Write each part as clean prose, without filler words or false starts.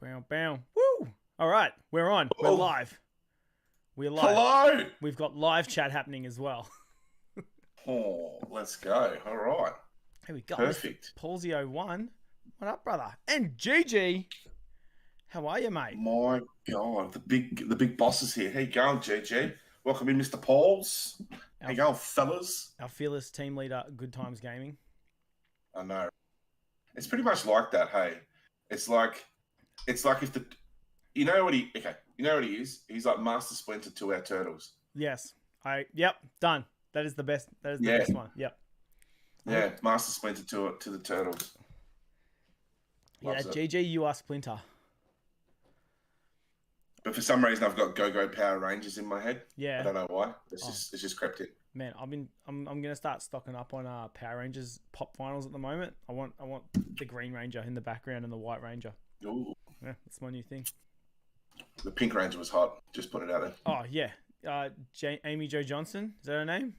Bow, bow. Woo! All right, we're on. We're live. We're live. Hello. We've got live chat happening as well. Oh, let's go. All right. Here we go. Perfect. Paulsio1. What up, brother? And GG. How are you, mate? My God, the big boss is here. How you going, GG? Welcome in, Mr. Pauls. How you going, fellas? Our fearless team leader, Good Times Gaming. I know. It's pretty much like that, hey. It's like if the you know what he is? He's like Master Splinter to our turtles. Yes. Yep, done. That is the best. That is the best one. Yep. Yeah, Master Splinter to the turtles. Loves it. GG, you are Splinter. But for some reason, I've got Go-Go Power Rangers in my head. Yeah. I don't know why. It's just crept in. Man, I'm gonna start stocking up on Power Rangers pop finals at the moment. I want the Green Ranger in the background and the White Ranger. Ooh. Yeah, that's my new thing. The Pink Ranger was hot. Just put it out there. Oh yeah, Amy Jo Johnson, is that her name?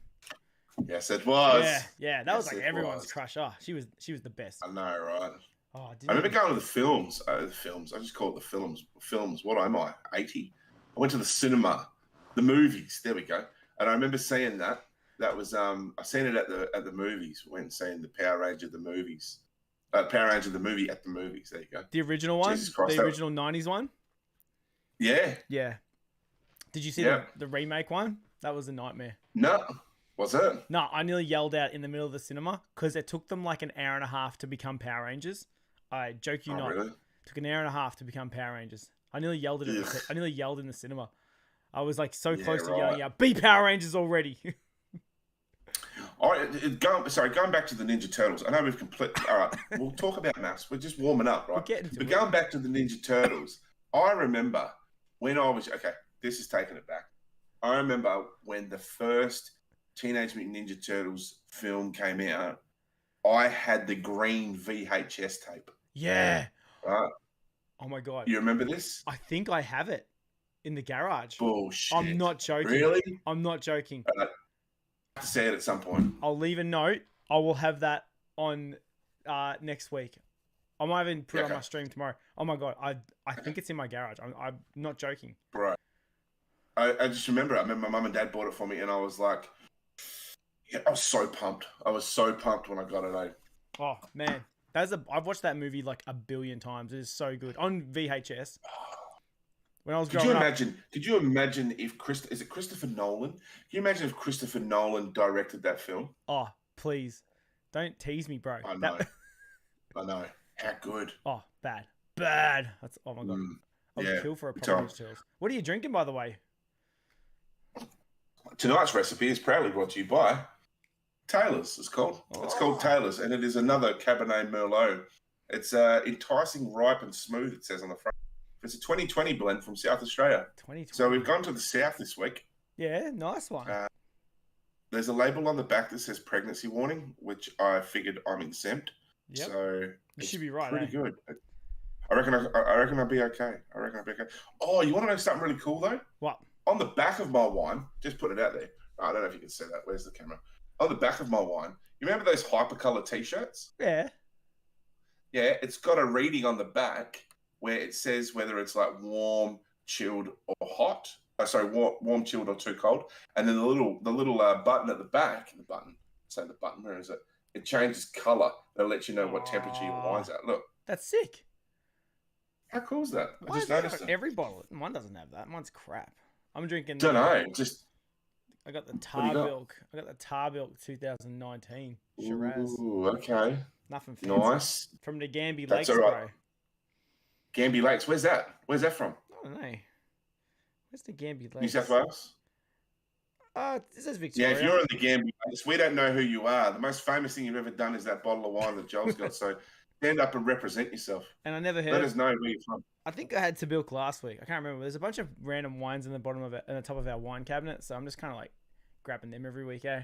Yes, it was. Yeah, that was like everyone's crush. Oh, she was the best. I know, right? Oh, I remember going to the films. I just call it the films. Films. What am I? 80. I went to the cinema, the movies. There we go. And I remember seeing that. That was I seen it at the movies. Went and seen the Power Ranger the movies. Power Ranger the movie at the movies. There you go. The original one, Jesus Christ, the original '90s one. Yeah. Yeah. Did you see the remake one? That was a nightmare. No. Was it? No, I nearly yelled out in the middle of the cinema because it took them like an hour and a half to become Power Rangers. I joke you not. Really? It took an hour and a half to become Power Rangers. I nearly yelled at it. I nearly yelled in the cinema. I was like so close to yelling out, "Be Power Rangers already!" Going back to the Ninja Turtles. I know we've completely. All right, we'll talk about maths. We're just warming up, right? But going back to the Ninja Turtles, I remember when I was this is taking it back. I remember when the first Teenage Mutant Ninja Turtles film came out. I had the green VHS tape. Yeah. Right. Oh my God. You remember this? I think I have it in the garage. Bullshit. I'm not joking. Really? I'm not joking. I have to say it at some point. I'll leave a note. I will have that on next week. I might even put it on my stream tomorrow. Oh my God. I think it's in my garage. I'm not joking. Right. I just remember. I remember my mum and dad bought it for me, and I was like, I was so pumped. I was so pumped when I got it. Oh man, I've watched that movie like a billion times. It is so good on VHS. When I was growing up. Could you imagine if is it Christopher Nolan? Can you imagine if Christopher Nolan directed that film? Oh, please, don't tease me, bro. I know. I know. How good? Oh, bad. That's oh my God. I'll kill for a proper Ninja. What are you drinking, by the way? Tonight's recipe is proudly brought to you by Taylor's. It's called Taylor's, and it is another Cabernet Merlot. It's enticing, ripe, and smooth. It says on the front. It's a 2020 blend from South Australia. 2020. So we've gone to the south this week. Yeah, nice one. There's a label on the back that says pregnancy warning, which I figured I'm exempt. Yep. So you should be right. Pretty good. I reckon I'll be okay. Oh, you want to know something really cool though? What? On the back of my wine, just put it out there. I don't know if you can see that. Where's the camera? On the back of my wine, you remember those hypercolor T-shirts? Yeah. Yeah, it's got a reading on the back where it says whether it's like warm, chilled, or hot. Warm, chilled, or too cold. And then the little button at the back, the button, where is it? It changes color. That'll let you know what temperature your wine's at. Look. That's sick. How cool is that? I just noticed it. Every bottle. Mine doesn't have that. Mine's crap. I'm drinking. Don't know. I got the Tarbilk. I got the Tarbilk 2019 Shiraz. Ooh, okay. Nothing fancy. Nice. From the Gamby Lakes, right. Bro. Gamby Lakes. Where's that? Where's that from? I don't know. Where's the Gamby Lakes? New South Wales? This is Victoria. Yeah, if you're in the Gamby Lakes, we don't know who you are. The most famous thing you've ever done is that bottle of wine that Joel's got. So stand up and represent yourself. And I never heard. Let us know where you're from. I think I had Tabilk last week. I can't remember. There's a bunch of random wines in the bottom of it, in the top of our wine cabinet. So I'm just kind of like grabbing them every week, eh?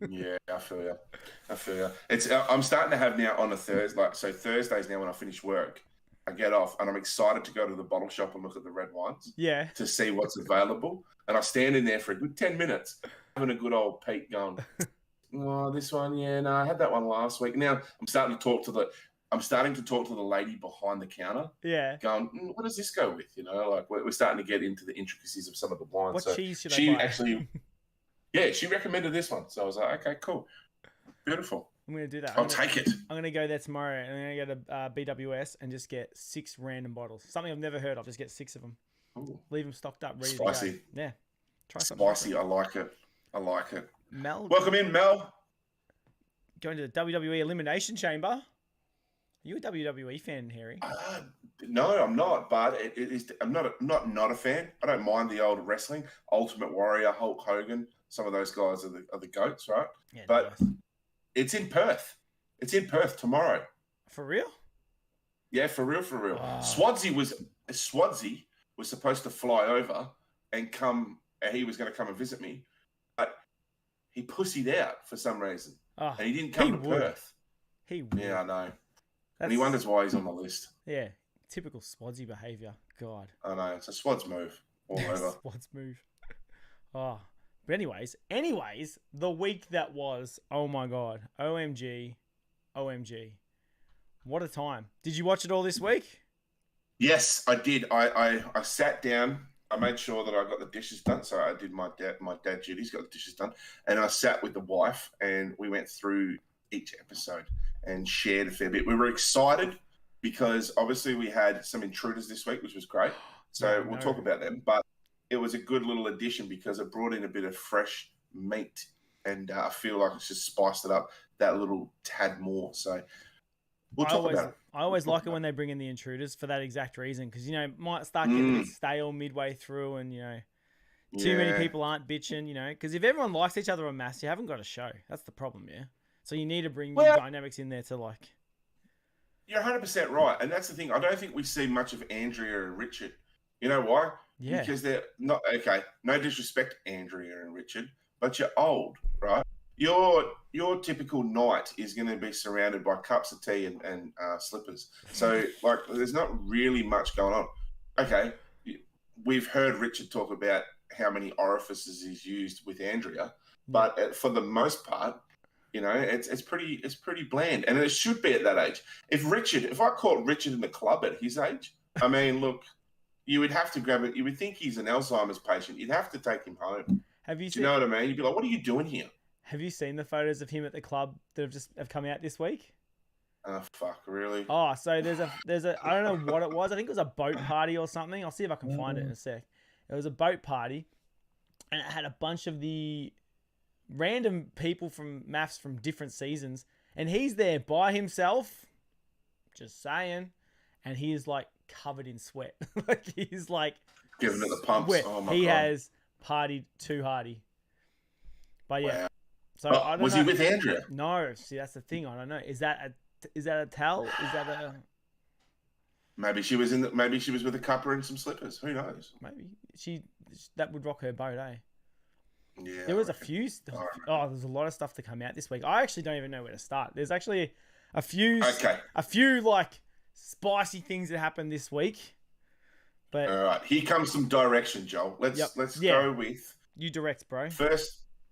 Yeah, I feel you. It's I'm starting to have now on a Thursday. So Thursdays now when I finish work, I get off and I'm excited to go to the bottle shop and look at the red wines. Yeah. To see what's available, and I stand in there for a good 10 minutes having a good old peek, going, "Oh, this one, yeah, no, I had that one last week." Now I'm starting to talk to I'm starting to talk to the lady behind the counter. Yeah. Going, what does this go with? You know, like we're starting to get into the intricacies of some of the wines. What so cheese should I she buy? actually, yeah, she recommended this one. So I was like, okay, cool. Beautiful. I'm going to do that. I'll take it. I'm going to go there tomorrow and I'm going to go to BWS and just get 6 random bottles. Something I've never heard of. Just get 6 of them. Ooh. Leave them stocked up, ready Spicy. to go. Yeah. Try something. Spicy. I like it. Mel. Welcome in, Mel. Going to the WWE Elimination Chamber. Are you a WWE fan, Harry? No, I'm not. But it is. I'm not a fan. I don't mind the old wrestling. Ultimate Warrior, Hulk Hogan. Some of those guys are the goats, right? Yeah, but nice. It's in Perth. It's in Perth tomorrow. For real? Yeah, for real. Wow. Swansea was supposed to fly over and come. He was going to come and visit me, but he pussied out for some reason, and he didn't come to Perth. He would. Yeah, I know. And he wonders why he's on the list. Yeah, typical Swansea behaviour. God. I know. It's a Swads move all over. Swads move. Oh. But anyways, the week that was, oh my God, OMG. What a time. Did you watch it all this week? Yes, I did. I sat down. I made sure that I got the dishes done. So I did my dad duties, got the dishes done. And I sat with the wife and we went through each episode and shared a fair bit. We were excited because obviously we had some intruders this week, which was great. So we'll talk about them. But it was a good little addition because it brought in a bit of fresh meat. And I feel like it's just spiced it up that little tad more. So we'll talk about it. I always like it when they bring in the intruders for that exact reason. Because, might start getting a bit stale midway through and, too many people aren't bitching, Because if everyone likes each other en masse, you haven't got a show. That's the problem, yeah? So you need to bring new dynamics in there to like... You're 100% right. And that's the thing. I don't think we see much of Andrea and Richard. You know why? Yeah. Because they're not... Okay, no disrespect, Andrea and Richard, but you're old, right? Your typical night is going to be surrounded by cups of tea and slippers. So, like, there's not really much going on. Okay, we've heard Richard talk about how many orifices he's used with Andrea, but for the most part, it's pretty bland, and it should be at that age. If I caught Richard in the club at his age, I mean, look, you would have to grab it. You would think he's an Alzheimer's patient. You'd have to take him home. Do you know what I mean? You'd be like, what are you doing here? Have you seen the photos of him at the club that have come out this week? Oh, fuck, really? Oh, so there's a I don't know what it was. I think it was a boat party or something. I'll see if I can find it in a sec. It was a boat party, and it had a bunch of the random people from maths from different seasons, and he's there by himself, just saying, and he is like covered in sweat. Like he's like giving it the pumps. Oh my God. He has partied too hardy. But yeah. Wow. So I don't was know. He with Andrea? No, see that's the thing. I don't know. Is that a tell? Is that a Maybe she was maybe she was with a cuppa and some slippers. Who knows? Maybe that would rock her boat, eh? Yeah. There was a few. There's a lot of stuff to come out this week. I actually don't even know where to start. There's actually a few. Okay. A few like spicy things that happened this week. But all right, here comes some direction, Joel. Let's go with you direct, bro.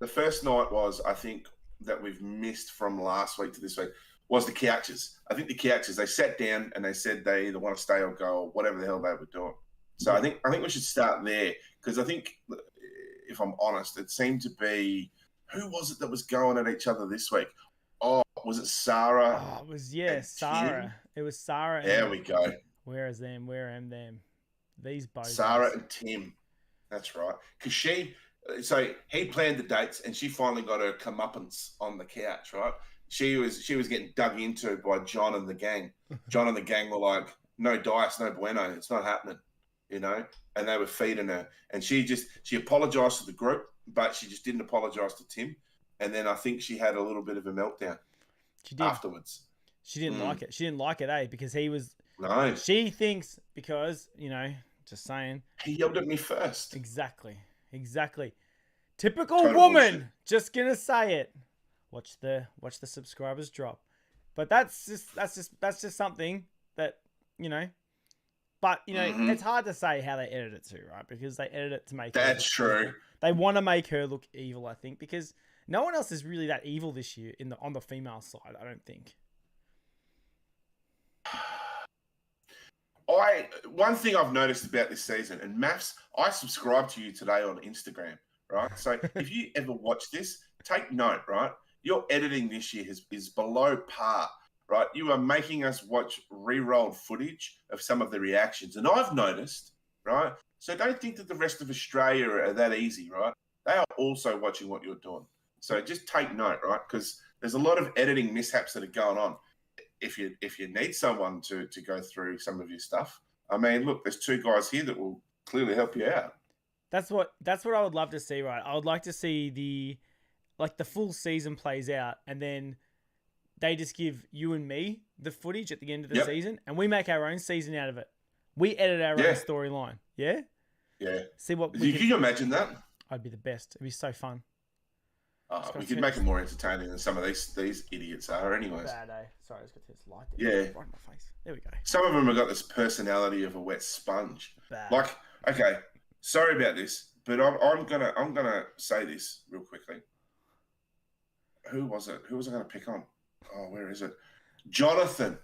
The first night was, I think, that we've missed from last week to this week was the couches. I think the couches, they sat down and they said they either want to stay or go or whatever the hell they were doing. So I think we should start there because I think, if I'm honest, it seemed to be, who was it that was going at each other this week? Oh, was it Sarah? Oh, it was, Sarah. Tim? It was Sarah. There we go. Where is them? Where am them? These both. Sarah and Tim. That's right. Because he planned the dates and she finally got her comeuppance on the couch, right? She was getting dug into by John and the gang. John and the gang were like, no dice, no bueno. It's not happening, and they were feeding her. And she apologized to the group, but she just didn't apologize to Tim. And then I think she had a little bit of a meltdown afterwards. She didn't like it. She didn't like it, because he was... No. She thinks because, just saying. He yelled at me first. Exactly. Typical total woman. Bullshit. Just gonna say it. Watch the subscribers drop. But that's just something that, But, it's hard to say how they edit it too, right? Because they edit it to make That's true. Evil. They want to make her look evil, I think, because no one else is really that evil this year on the female side, I don't think. One thing I've noticed about this season, and Maths, I subscribe to you today on Instagram, right? So if you ever watch this, take note, right? Your editing this year is below par, right? You are making us watch re-rolled footage of some of the reactions. And I've noticed, right? So don't think that the rest of Australia are that easy, right? They are also watching what you're doing. So just take note, right? Because there's a lot of editing mishaps that are going on. If you need someone to go through some of your stuff, I mean, look, there's two guys here that will clearly help you out. That's what I would love to see, right? I would like to see the full season plays out, and then they just give you and me the footage at the end of the season, and we make our own season out of it. We edit our own storyline. Yeah? Yeah. See what can you imagine that? I'd be the best. It'd be so fun. We could make it more entertaining than some of these idiots are, anyways. Bad, eh? Sorry, I just got this light there. Right in my face. There we go. Some of them have got this personality of a wet sponge. Bad. Like, okay, sorry about this, but I'm gonna say this real quickly. Who was it? Who was I gonna pick on? Oh, where is it? Jonathan.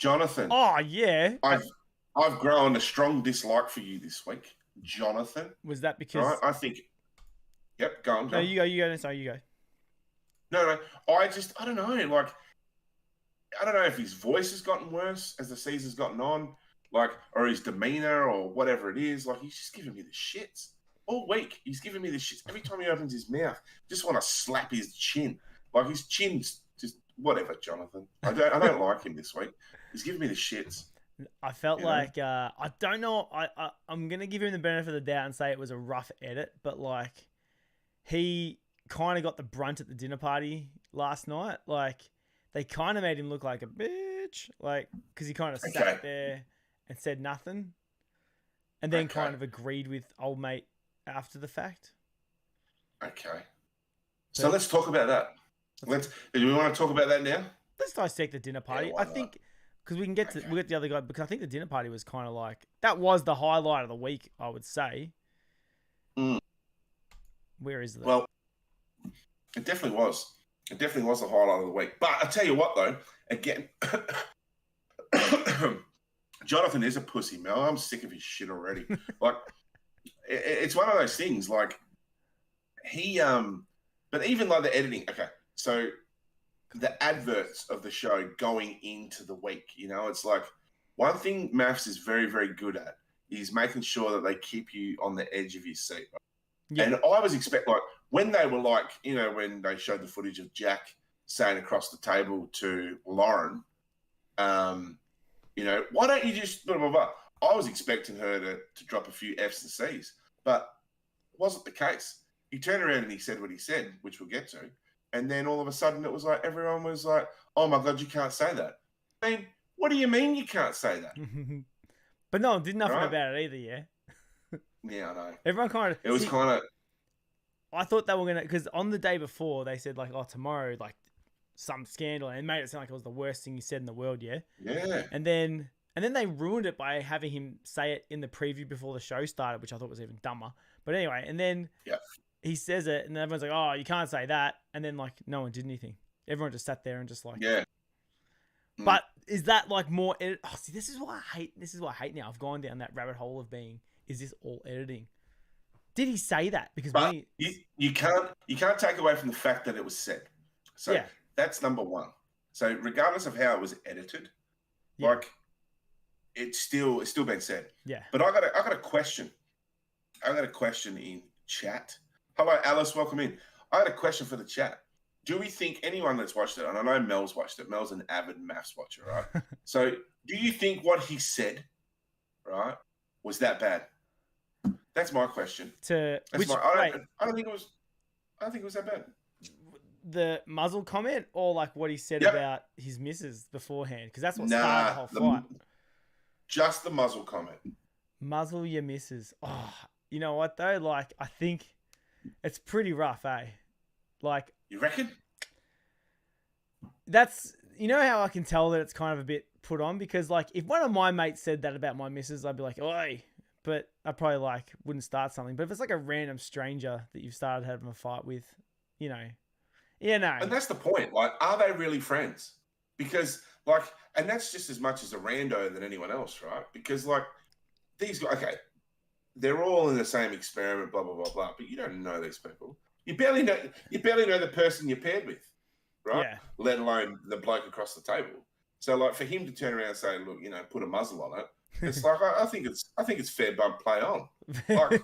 Oh yeah. I've grown a strong dislike for you this week, Jonathan. Was that because? Right? I think. Yep, go on. No, you go. Sorry, you go. No. I don't know. Like, I don't know if his voice has gotten worse as the season's gotten on, like, or his demeanor or whatever it is. Like, he's just giving me the shits all week. He's giving me the shits every time he opens his mouth. Just want to slap his chin. Like, his chin's just whatever. Jonathan, I don't like him this week. He's giving me the shits. I felt like I don't know. I'm gonna give him the benefit of the doubt and say it was a rough edit, but like. He kind of got the brunt at the dinner party last night. Like, they kind of made him look like a bitch. Like, because he kind of sat there and said nothing. And then kind of agreed with old mate after the fact. Okay. So let's talk about that. Do we want to talk about that now? Let's dissect the dinner party. I think, because we'll get the other guy, because I think the dinner party was kind of like, that was the highlight of the week, I would say. Where is it? Well, it definitely was. It definitely was the highlight of the week. But I tell you what, though, again, Jonathan is a pussy, Mel. I'm sick of his shit already. Like, it's one of those things. Like, but even like the editing. Okay, so the adverts of the show going into the week. It's like one thing Maths is very, very good at is making sure that they keep you on the edge of your seat. Right? Yeah. And I was expecting, like, when they were like, when they showed the footage of Jack saying across the table to Lauren, why don't you just blah, blah, blah. I was expecting her to drop a few F's and C's, but it wasn't the case. He turned around and he said what he said, which we'll get to. And then all of a sudden it was like, everyone was like, oh my God, you can't say that. I mean, what do you mean you can't say that? But no one did nothing about it either, yeah? Yeah, I know. Everyone kind of... It was kind of... I thought they were going to... Because on the day before, they said, like, oh, tomorrow, like, some scandal. And it made it sound like it was the worst thing you said in the world, yeah? Yeah. And then they ruined it by having him say it in the preview before the show started, which I thought was even dumber. But anyway, and then he says it, and everyone's like, oh, you can't say that. And then, like, no one did anything. Everyone just sat there and just, like... Yeah. But is that, like, more... Oh, see, this is what I hate now. I've gone down that rabbit hole of being... Is this all editing? Did he say that? Because you can't take away from the fact that it was said. So that's number one. So regardless of how it was edited, like it's still been said. Yeah. But I got a question. I got a question in chat. Hello, Alice. Welcome in. I had a question for the chat. Do we think anyone that's watched it, and I know Mel's watched it. Mel's an avid maths watcher, right? So do you think what he said, right, was that bad? That's my question. I don't think it was that bad. The muzzle comment, or like what he said about his missus beforehand, because that's what started the whole fight. Just the muzzle comment. Muzzle your missus. Oh, you know what though? Like, I think it's pretty rough, eh? Like, you reckon? That's, you know how I can tell that it's kind of a bit put on, because like if one of my mates said that about my missus, I'd be like, oi. But I probably like wouldn't start something. But if it's like a random stranger that you've started having a fight with, no. And that's the point. Like, are they really friends? Because Like, and that's just as much as a rando than anyone else, right? Because like these guys, okay, they're all in the same experiment, blah blah blah blah. But you don't know these people. You barely know the person you're paired with, right? Yeah. Let alone the bloke across the table. So like for him to turn around and say, look, put a muzzle on it, it's like I think it's fair bump play on. Like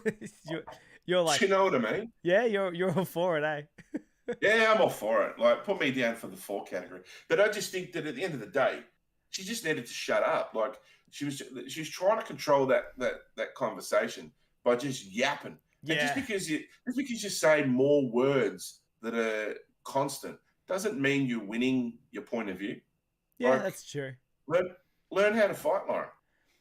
you're like, you know what I mean? Yeah, you're all for it, eh? Yeah, I'm all for it. Like, put me down for the 4 category. But I just think that at the end of the day, she just needed to shut up. Like, she was trying to control that conversation by just yapping. Yeah. And just because you say more words that are constant doesn't mean you're winning your point of view. Yeah, like, that's true. Learn how to fight, Laura.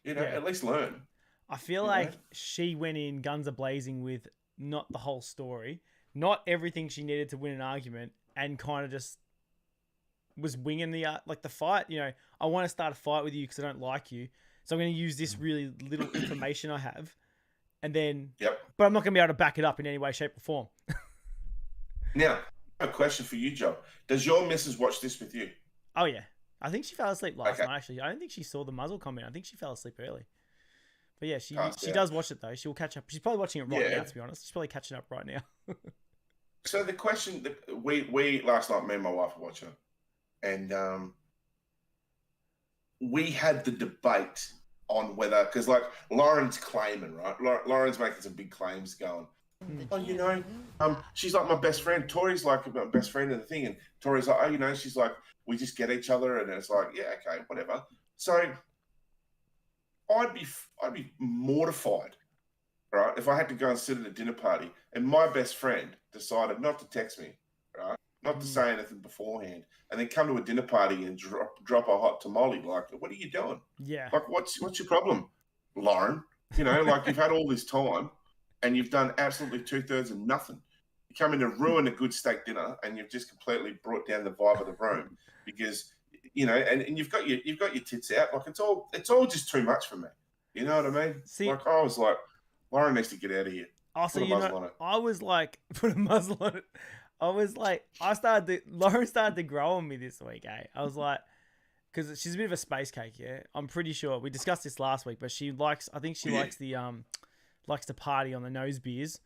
At least learn. I feel like she went in guns a-blazing with not the whole story, not everything she needed to win an argument, and kind of just was winging the fight. I want to start a fight with you because I don't like you, so I'm going to use this really little information I have, and then, but I'm not going to be able to back it up in any way, shape, or form. Now, I have a question for you, Joe. Does your missus watch this with you? Oh yeah, I think she fell asleep last night. Actually, I don't think she saw the muzzle comment. I think she fell asleep early. But yeah, she does watch it though. She'll catch up. She's probably watching it right now, to be honest. She's probably catching up right now. So the question that we last night, me and my wife were watching it, and we had the debate on whether, because like Lauren's claiming, right? Lauren's making some big claims, going, she's like my best friend. Tori's like my best friend and the thing, and Tori's like, she's like, we just get each other, and it's like, yeah, okay, whatever. So I'd be mortified, right, if I had to go and sit at a dinner party and my best friend decided not to text me, right, not to say anything beforehand, and then come to a dinner party and drop a hot tamale. Like, what are you doing? Yeah. Like, what's your problem, Lauren? Like you've had all this time and you've done absolutely 2/3 of nothing. You come in to ruin a good steak dinner and you've just completely brought down the vibe of the room because. And you've got your tits out. Like it's all just too much for me. You know what I mean? See, like I was like, Lauren needs to get out of here. Also, I was like, put a muzzle on it. I was like, Lauren started to grow on me this week, eh? I was like, because she's a bit of a space cake, yeah. I'm pretty sure we discussed this last week, but I think she likes to party on the nose beers.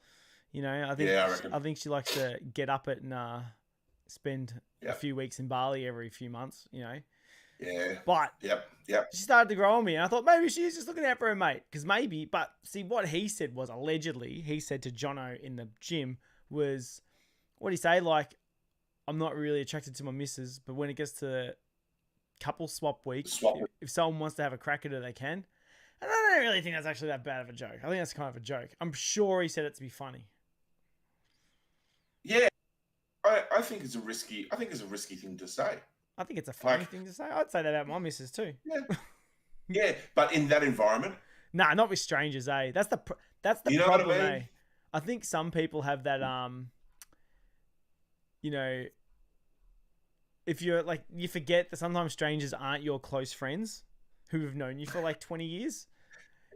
I think she likes to get up at and spend a few weeks in Bali every few months, Yeah. But she started to grow on me, and I thought maybe she's just looking out for her mate. But see, what he said was allegedly, he said to Jono in the gym was, what did he say? Like, I'm not really attracted to my missus, but when it gets to couple swap week, if someone wants to have a crack at her, they can. And I don't really think that's actually that bad of a joke. I think that's kind of a joke. I'm sure he said it to be funny. Yeah. I think it's a risky thing to say. I think it's a funny thing to say. I'd say that about my missus too. Yeah. Yeah, but in that environment? Nah, not with strangers, eh? That's the problem, eh? I think some people have that, if you're like, you forget that sometimes strangers aren't your close friends who have known you for like 20 years.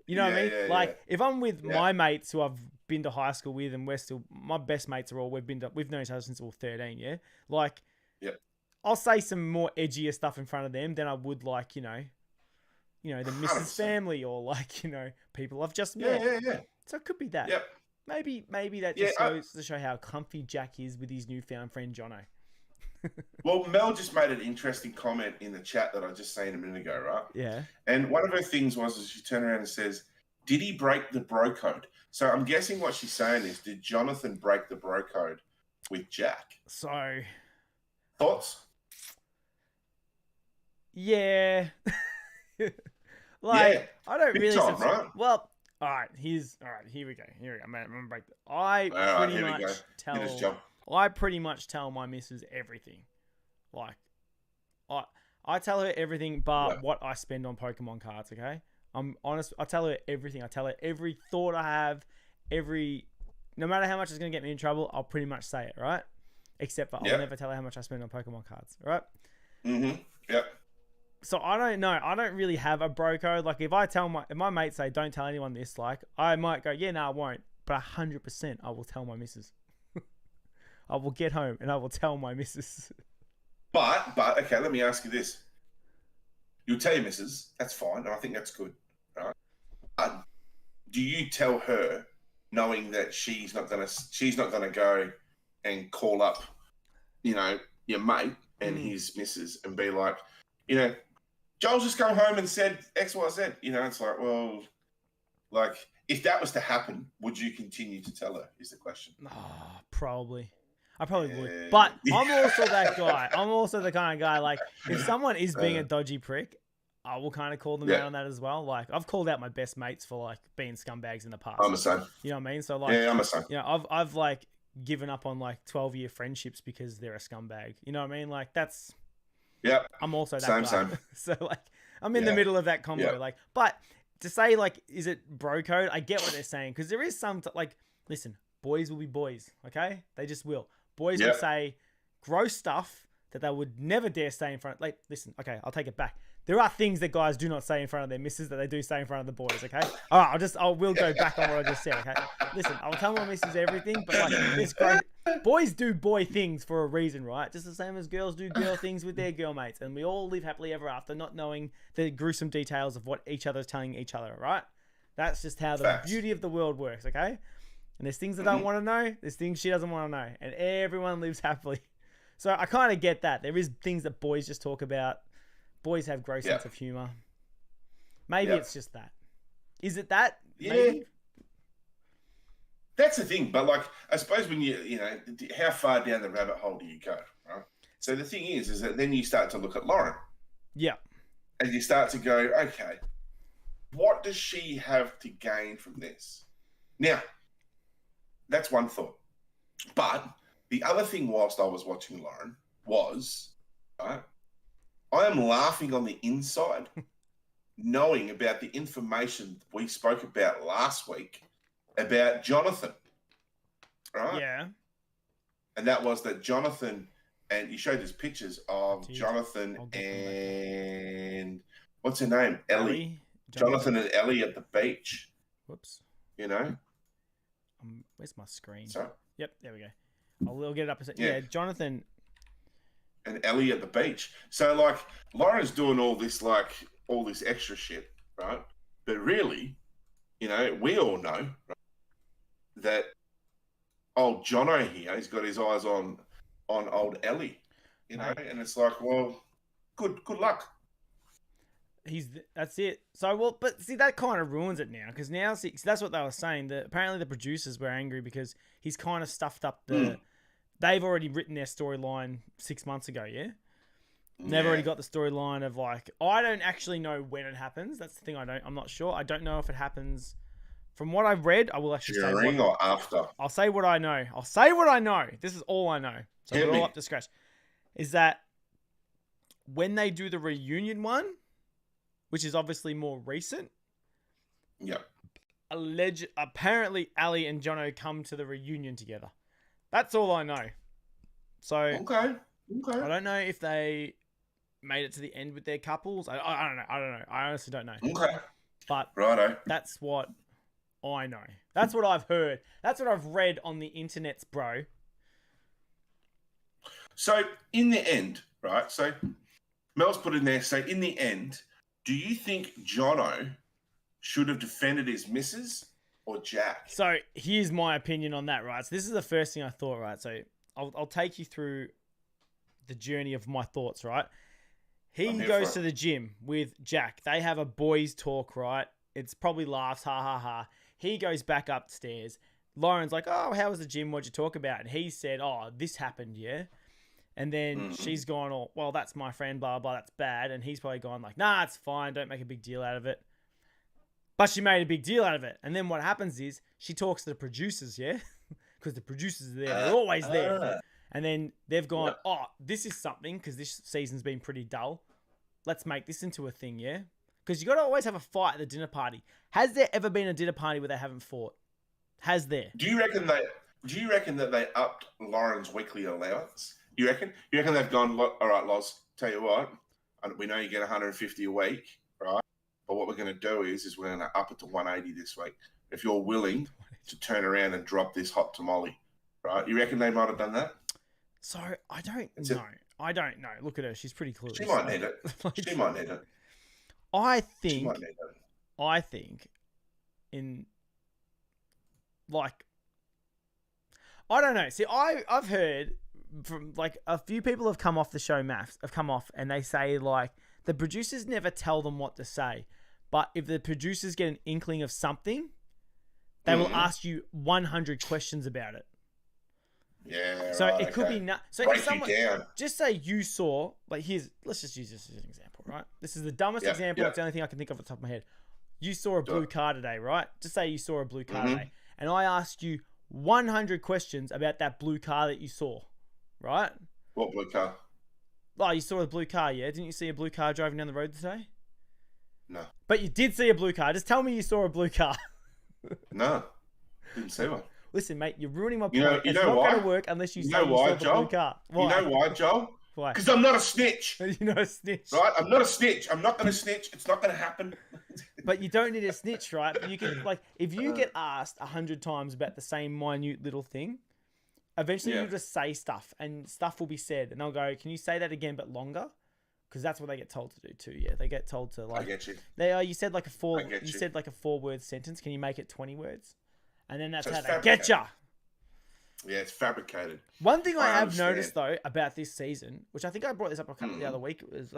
You know what I mean? If I'm with my mates who I've been to high school with, and we're still, my best mates are all, we've known each other since we were 13, yeah? Like, I'll say some more edgier stuff in front of them than I would like, the Mrs. Family or like, people I've just met. Yeah. So it could be that. Yep. Maybe that just goes to show how comfy Jack is with his newfound friend Jono. Well, Mel just made an interesting comment in the chat that I just seen a minute ago, right? Yeah. And one of her things was she turned around and says, did he break the bro code? So I'm guessing what she's saying is, did Jonathan break the bro code with Jack? So. Thoughts? Yeah. I don't really. Time, right? Well, all right, here we go. I'm gonna break I pretty much tell my missus everything. Like, I tell her everything but what I spend on Pokemon cards, okay? I'm honest. I tell her everything. I tell her every thought I have, no matter how much it's going to get me in trouble, I'll pretty much say it, right? Except for I'll never tell her how much I spend on Pokemon cards, right? Mm-hmm. Yep. So I don't know. I don't really have a bro code. Like if my mates say, don't tell anyone this, like I might go, yeah, no, I won't. But 100% I will tell my missus. I will get home and I will tell my missus. But okay, let me ask you this. You'll tell your missus, that's fine, and I think that's good, right? But do you tell her knowing that she's not gonna go and call up, your mate and his missus and be like, Joel's just come home and said X, Y, Z. It's like, well, like if that was to happen, would you continue to tell her? Is the question. Oh, probably. I probably would. But I'm also that guy. I'm also the kind of guy, like, if someone is being a dodgy prick, I will kind of call them out on that as well. Like, I've called out my best mates for, like, being scumbags in the past. I'm the same. You know what I mean? So, like, I'm the same. I've like, given up on, like, 12-year friendships because they're a scumbag. You know what I mean? Like, that's... Yeah. I'm also that guy. Same. So, like, I'm in the middle of that combo. Yeah. Like, but to say, like, is it bro code? I get what they're saying. Because there is some, listen, boys will be boys, okay? They just will. Boys will say gross stuff that they would never dare say in front of... Like, listen, okay, I'll take it back. There are things that guys do not say in front of their missus that they do say in front of the boys, okay? All right, we'll go back on what I just said, okay? Listen, I'll tell my missus everything, but, like, this great... Boys do boy things for a reason, right? Just the same as girls do girl things with their girl mates. And we all live happily ever after, not knowing the gruesome details of what each other's telling each other, right? That's just how the beauty of the world works, okay? And there's things I don't want to know. There's things she doesn't want to know. And everyone lives happily. So I kind of get that. There is things that boys just talk about. Boys have gross sense of humor. Maybe it's just that. Is it that? Yeah. Maybe? That's the thing. But, like, I suppose when how far down the rabbit hole do you go, right? So the thing is that then you start to look at Lauren. Yeah. And you start to go, okay, what does she have to gain from this? Now, that's one thought. But the other thing whilst I was watching Lauren was, right, I am laughing on the inside, knowing about the information we spoke about last week about Jonathan, right? Yeah. And that was that Jonathan, and you showed us pictures of Jonathan and, what's her name? Ellie. Jonathan and Ellie at the beach. Whoops. Where's my screen? Sorry? Yep, there we go. I'll get it up a second. Yeah, Jonathan and Ellie at the beach. So, like, Lauren's doing all this extra shit, right? But really, we all know, right, that old Jono here, he's got his eyes on old Ellie, and it's like, well, good luck. That's it. So, well, but see, that kind of ruins it now, because now, see, that's what they were saying. That apparently the producers were angry because he's kind of stuffed up the. They've already written their storyline 6 months ago, yeah? They've already got the storyline of, like, I don't actually know when it happens. That's the thing I'm not sure. I don't know if it happens. From what I've read, I will actually say during or after. I'll say what I know. This is all I know. So we're all up to scratch. Is that when they do the reunion one, which is obviously more recent. Yep. Apparently, Ali and Jono come to the reunion together. That's all I know. So okay. I don't know if they made it to the end with their couples. I don't know. I honestly don't know. Okay. But righto. That's what I know. That's what I've heard. That's what I've read on the internets, bro. So in the end, right? So Mel's put in there. So in the end, do you think Jono should have defended his missus or Jack? So here's my opinion on that, right? So this is the first thing I thought, right? So I'll take you through the journey of my thoughts, right? He goes to the gym with Jack. They have a boys talk, right? It's probably laughs, ha ha ha. He goes back upstairs. Lauren's like, oh, how was the gym? What'd you talk about? And he said, oh, this happened, yeah? And then she's gone, oh, well, that's my friend, blah, blah, that's bad. And he's probably gone like, nah, it's fine. Don't make a big deal out of it. But she made a big deal out of it. And then what happens is she talks to the producers, yeah? Because the producers are there. They're always there. And then they've gone, oh, this is something because this season's been pretty dull. Let's make this into a thing, yeah? Because you got to always have a fight at the dinner party. Has there ever been a dinner party where they haven't fought? Has there? Do you reckon that they upped Lauren's weekly allowance? You reckon they've gone, all right, Loz, tell you what, we know you get 150 a week, right? But what we're going to do is we're going to up it to 180 this week. If you're willing to turn around and drop this hot tamale, right? You reckon they might have done that? So I don't know. I don't know. Look at her. She's pretty clueless. She might need it. She might need it. I She might think, need that. I think, in like, I don't know. See, I've heard from like a few people have come off the show, maths have come off, and they say like the producers never tell them what to say, but if the producers get an inkling of something, they will ask you 100 questions about it. Yeah. So right, it could be not. So break if someone, you down. just say you saw, like, let's just use this as an example, right? This is the dumbest example. It's the only thing I can think of off the top of my head. You saw a blue car today, right? Just say you saw a blue car today, and I asked you 100 questions about that blue car that you saw, right? What blue car? Oh, you saw a blue car, yeah? Didn't you see a blue car driving down the road today? No. But you did see a blue car. Just tell me you saw a blue car. No. Didn't see one. Listen, mate, you're ruining my point. You know it's not why? going to work unless you say know you why, saw the Joel? blue car. Why? You know why, Joel? Why? Because I'm not a snitch. You're not a snitch. Right? I'm not a snitch. I'm not going to snitch. It's not going to happen. But you don't need a snitch, right? But you can, like, if you get asked 100 times about the same minute little thing, eventually you'll just say stuff, and stuff will be said, and they'll go, "Can you say that again but longer?" Because that's what they get told to do too. Yeah, they get told to, like, I get you. You said like a 4-word sentence. Can you make it 20 words? And then that's So how it's they get ya. Yeah, it's fabricated. One thing I have noticed though about this season, which I think I brought this up a couple the other week, was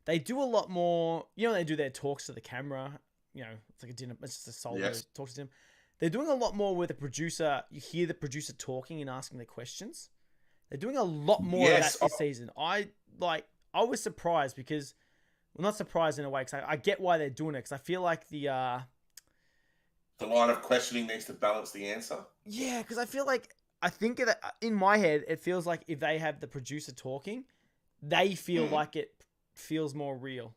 they do a lot more. You know, they do their talks to the camera. You know, it's like a dinner. It's just a solo talks to them. They're doing a lot more with the producer. You hear the producer talking and asking the questions. They're doing a lot more of that this season. I was surprised because, well, not surprised in a way, because I get why they're doing it. Because I feel like the line of questioning needs to balance the answer. Yeah, because I think that in my head, it feels like if they have the producer talking, they feel like it feels more real.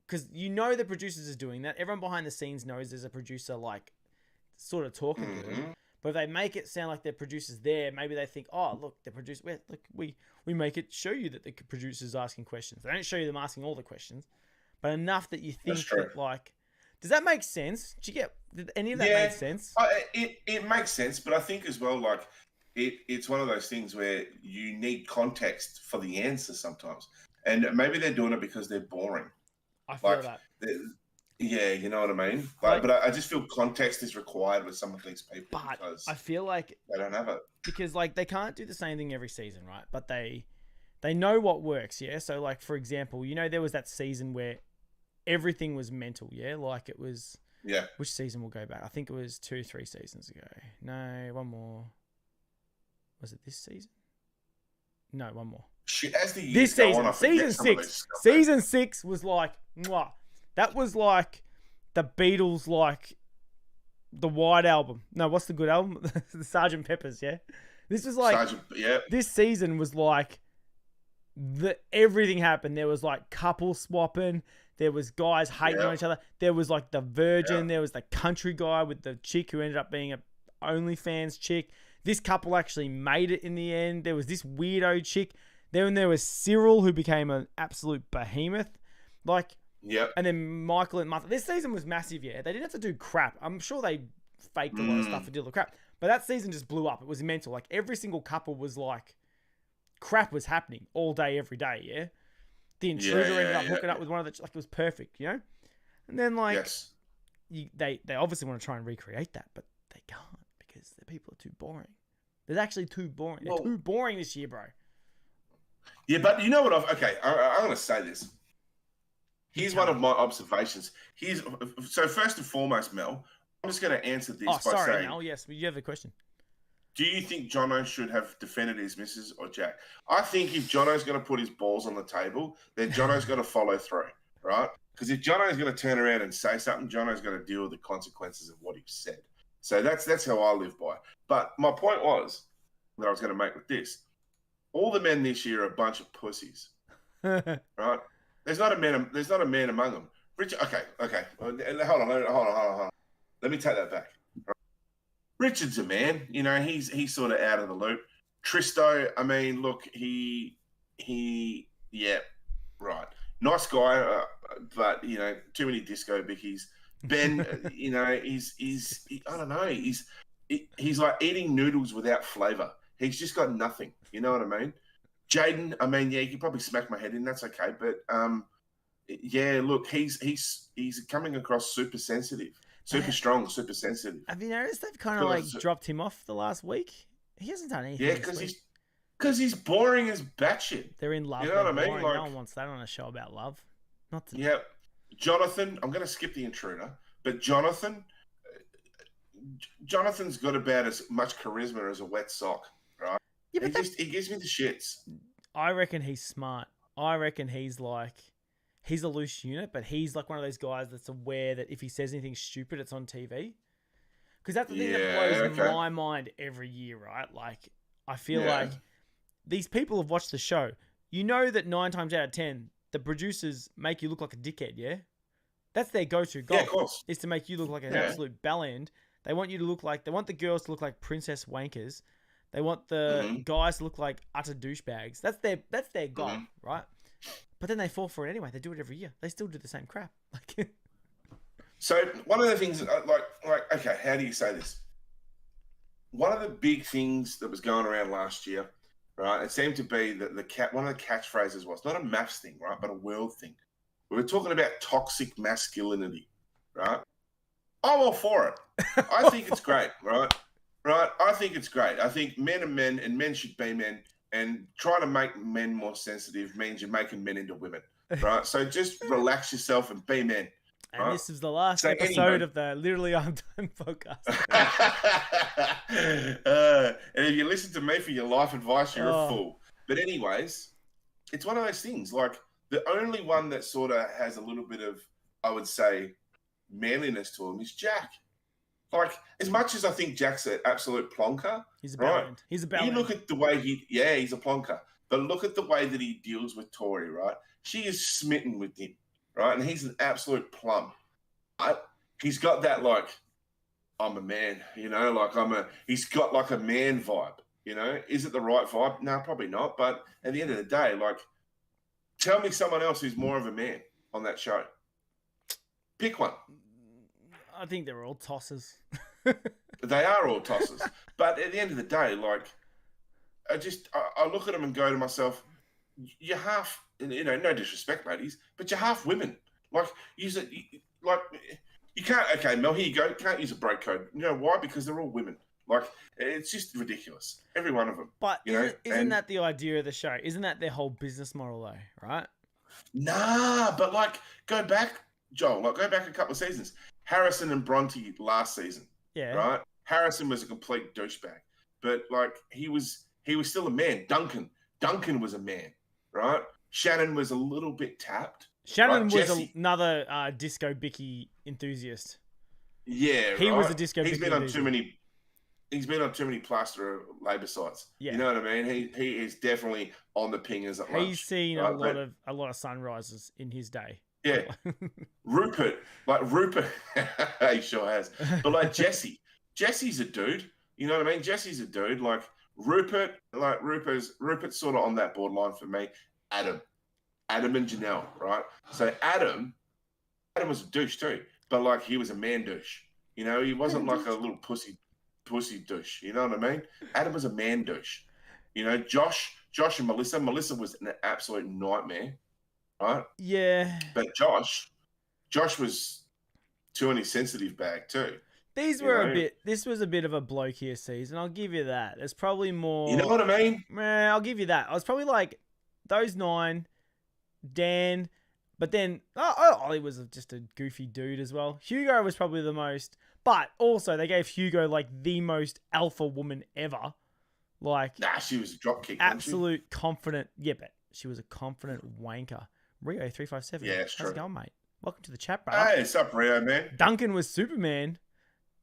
Because you know the producers is doing that. Everyone behind the scenes knows there's a producer, like, sort of talking to them. But if they make it sound like the producer's there, maybe they think, oh, look, the producer, look, we make it show you that the producer's asking questions. They don't show you them asking all the questions, but enough that you think that, like, does that make sense? Did any of that make sense? It makes sense, but I think as well, like, it's one of those things where you need context for the answer sometimes. And maybe they're doing it because they're boring. I feel that. Yeah, you know what I mean? But I just feel context is required with some of these people because I feel like they don't have it. Because, like, they can't do the same thing every season, right? But they know what works, yeah? So, like, for example, you know, there was that season where everything was mental, yeah? Like, it was... Yeah. Which season will go back? I think it was 2-3 seasons ago. No, one more. Was it this season? No, one more. Shit, as the years go on, Season 6 was like, mwah. That was like the Beatles, like the White Album. No, what's the good album? The Sgt. Pepper's, yeah? This was like, this season was like, everything happened. There was like couple swapping. There was guys hating on each other. There was like the virgin. There was the country guy with the chick who ended up being a OnlyFans chick. This couple actually made it in the end. There was this weirdo chick. Then there was Cyril, who became an absolute behemoth. Like, and then Michael and Martha. This season was massive, yeah. They didn't have to do crap. I'm sure they faked a lot of stuff to deal with crap. But that season just blew up. It was mental. Like, every single couple was like, crap was happening all day, every day, yeah? The intruder ended up hooking up with one of the... Like, it was perfect, you know? And then, like, they obviously want to try and recreate that, but they can't because the people are too boring. They're actually too boring. They're too boring this year, bro. Yeah, but you know what? I'm going to say this. Here's one of my observations. So first and foremost, Mel, I'm just going to answer this by saying... Mel, yes, but you have a question. Do you think Jono should have defended his missus or Jack? I think if Jono's going to put his balls on the table, then Jono's got to follow through, right? Because if Jono's going to turn around and say something, Jono's going to deal with the consequences of what he said. So that's how I live by. But my point was that I was going to make with this. All the men this year are a bunch of pussies, right? There's not a man among them. Richard, okay. Hold on. Let me take that back. Richard's a man, you know, he's sort of out of the loop. Tristo, I mean, look, right. Nice guy, but, you know, too many disco bickies. Ben, you know, I don't know, he's like eating noodles without flavor. He's just got nothing, you know what I mean? Jaden, I mean, yeah, you could probably smack my head in, that's okay, but Yeah, look, he's coming across super sensitive, super strong, super sensitive. Have you noticed they've kind of like dropped him off the last week? He hasn't done anything. Yeah, because he's boring as batshit. They're in love. You know what I mean? Like, no one wants that on a show about love. Not to... Yeah, Jonathan. I'm going to skip the intruder, but Jonathan's got about as much charisma as a wet sock, right? Yeah, but he gives me the shits. I reckon he's smart. I reckon he's a loose unit, but he's like one of those guys that's aware that if he says anything stupid, it's on TV. Because that's the thing that blows my mind every year, right? Like, I feel like these people have watched the show. You know that 9 times out of 10, the producers make you look like a dickhead, yeah? That's their go-to goal. Yeah, of course. Is to make you look like an absolute bellend. They want you to look like... They want the girls to look like princess wankers. They want the guys to look like utter douchebags. That's their goal, right? But then they fall for it anyway. They do it every year. They still do the same crap. Like, so one of the things, like, okay, how do you say this? One of the big things that was going around last year, right? It seemed to be that one of the catchphrases was not a maths thing, right, but a world thing. We were talking about toxic masculinity, right? I'm all for it. I think it's great, right? Right? I think it's great. I think men are men, and men should be men. And trying to make men more sensitive means you're making men into women, right? So just relax yourself and be men. And right? This is the last episode of the Literally I'm Done podcast. And if you listen to me for your life advice, you're a fool. But anyways, it's one of those things. Like, the only one that sort of has a little bit of, I would say, manliness to him is Jack. Like, as much as I think Jack's an absolute plonker, he's a bellend. He's a bellend. You look at the way he's a plonker. But look at the way that he deals with Tori, right? She is smitten with him, right? And he's an absolute plum. Right? He's got that, like, I'm a man, you know, like he's got like a man vibe, you know? Is it the right vibe? No, probably not. But at the end of the day, like, tell me someone else who's more of a man on that show. Pick one. I think they're all tossers. They are all tossers. But at the end of the day, like, I look at them and go to myself, you're half, you know, no disrespect, ladies, but you're half women. Like, you can't, okay, Mel, here you go. You can't use a bro code. You know why? Because they're all women. Like, it's just ridiculous. Every one of them. But isn't that the idea of the show? Isn't that their whole business model, though, right? Nah, but, like, go back, Joel, like, go back a couple of seasons. Harrison and Bronte last season. Yeah. Right? Harrison was a complete douchebag. But, like, he was still a man. Duncan was a man, right? Shannon was a little bit tapped. Shannon was another disco bicky enthusiast. Yeah, he was a disco bicky enthusiast. He's been on too many plaster labor sites. Yeah. You know what I mean? He is definitely on the pingers at lunch. He's seen a lot of sunrises in his day. Yeah. Rupert, he sure has. But like Jesse's a dude. You know what I mean? Jesse's a dude. Like Rupert's sort of on that borderline for me. Adam and Janelle, right? So Adam was a douche too, but like he was a man douche. You know, he wasn't like a little pussy douche. You know what I mean? Adam was a man douche. You know, Josh and Melissa. Melissa was an absolute nightmare. Right? Yeah. But Josh was too in his sensitive bag too. This was a bit of a blokier season. I'll give you that. There's probably more. You know what I mean? I'll give you that. I was probably like those 9, Dan, but then Ollie was just a goofy dude as well. Hugo was probably the most, but also they gave Hugo like the most alpha woman ever. Like, she was a dropkick. Absolute confident. Yeah, but she was a confident wanker. Rio 357. Yeah, it's true. How's it going, mate? Welcome to the chat, bro. Hey, what's up, Rio, man? Duncan was Superman.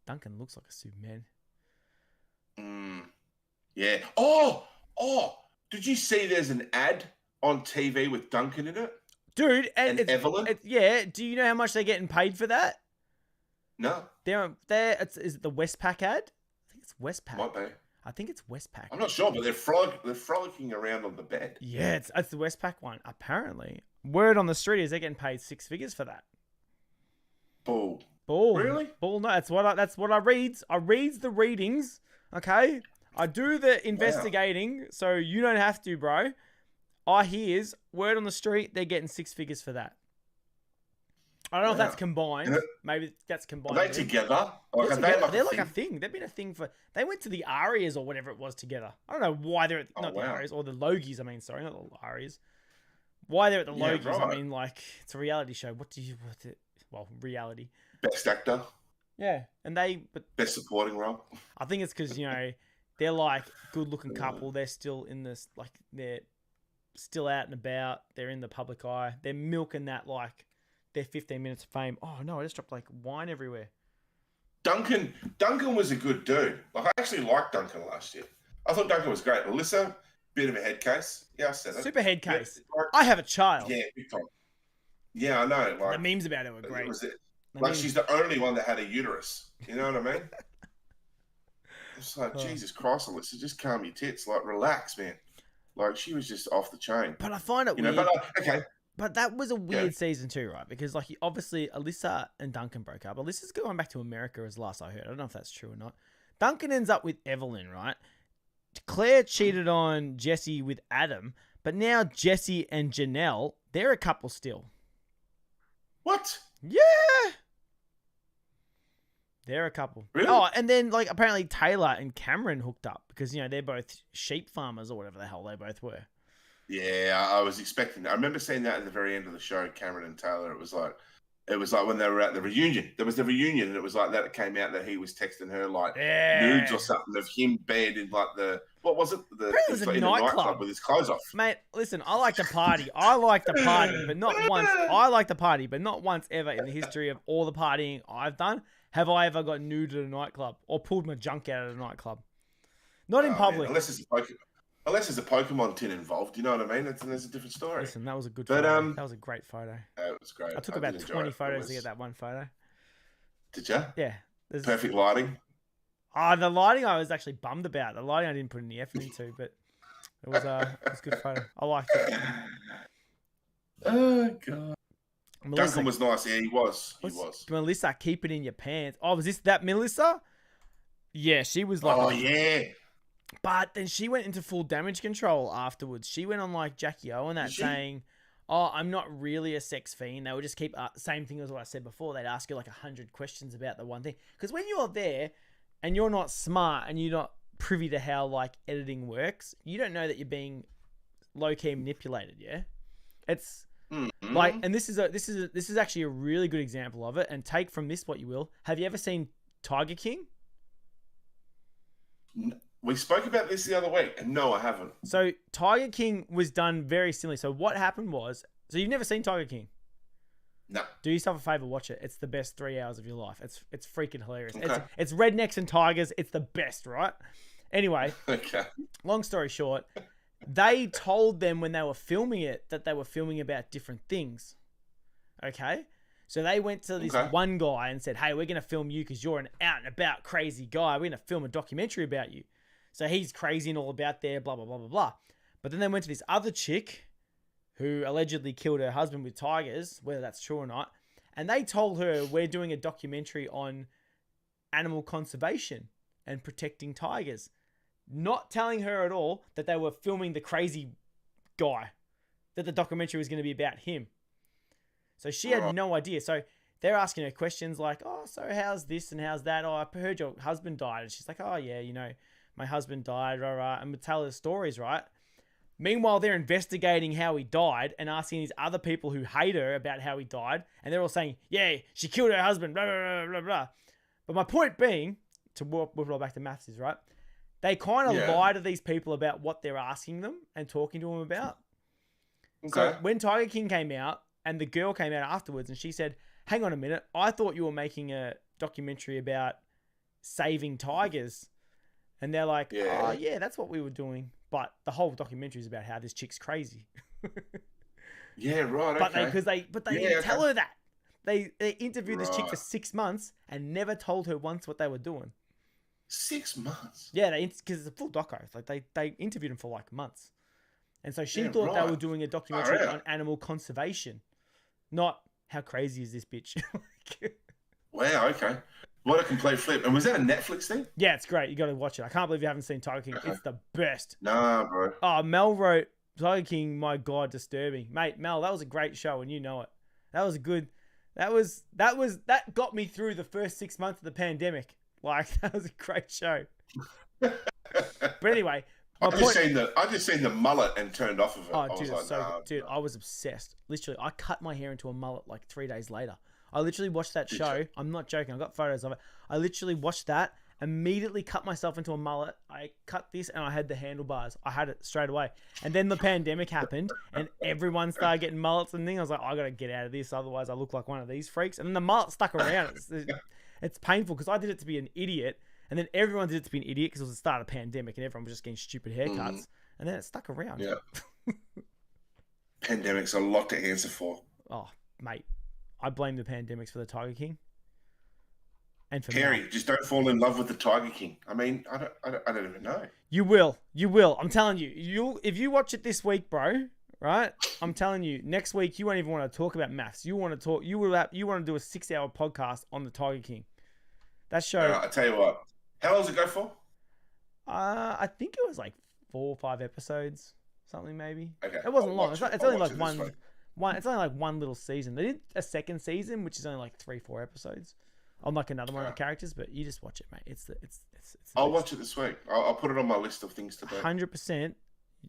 Duncan looks like a Superman. Yeah. Oh! Did you see there's an ad on TV with Duncan in it? Dude, and Evelyn? Yeah. Do you know how much they're getting paid for that? No. Is it the Westpac ad? I think it's Westpac. Might be. I think it's Westpac. I'm not sure, but they're frolicking around on the bed. Yeah, it's the Westpac one, apparently. Word on the street is they're getting paid 6 figures for that. Bull. Really? Bull. No, that's what I reads. I reads the readings. Okay, I do the investigating, so you don't have to, bro. I hears word on the street they're getting 6 figures for that. I don't know if that's combined. Maybe that's combined. Are they together? They're like a thing. They've been a thing for. They went to the Arias or whatever it was together. I don't know why they're at the Arias or the Logies. I mean, sorry, not the Arias. Why they're at the Logies? Right. I mean, like it's a reality show. Well, reality. Best actor. Yeah, and best supporting role. I think it's because they're like good-looking couple. They're still in this they're still out and about. They're in the public eye. They're milking that their 15 minutes of fame. Oh no, I just dropped wine everywhere. Duncan was a good dude. I actually liked Duncan last year. I thought Duncan was great. Alyssa, bit of a head case. Yeah, I said it. Super head case. I have a child. Yeah, big time. Yeah, I know. The memes about it were great. She's the only one that had a uterus. You know what I mean? It's like, Jesus Christ, Alyssa, just calm your tits. Relax, man. She was just off the chain. But I find it weird. Okay. But that was a weird season too, right? Because obviously Alyssa and Duncan broke up. Alyssa's going back to America as last I heard. I don't know if that's true or not. Duncan ends up with Evelyn, right? Claire cheated on Jesse with Adam, but now Jesse and Janelle, they're a couple still. What? Yeah. They're a couple. Really? Oh, and then apparently Taylor and Cameron hooked up because they're both sheep farmers or whatever the hell they both were. Yeah, I was expecting that. I remember seeing that at the very end of the show, Cameron and Taylor. It was like when they were at the reunion. There was the reunion, and it was like that. It came out that he was texting her nudes or something of him bed in what was it? It was a nightclub with his clothes off. Mate, listen, I like to party. But not once. I like to party, but not once ever in the history of all the partying I've done have I ever got nude at a nightclub or pulled my junk out at a nightclub. Not in public. Man, unless there's a Pokemon tin involved, you know what I mean? There's a different story. Listen, that was a good photo. That was a great photo. It was great. I took about 20 photos to get that one photo. Did you? Yeah. Perfect lighting? The lighting I was actually bummed about. The lighting I didn't put any effort into, but it was a good photo. I liked it. Oh, God. Melissa, Duncan was nice. Yeah, he was. Melissa, keep it in your pants. Oh, was that Melissa? Yeah, she was Oh, yeah. But then she went into full damage control afterwards. She went on Jackie O and saying, "Oh, I'm not really a sex fiend." They would just keep same thing as what I said before. They'd ask you 100 questions about the one thing. Because when you're there and you're not smart and you're not privy to how editing works, you don't know that you're being low key manipulated. Yeah, it's and this is actually a really good example of it. And take from this what you will. Have you ever seen Tiger King? We spoke about this the other week, and no, I haven't. So Tiger King was done very similarly. So what happened was, you've never seen Tiger King? No. Do yourself a favor, watch it. It's the best 3 hours of your life. It's freaking hilarious. Okay. It's rednecks and tigers. It's the best, right? Anyway, okay. Long story short, they told them when they were filming it that they were filming about different things. Okay? So they went to this one guy and said, "Hey, we're going to film you because you're an out and about crazy guy. We're going to film a documentary about you." So he's crazy and all about there, blah, blah, blah, blah, blah. But then they went to this other chick who allegedly killed her husband with tigers, whether that's true or not. And they told her, "We're doing a documentary on animal conservation and protecting tigers." Not telling her at all that they were filming the crazy guy, that the documentary was going to be about him. So she had no idea. So they're asking her questions like, "Oh, so how's this and how's that? Oh, I heard your husband died." And she's like, "Oh, yeah, my husband died, rah. And would tell her stories, right? Meanwhile, they're investigating how he died and asking these other people who hate her about how he died. And they're all saying, "Yeah, she killed her husband, blah, blah, blah, blah, blah." But my point being, to whip it all back to maths is, right? They kind of lie to these people about what they're asking them and talking to them about. Okay. So when Tiger King came out and the girl came out afterwards and she said, "Hang on a minute, I thought you were making a documentary about saving tigers." And they're like, "Oh, yeah, that's what we were doing." But the whole documentary is about how this chick's crazy. Yeah, right. But they didn't tell her that. They interviewed this chick for 6 months and never told her once what they were doing. 6 months? Yeah, because it's a full doco. They interviewed him for months. And so she thought they were doing a documentary on animal conservation, not how crazy is this bitch. Wow, okay. What a complete flip. And was that a Netflix thing? Yeah, it's great. You got to watch it. I can't believe you haven't seen Tiger King. Okay. It's the best. Nah, bro. Oh, Mel wrote Tiger King, my God, disturbing. Mate, Mel, that was a great show and you know it. That was a good... That got me through the first 6 months of the pandemic. Like, that was a great show. But anyway, I just seen the mullet and turned off of it. Oh, dude, I was obsessed. Literally, I cut my hair into a mullet like 3 days later. I literally watched that show. I'm not joking. I got photos of it. I literally watched that, immediately cut myself into a mullet. I cut this and I had the handlebars. I had it straight away. And then the pandemic happened and everyone started getting mullets and things. I was like, I got to get out of this. Otherwise, I look like one of these freaks. And then the mullet stuck around. It's painful because I did it to be an idiot. And then everyone did it to be an idiot because it was the start of the pandemic and everyone was just getting stupid haircuts. And then it stuck around. Yeah. Pandemic's a lot to answer for. Oh, mate. I blame the pandemics for the Tiger King. And for Harry, just don't fall in love with the Tiger King. I mean, I don't even know. You will. I'm telling you. If you watch it this week, bro, right? I'm telling you, next week you won't even want to talk about maths. You want to talk. You want to do a 6-hour podcast on the Tiger King. That show. I tell you what. How long does it go for? I think it was like 4 or 5 episodes, something maybe. Okay. It wasn't long. It's only like one. It's only like one little season. They did a second season, which is only like 3-4 episodes. On like another one of the characters, but you just watch it, mate. It's I'll watch it this week. I'll put it on my list of things to do. 100%.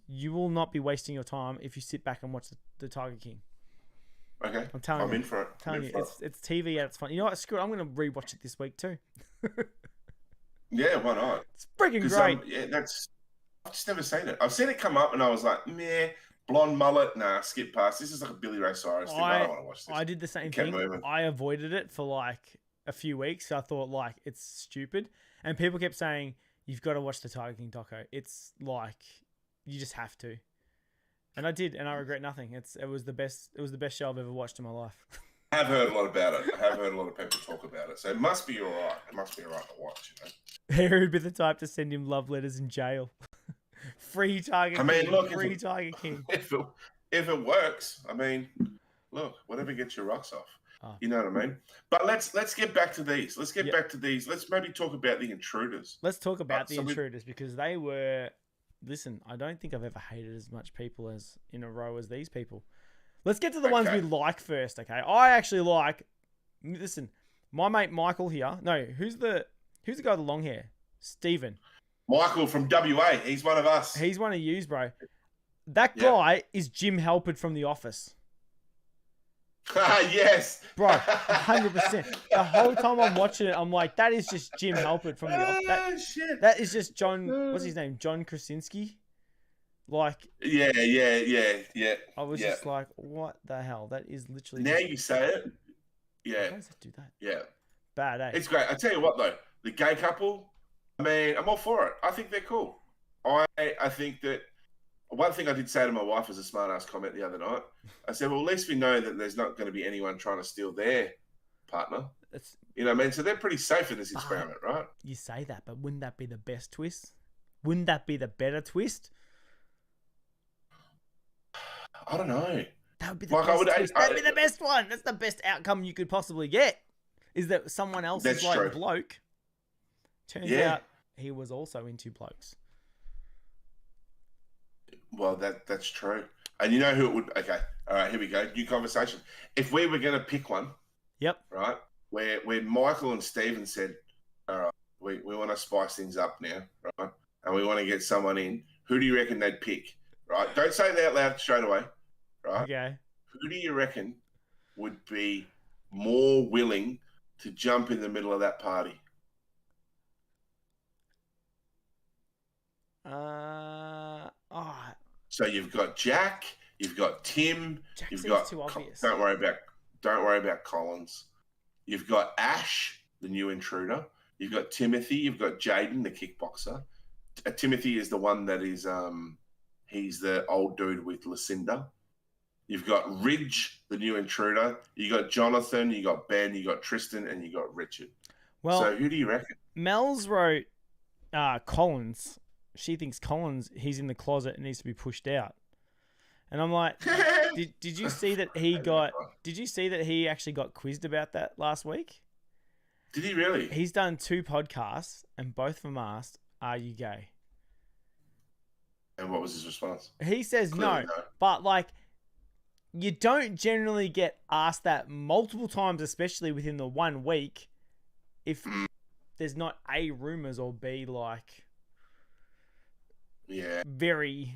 You will not be wasting your time if you sit back and watch the Tiger King. Okay. I'm in for it. It's TV at its fun. You know what? Screw it. I'm going to rewatch it this week too. Yeah, why not? It's freaking great. I've just never seen it. I've seen it come up and I was like, meh, blonde mullet, nah, skip past. This is like a Billy Ray Cyrus thing. I don't want to watch this. I did the same thing. I avoided it for like a few weeks. I thought like it's stupid, and people kept saying you've got to watch the Tiger King doco. It's like you just have to, and I did, and I regret nothing. It was the best show I've ever watched in my life. I have heard a lot about it. I have heard a lot of people talk about it, so it must be all right. It must be all right to watch. You know, Harry would be the type to send him love letters in jail. Free Tiger King. I mean, look, free Tiger King. If it works, I mean, look, whatever gets your rocks off. Oh. You know what I mean? But let's get back to these. Let's get back to these. Let's maybe talk about the intruders. Let's talk about the intruders because they were. Listen, I don't think I've ever hated as much people as in a row as these people. Let's get to the ones we like first, okay? I actually like. Listen, my mate Michael here. No, who's the guy with the long hair? Steven. Michael from WA. He's one of us. He's one of yous, bro. That guy is Jim Halpert from The Office. Yes. Bro, 100%. The whole time I'm watching it, I'm like, that is just Jim Halpert from The Office. That is just John, what's his name? John Krasinski? Like. Yeah. I was just like, what the hell? That is literally. Now you say it. Yeah. How does it do that? Yeah. Bad, eh? It's great. I tell you what, though. The gay couple, I mean, I'm all for it. I think they're cool. I think that. One thing I did say to my wife was a smart-ass comment the other night. I said, well, at least we know that there's not going to be anyone trying to steal their partner. You know what I mean? So they're pretty safe in this experiment, right? You say that, but wouldn't that be the best twist? Wouldn't that be the better twist? I don't know. That would be the best twist. That'd be the best one. That's the best outcome you could possibly get. Is that someone else is like a bloke. Turns out he was also into blokes. Well, that's true. And you know who it would... Okay, all right, here we go. New conversation. If we were going to pick one... Yep. Right? Where Michael and Steven said, all right, we want to spice things up now, right? And we want to get someone in. Who do you reckon they'd pick? Right? Don't say that out loud straight away. Right? Okay. Who do you reckon would be more willing to jump in the middle of that party? So you've got Jack, you've got Tim, you've got. Too obvious. Don't worry about Collins. You've got Ash, the new intruder. You've got Timothy. You've got Jaden, the kickboxer. Timothy is the one that is he's the old dude with Lucinda. You've got Ridge, the new intruder. You got Jonathan. You got Ben. You got Tristan, and you got Richard. Well, so who do you reckon? Mel's wrote Collins. She thinks Collins, he's in the closet and needs to be pushed out. And I'm like, did you see that he actually got quizzed about that last week? Did he really? He's done 2 podcasts and both of them asked, are you gay? And what was his response? He says no. But like, you don't generally get asked that multiple times, especially within the 1 week, if there's not A, rumors, or B, like, very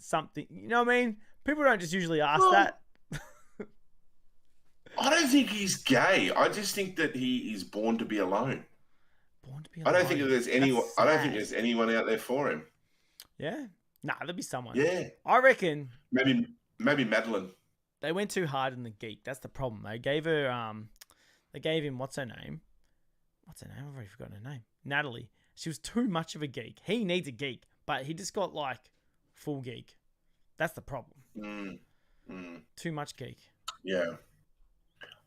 something. You know what I mean? People don't just usually ask that. I don't think he's gay. I just think that he is born to be alone. Born to be alone. I don't think there's anyone. I don't think there's anyone out there for him. Yeah. Nah, there'll be someone. Yeah. I reckon. Maybe Madeline. They went too hard in the geek. That's the problem. They gave her. They gave him what's her name? What's her name? I've already forgotten her name. Natalie. She was too much of a geek. He needs a geek, but he just got like full geek. That's the problem. Too much geek. Yeah.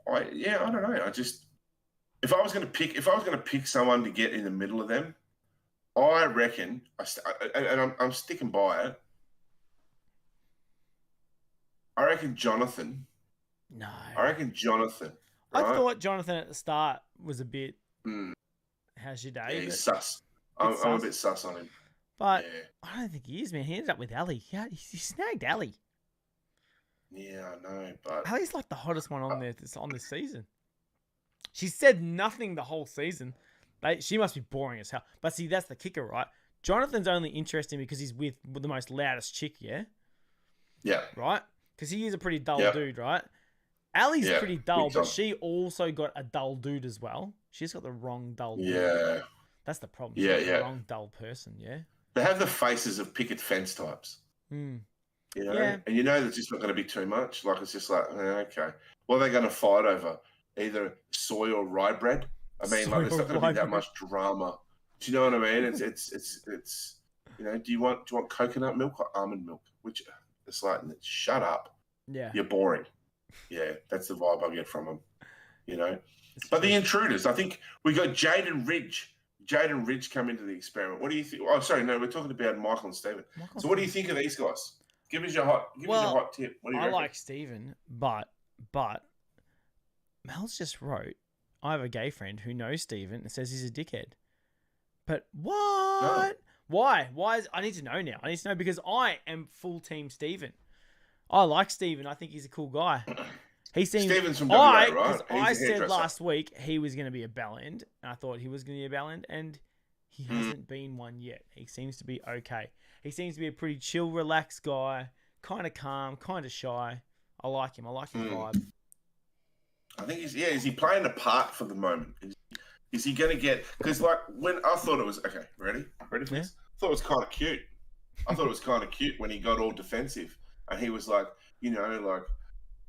I don't know. I just if I was going to pick someone to get in the middle of them, I reckon I'm sticking by it. I reckon Jonathan. No. I reckon Jonathan. Right? I thought Jonathan at the start was a bit. How's your day? Yeah, he's sus. I'm a bit sus on him. But I don't think he is, man. He ended up with Ali. Yeah, he snagged Ali. Yeah, I know, but Ali's like the hottest one on there on this season. She said nothing the whole season. She must be boring as hell. But see, that's the kicker, right? Jonathan's only interesting because he's with the most loudest chick, yeah? Yeah. Right? Because he is a pretty dull dude, right? Ali's pretty dull, but she also got a dull dude as well. She's got the wrong dull dude. Yeah. That's the problem. She's the wrong dull person, yeah? They have the faces of picket fence types. You know, and you know there's just not going to be too much. Like, it's just like, okay. What are they going to fight over? Either soy or rye bread? I mean, like, there's not going to be that much drama. Do you know what I mean? It's you know, do you want coconut milk or almond milk? Which, it's like, shut up. Yeah. You're boring. Yeah, that's the vibe I get from them. You know? But the intruders, I think we got Jade and Ridge. Jade and Ridge come into the experiment. What do you think? Oh, sorry, no, we're talking about Michael and Stephen. So what do you think of these guys? Give us your hot tip. What do you reckon? like Stephen, but Mel's just wrote, I have a gay friend who knows Stephen and says he's a dickhead. But what? No. Why? I need to know now. I need to know because I am full team Stephen. I like Stephen. I think he's a cool guy. He seems. Stephen's from WA, right? I said last week he was going to be a bellend, and I thought he was going to be a bellend, and he hasn't been one yet. He seems to be okay. He seems to be a pretty chill, relaxed guy, kind of calm, kind of shy. I like him. I like his vibe. I think is he playing a part for the moment? Is he going to get? Because like when I thought it was okay, ready for this? I thought it was kind of cute. I thought it was kind of cute when he got all defensive and he was like, you know, like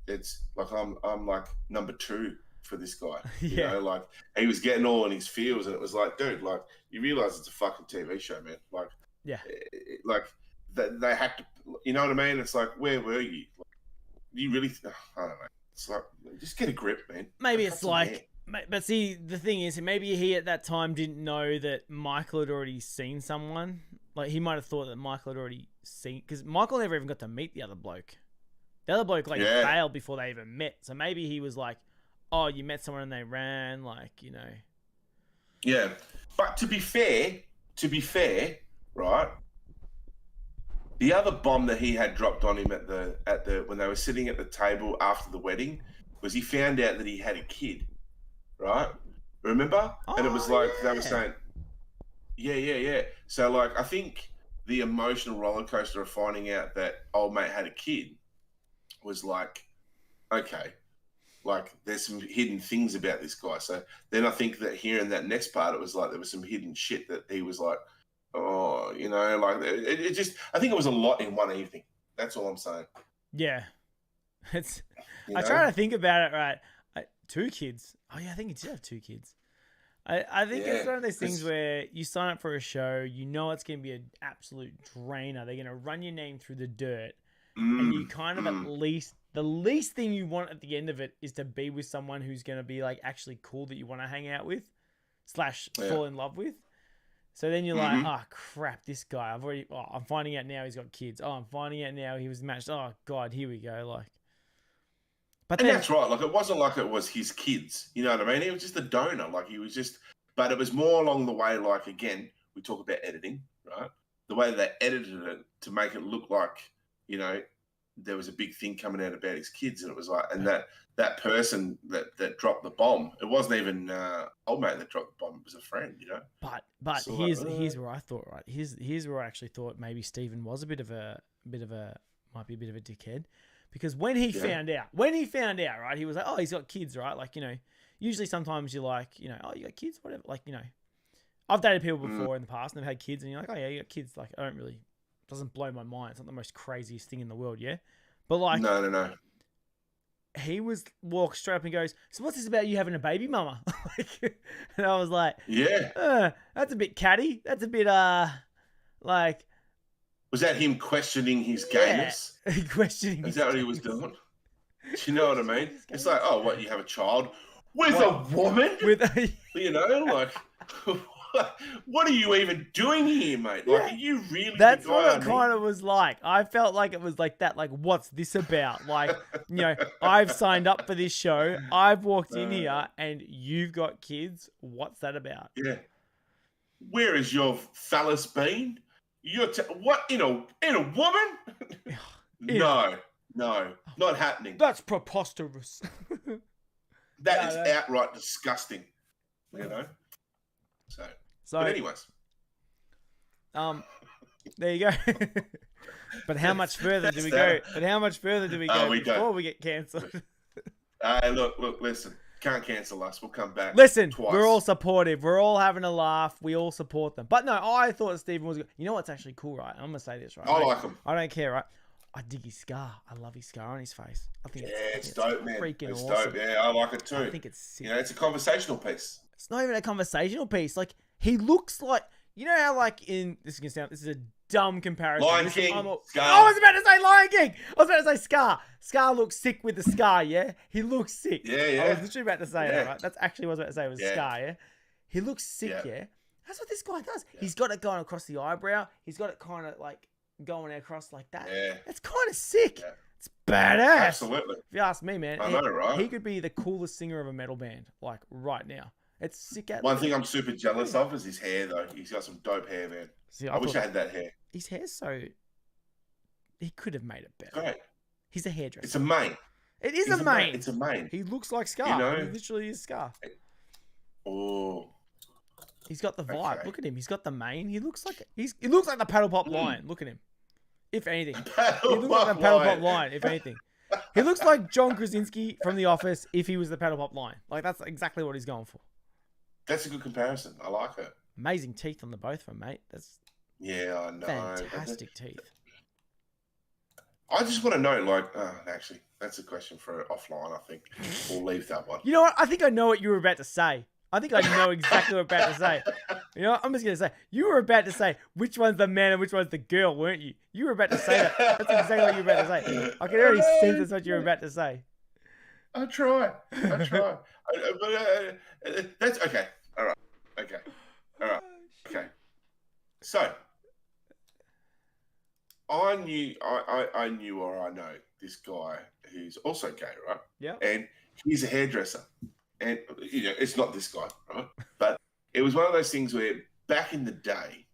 it's like I'm like number 2 for this guy. You know, like he was getting all in his feels and it was like, dude, like you realize it's a fucking TV show, man. Like, like they had to, you know what I mean? It's like, where were you? Like, you really? I don't know. It's like, just get a grip, man. Maybe it's like, but see, the thing is, maybe he at that time didn't know that Michael had already seen someone. Like he might have thought that Michael had already seen, because Michael never even got to meet the other bloke. The other bloke failed before they even met. So maybe he was like, oh, you met someone and they ran, like, you know. Yeah. But to be fair, right? The other bomb that he had dropped on him at the when they were sitting at the table after the wedding was he found out that he had a kid, right? Remember? And it was like they were saying, yeah. So like I think the emotional roller coaster of finding out that old mate had a kid was like, okay, like there's some hidden things about this guy. So then I think that here in that next part, it was like there was some hidden shit that he was like, oh, you know, like it just, I think it was a lot in one evening. That's all I'm saying. Yeah. I try to think about it, right? 2 kids. Oh yeah, I think he did have 2 kids. I think it's one of those things where you sign up for a show, you know it's going to be an absolute drainer. They're going to run your name through the dirt. And you kind of at least, the least thing you want at the end of it is to be with someone who's going to be like actually cool that you want to hang out with / fall in love with. So then you're like, oh crap, this guy, I'm finding out now he's got kids. Oh, I'm finding out now he was matched. Oh God, here we go. Like, but and that's right. Like, it wasn't like it was his kids. You know what I mean? He was just a donor. Like, he was just, but it was more along the way. Like, again, we talk about editing, right? The way they edited it to make it look like, you know, there was a big thing coming out about his kids, and it was like, and that person that dropped the bomb, it wasn't even old mate that dropped the bomb; it was a friend, you know. But so here's where I thought, right? Here's where I actually thought maybe Stephen was a bit of a might be a bit of a dickhead, because when he found out, right, he was like, oh, he's got kids, right? Like, you know, usually sometimes you're like, you know, oh, you got kids, whatever, like, you know, I've dated people before in the past and they've had kids, and you're like, oh yeah, you got kids. Like, I don't really, it doesn't blow my mind. It's not the most craziest thing in the world, yeah. But like, no. He walks straight up and goes, so what's this about you having a baby mama? And I was like, yeah, that's a bit catty. That's a bit like. Was that him questioning his gayness? Questioning. Is that what he was doing? Do you know what I mean? It's like, oh, what, you have a child with a woman? You know, like, what are you even doing here, mate? Like, are you really? That's what it kind of was like. I felt like it was like that. Like, what's this about? Like, you know, I've signed up for this show. I've walked in here, and you've got kids. What's that about? Yeah. Where is your phallus been? You're what in a woman? No, not happening. That's preposterous. That is outright disgusting. You know. So but anyways, there you go. But how much further do we go? Before we get cancelled? Look, listen. Can't cancel us. We'll come back. Listen, twice. We're all supportive. We're all having a laugh. We all support them. But no, I thought Stephen was good. You know what's actually cool, right? I'm gonna say this, right? I like him. I don't care, right? I dig his scar. I love his scar on his face. I think it's dope, man. Freaking it's awesome. Dope. Yeah, I like it too. I think it's sick. You know, it's a conversational piece. It's not even a conversational piece. Like, he looks like, you know how like this is a dumb comparison. Lion King, Scar. I was about to say Lion King. I was about to say Scar. Scar looks sick with the scar, yeah? He looks sick. Yeah. I was literally about to say that, right? That's actually what I was about to say was Scar, yeah? He looks sick, yeah? That's what this guy does. Yeah. He's got it going across the eyebrow. He's got it kind of like going across like that. Yeah. That's kind of sick. Yeah. It's badass. Absolutely. If you ask me, man, I know, right? He could be the coolest singer of a metal band, like right now. It's sick. One thing I'm super jealous of is his hair, though. He's got some dope hair, man. See, I wish I had that hair. His hair's so... He could have made it better. Great. He's a hairdresser. It's a mane. It is a mane. It's a mane. He looks like Scar. You know? He literally is Scar. Oh. He's got the vibe. Okay. Look at him. He's got the mane. He looks like he looks like the Paddle Pop Lion. Look at him. If anything. He looks like the Paddle Pop Lion, if anything. He looks like John Krasinski from The Office if he was the Paddle Pop Lion. Like, that's exactly what he's going for. That's a good comparison. I like it. Amazing teeth on the both of them, mate. That's I know. Fantastic teeth. I just want to know, like, actually, that's a question for offline. I think we'll leave that one. You know what? I think I know what you were about to say. I think I know exactly what you're about to say. You know what? I'm just going to say, you were about to say which one's the man and which one's the girl, weren't you? You were about to say that. That's exactly what you were about to say. I can already sense that's what you were about to say. I try. But that's okay. All right. Okay. Okay. So, I knew or I know this guy who's also gay, right? Yeah. And he's a hairdresser. And, you know, it's not this guy, right? But it was one of those things where back in the day,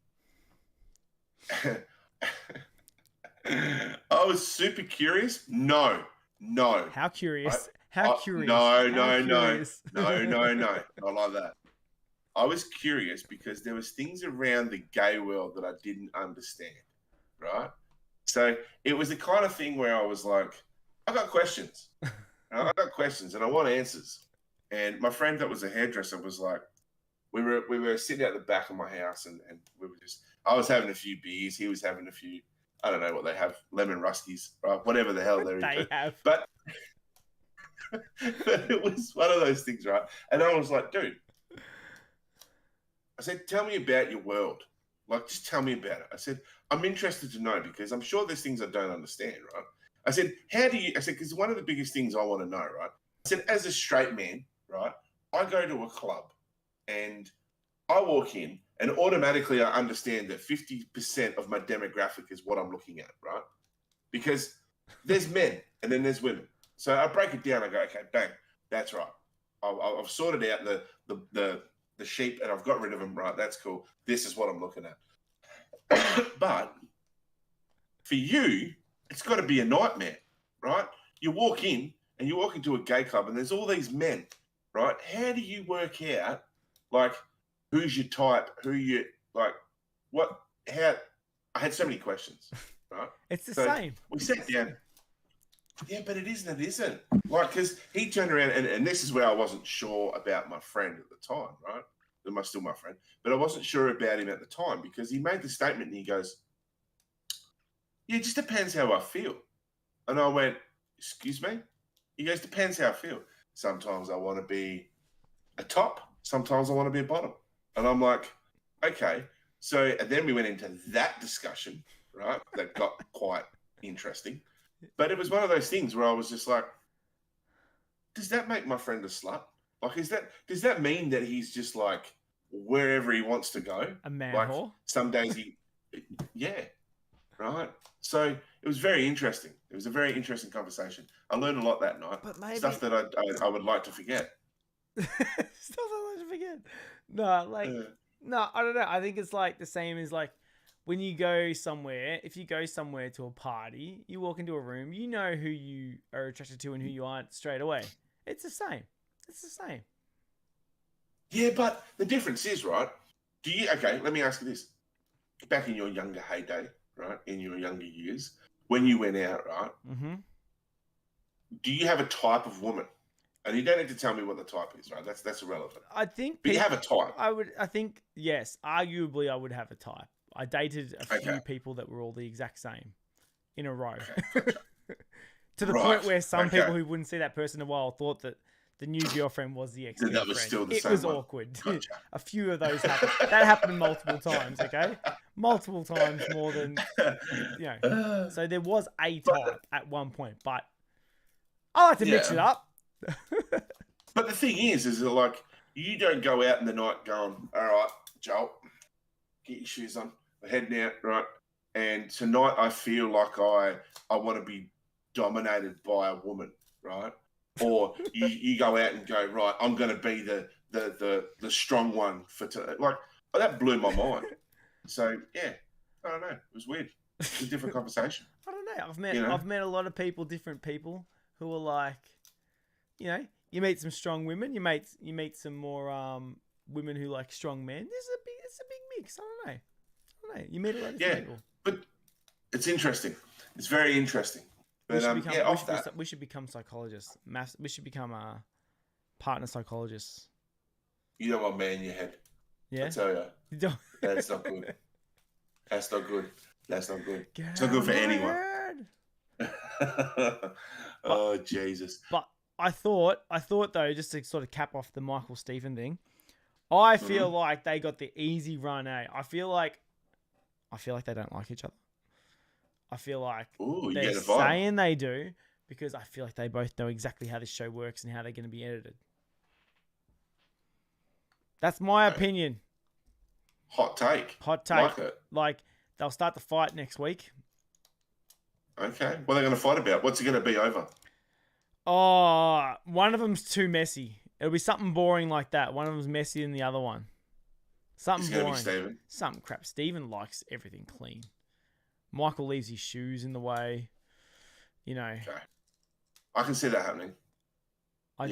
I was super curious. No. How curious? How curious? No. Not like that. I was curious because there was things around the gay world that I didn't understand, right? So it was the kind of thing where I was like, I got questions. And I want answers. And my friend that was a hairdresser was like, we were sitting at the back of my house and we were I was having a few beers. He was having a few, I don't know what they have, lemon ruskies, right? Whatever the hell they're into. But it was one of those things, right? And I was like, dude, I said, tell me about your world. Like, just tell me about it. I said, I'm interested to know because I'm sure there's things I don't understand, right? I said, because one of the biggest things I want to know, right? I said, as a straight man, right, I go to a club and I walk in and automatically I understand that 50% of my demographic is what I'm looking at, right? Because there's men and then there's women. So I break it down. I go, okay, bang, that's right. I've sorted out the sheep and I've got rid of them, right? That's cool. This is what I'm looking at. But for you, it's got to be a nightmare, right? You walk in and you walk into a gay club and there's all these men, right? How do you work out, like, who's your type? Who you, like, what, how? I had so many questions, right? It's the same. We sat down. Yeah, but it isn't. Like, because he turned around, and this is where I wasn't sure about my friend at the time, right? Am I still my friend? But I wasn't sure about him at the time because he made the statement and he goes, yeah, it just depends how I feel. And I went, excuse me? He goes, depends how I feel. Sometimes I want to be a top. Sometimes I want to be a bottom. And I'm like, okay. So, and then we went into that discussion, right? That got quite interesting. But it was one of those things where I was just like, does that make my friend a slut? Like, does that mean that he's just like wherever he wants to go? A man like, whore? Some days yeah, right. So it was very interesting. It was a very interesting conversation. I learned a lot that night. But maybe... Stuff that I would like to forget. Stuff I'd like to forget. No, like, no, I don't know. I think it's like the same as like when you go somewhere, if you go somewhere to a party, you walk into a room, you know who you are attracted to and who you aren't straight away. It's the same. It's the same. Yeah, but the difference is, right? Okay, let me ask you this. Back in your younger heyday, right? In your younger years, when you went out, right? Mm-hmm. Do you have a type of woman? And you don't need to tell me what the type is, right? That's irrelevant. I think... But you have a type. I think, yes. Arguably, I would have a type. I dated a few people that were all the exact same in a row. Okay, gotcha. To the point where some people who wouldn't see that person in a while thought that the new girlfriend was the ex-girlfriend. That was still the same. It was one. Awkward. Gotcha. A few of those happened. That happened multiple times, okay? Multiple times more than, you know. So there was a type at one point, but I like to mix it up. But the thing is that like, you don't go out in the night going, all right, Joel, get your shoes on, we're heading out, right? And tonight I feel like I want to be dominated by a woman, right? Or you go out and go, right, I'm going to be the strong one for today. Like, that blew my mind. So, yeah, I don't know. It was weird. It was a different conversation. I don't know. I've met a lot of people, different people who are like, you know, you meet some strong women, you meet some more women who like strong men. It's a big mix. I don't know. You meet a lot of people. But it's interesting. It's very interesting. But we should become psychologists. We should become partner psychologists. You don't want man in your head. Yeah. I tell you. That's not good. That's not good. It's not good for anyone. Oh, Jesus. But I thought though, just to sort of cap off the Michael Stephen thing, I feel like they got the easy run, eh? I feel like they don't like each other. I feel like they're saying they do because I feel like they both know exactly how this show works and how they're going to be edited. That's my opinion. Hot take. Like it. Like, they'll start the fight next week. Okay. What are they going to fight about? What's it going to be over? Oh, one of them's too messy. It'll be something boring like that. One of them's messier than the other one. Something boring. It's going to be Steven. Something crap. Steven likes everything clean. Michael leaves his shoes in the way. You know. Okay. I can see that happening. I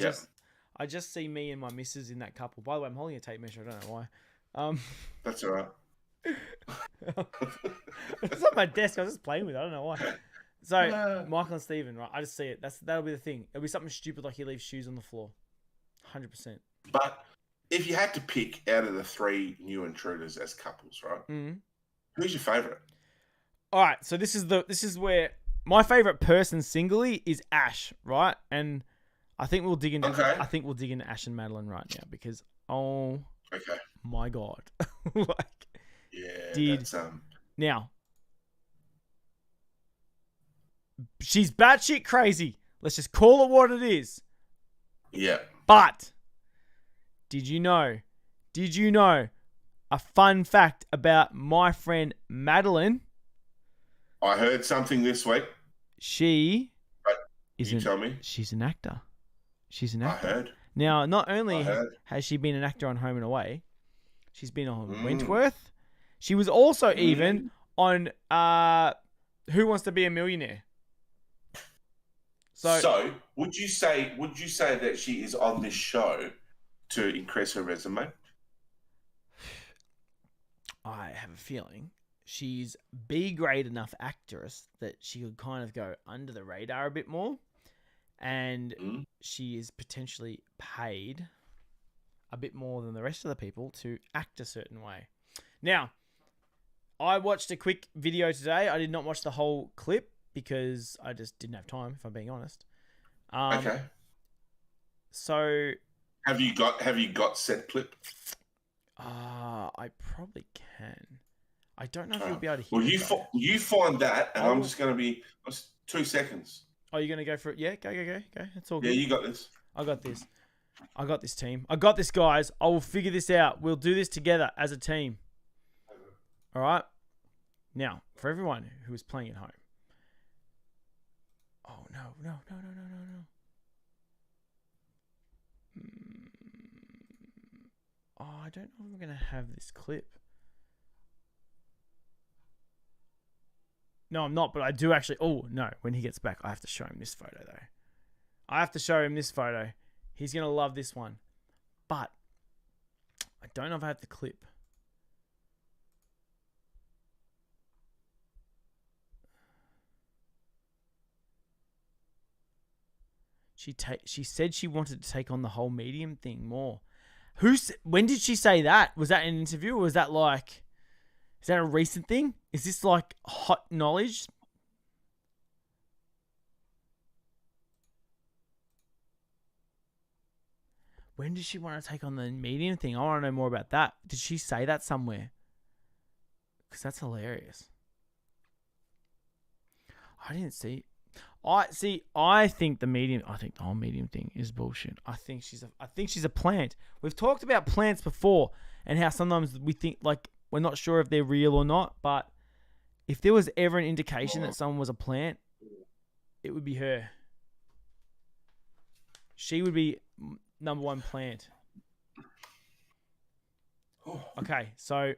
just see me and my missus in that couple. By the way, I'm holding a tape measure. I don't know why. That's all right. It's on my desk. I was just playing with it. I don't know why. So, Michael and Steven, right? I just see it. That'll be the thing. It'll be something stupid like he leaves shoes on the floor. 100%. But if you had to pick out of the three new intruders as couples, right? Mm-hmm. Who's your favourite? All right. So this is where my favourite person singly is Ash, right? And I think we'll dig into Ash and Madeline right now because my God, now she's batshit crazy. Let's just call it what it is. Yeah. But did you know a fun fact about my friend Madeline? I heard something this week. She's tell me. She's an actor. I heard. Now, not only has she been an actor on Home and Away, she's been on Wentworth. She was also even on Who Wants to Be a Millionaire. So would you say that she is on this show to increase her resume? I have a feeling she's B-grade enough actress that she could kind of go under the radar a bit more, and she is potentially paid a bit more than the rest of the people to act a certain way. Now, I watched a quick video today. I did not watch the whole clip because I just didn't have time, if I'm being honest. Okay. So, have you got said clip? I probably can. I don't know if you'll be able to hear. Well, you find that, and I'm just going to be 2 seconds. Oh, you're going to go for it? Yeah, go. It's all good. Yeah, you got this. I got this, team. I got this, guys. I will figure this out. We'll do this together as a team. All right? Now, for everyone who is playing at home. Oh, no. Oh, I don't know if I'm going to have this clip. No, I'm not, but I do actually. Oh, no. When he gets back, I have to show him this photo, though. I have to show him this photo. He's going to love this one. But I don't know if I have the clip. She said she wanted to take on the whole medium thing more. When did she say that? Was that an interview, or was that like... Is that a recent thing? Is this like hot knowledge? When did she want to take on the medium thing? I want to know more about that. Did she say that somewhere? Because that's hilarious. I didn't see. I think the whole medium thing is bullshit. I think she's a plant. We've talked about plants before and how sometimes we think like we're not sure if they're real or not, but if there was ever an indication that someone was a plant, it would be her. She would be number one plant. Okay, so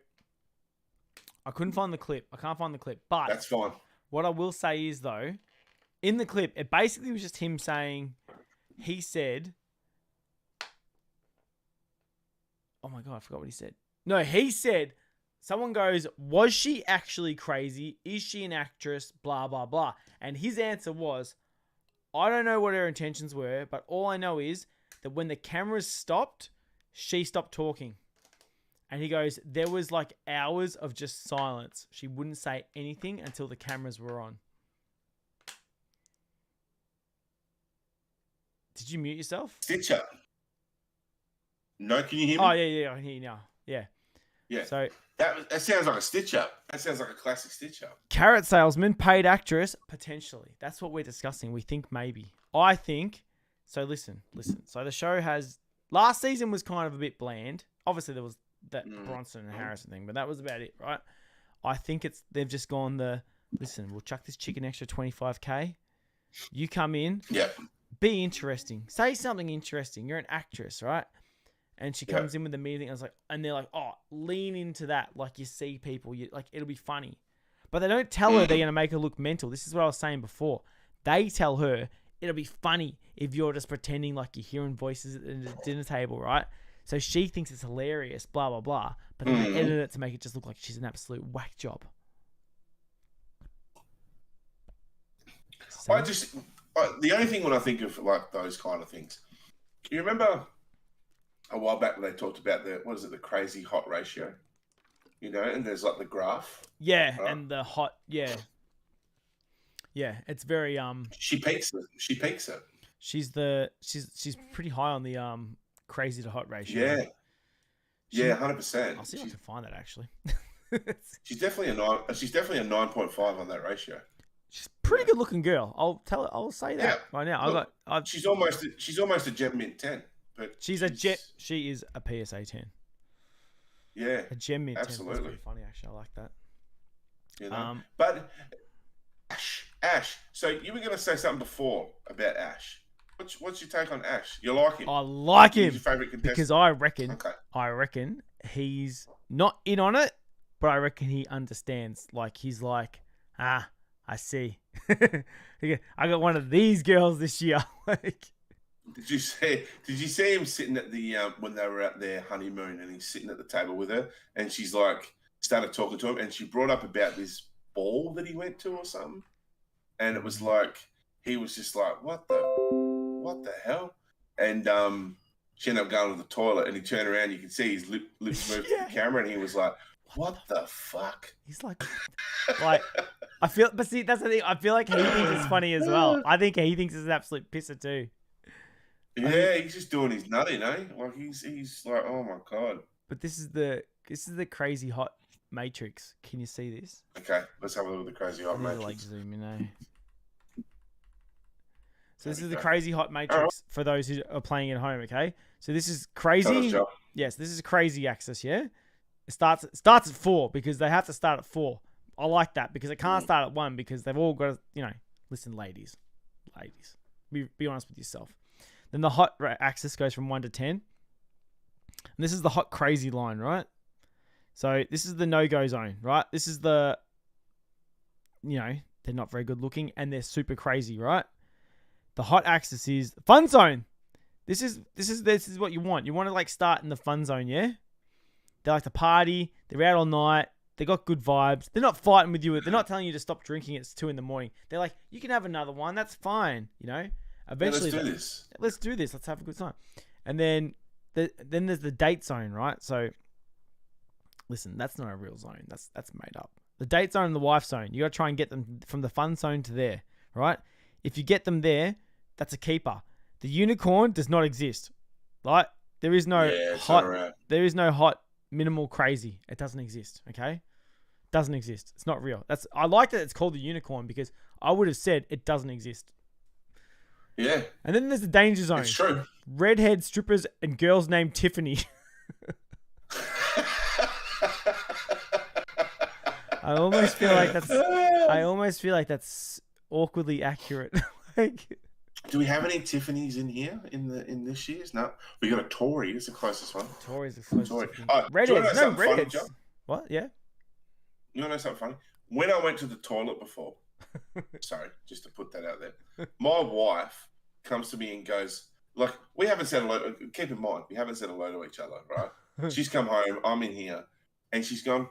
I couldn't find the clip. I can't find the clip, but that's fine. What I will say is though, in the clip, it basically was just him saying, he said, oh my God, I forgot what he said. No, he said, someone goes, was she actually crazy? Is she an actress? Blah, blah, blah. And his answer was, I don't know what her intentions were, but all I know is that when the cameras stopped, she stopped talking. And he goes, there was like hours of just silence. She wouldn't say anything until the cameras were on. Did you mute yourself? Stitcher. No, can you hear me? Oh, yeah, I can hear you now. Yeah. Yeah. So that sounds like a stitch up. That sounds like a classic stitch up. Carrot salesman, paid actress, potentially. That's what we're discussing. We think maybe. I think. So listen. So the show has... Last season was kind of a bit bland. Obviously, there was that Bronson and Harrison thing, but that was about it, right? I think they've just gone listen, we'll chuck this chick an extra 25K. You come in. Yep. Be interesting. Say something interesting. You're an actress, right? And she comes in with the meeting. I was like, and they're like, oh, lean into that. Like you see people, like it'll be funny. But they don't tell her they're going to make her look mental. This is what I was saying before. They tell her it'll be funny if you're just pretending like you're hearing voices at the dinner table, right? So she thinks it's hilarious, blah, blah, blah. But then they edit it to make it just look like she's an absolute whack job. So, the only thing when I think of like those kind of things, you remember a while back when they talked about the crazy hot ratio, and there's like the graph. Yeah, right? And the hot, yeah, it's very She peaks it. She's pretty high on the crazy to hot ratio. Yeah, 100%. I'll see if I can find that actually. She's definitely a 9.5 on that ratio. She's a pretty good looking girl. I'll say that right now. Look, she's almost a Gem Mint 10. But she is a PSA 10. Yeah. A Gem Mint 10. Absolutely. That's pretty funny actually. I like that. But Ash. So you were going to say something before about Ash. What's your take on Ash? You like him? I like him. He's your favorite contestant? Because I reckon he's not in on it, but I reckon he understands. Like he's like, I I see. I got one of these girls this year. Like, Did you see him sitting at the when they were at their honeymoon, and he's sitting at the table with her, and she's like started talking to him, and she brought up about this ball that he went to or something, and it was like he was just like, what the hell? And she ended up going to the toilet, and he turned around, you can see his lips moved to the camera, and he was like, what the fuck? He's like I feel, but see, that's the thing. I feel like he thinks it's funny as well. I think he thinks it's an absolute pisser too. Yeah, he's just doing his nutting, eh? Like he's like, oh my god. But this is the crazy hot matrix. Can you see this? Okay, let's have a look at the crazy hot matrix. Like zoom in, eh? So this is the crazy hot matrix for those who are playing at home. Okay, so this is crazy. Yes, this is crazy axis. Yeah, it starts at 4 because they have to start at 4. I like that because it can't start at 1 because they've all got to, listen, ladies, be honest with yourself. Then the hot axis goes from 1 to 10. And this is the hot crazy line, right? So this is the no-go zone, right? This is the, they're not very good looking and they're super crazy, right? The hot axis is the fun zone. This is what you want. You want to like start in the fun zone, yeah? They like to party. They're out all night. They got good vibes. They're not fighting with you. They're not telling you to stop drinking. It's 2 a.m. They're like, you can have another one. That's fine. Eventually, let's do this. Let's do this. Let's have a good time. And then there's the date zone, right? So, listen, that's not a real zone. That's made up. The date zone and the wife zone. You got to try and get them from the fun zone to there, right? If you get them there, that's a keeper. The unicorn does not exist, right? There is no hot. Right. There is no hot minimal crazy. It doesn't exist. Okay, doesn't exist. It's not real. I like that it's called the unicorn because I would have said it doesn't exist. Yeah. And then there's the danger zone. It's true. Redhead strippers and girls named Tiffany. I almost feel like that's awkwardly accurate. Do we have any Tiffany's in here in this year's? No, we got a Tory. It's the closest one. Tory's the closest. Tory. Redheads, no redheads. What? Yeah. You want to know something funny? When I went to the toilet before, sorry, just to put that out there, my wife comes to me and goes, like, we haven't said hello. Keep in mind, we haven't said hello to each other, right? She's come home. I'm in here, and she's gone,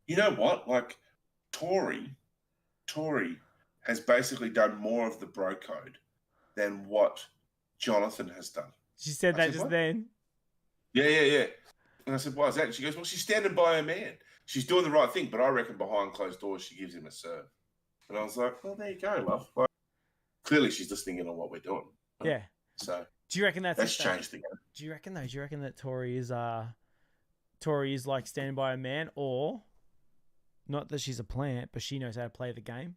you know what? Like, Tory has basically done more of the bro code than what Jonathan has done. She said that just then. Yeah. And I said, why is that? And she goes, well, she's standing by her man. She's doing the right thing, but I reckon behind closed doors, she gives him a serve. And I was like, well, there you go, love. Like, clearly, she's listening in on what we're doing. Yeah. So do you reckon that's changed the game? Do you reckon that Tori is like standing by a man, or not that she's a plant, but she knows how to play the game?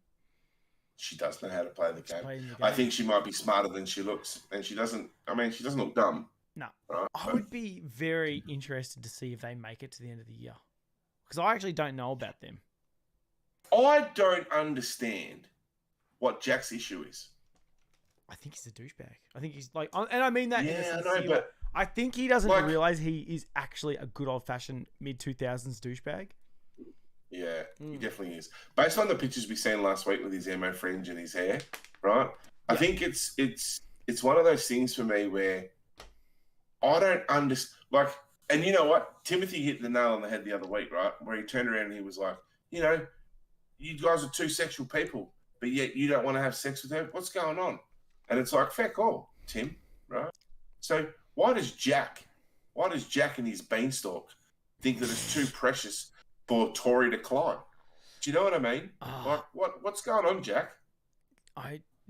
She does know how to play the game. I think she might be smarter than she looks, and she doesn't look dumb. No. Right? I would be very interested to see if they make it to the end of the year, because I actually don't know about them. I don't understand what Jack's issue is. I think he's a douchebag. I think he's like, and I mean that. Yeah, I know, but I think he doesn't realize he is actually a good old-fashioned mid-2000s douchebag. Yeah, he definitely is. Based on the pictures we seen last week with his emo fringe and his hair, right? I think it's one of those things for me where I don't understand. Like, and you know what? Timothy hit the nail on the head the other week, right? Where he turned around and he was like, you guys are two sexual people, but yet you don't want to have sex with her. What's going on? And it's like, fair call, Tim, right? So why does Jack and his beanstalk think that it's too precious for Tory to climb? Do you know what I mean? Like, what's going on, Jack?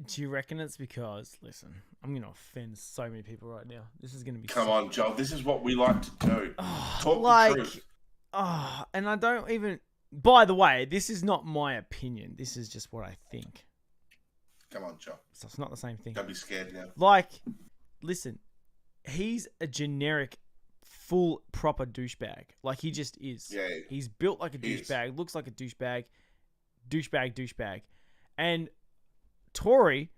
Do you reckon it's because, listen, I'm going to offend so many people right now. This is going to be... Come on, Joel. This is what we like to do. Talk the truth. And I don't even... By the way, this is not my opinion. This is just what I think. Come on, Joel. So it's not the same thing. Don't be scared now. Like, listen, he's a generic, full, proper douchebag. Like, he just is. Yeah. He's built like a douchebag, looks like a douchebag. And Tori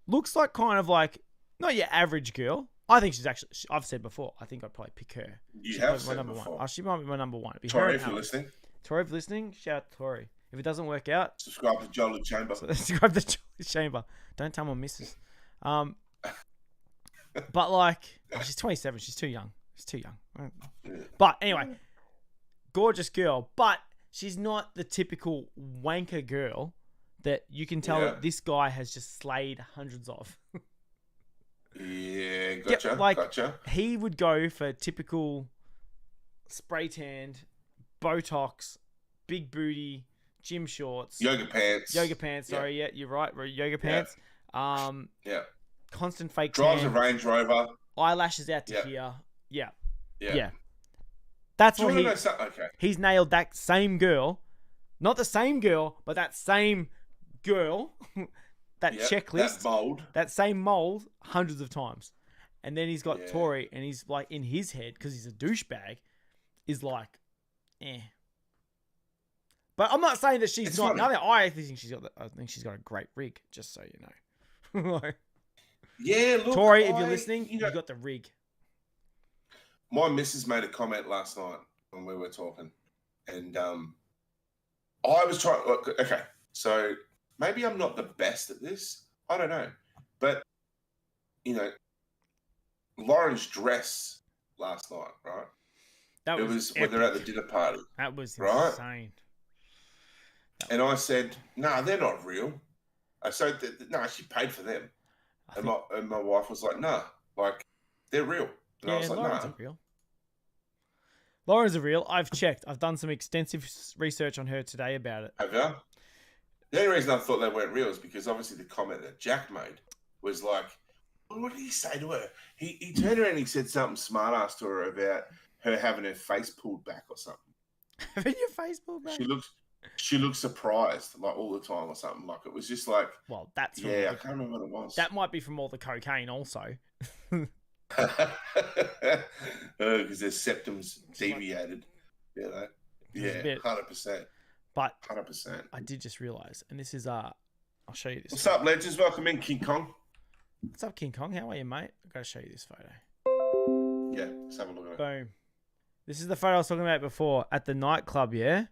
looks like kind of like, not your average girl. I think she's actually, I've said before, I think I'd probably pick her. You have said before. She might be my number one. Tori, if you're listening. Tori, if you're listening, shout out to Tori. If it doesn't work out, subscribe to Jolly Chamber. Subscribe to Jolly Chamber. Don't tell my missus. But like, she's 27. She's too young. She's too young. But anyway, gorgeous girl. But she's not the typical wanker girl that you can tell that this guy has just slayed hundreds of. Yeah, gotcha. Yeah, like, gotcha. He would go for typical spray tanned, Botox, big booty, gym shorts, yoga pants. Sorry, yeah, you're right. Yoga pants. Yeah. Constant fake Drives tan, a Range Rover. eyelashes out to here. Yeah. That's what he's nailed. That same girl, not the same girl, but that same girl, that checklist, that same mold, hundreds of times. And then he's got Tori, and he's like in his head, because he's a douchebag, is like, eh. But I'm not saying that she's not. No, I think she's got a great rig. Just so you know. Yeah, look, Tori, if you're listening, you got the rig. My missus made a comment last night when we were talking, and I was trying. Okay, so maybe I'm not the best at this. I don't know, but Lauren's dress last night, right? It was when they're at the dinner party. That was right? insane. And I said, "No, they're not real." So no, she paid for them. And my wife was like, "No, like they're real." And I was like, Lauren's "No, real." Lauren's a real. I've checked. I've done some extensive research on her today about it. Have you? The only reason I thought they weren't real is because obviously the comment that Jack made was like, well, what did he say to her? He turned around and he said something smart-ass to her about her having her face pulled back or something. Having your face pulled back? She looked surprised like all the time or something. Like it was just like, well, that's I can't remember what it was. That might be from all the cocaine also. Because their septum's deviated, Yeah, 100%. But 100%. I did just realize, and this is I'll show you this. What's up, legends? Welcome in, King Kong. What's up, King Kong? How are you, mate? I've got to show you this photo. Yeah, let's have a look at it. Boom. This is the photo I was talking about before at the nightclub, yeah?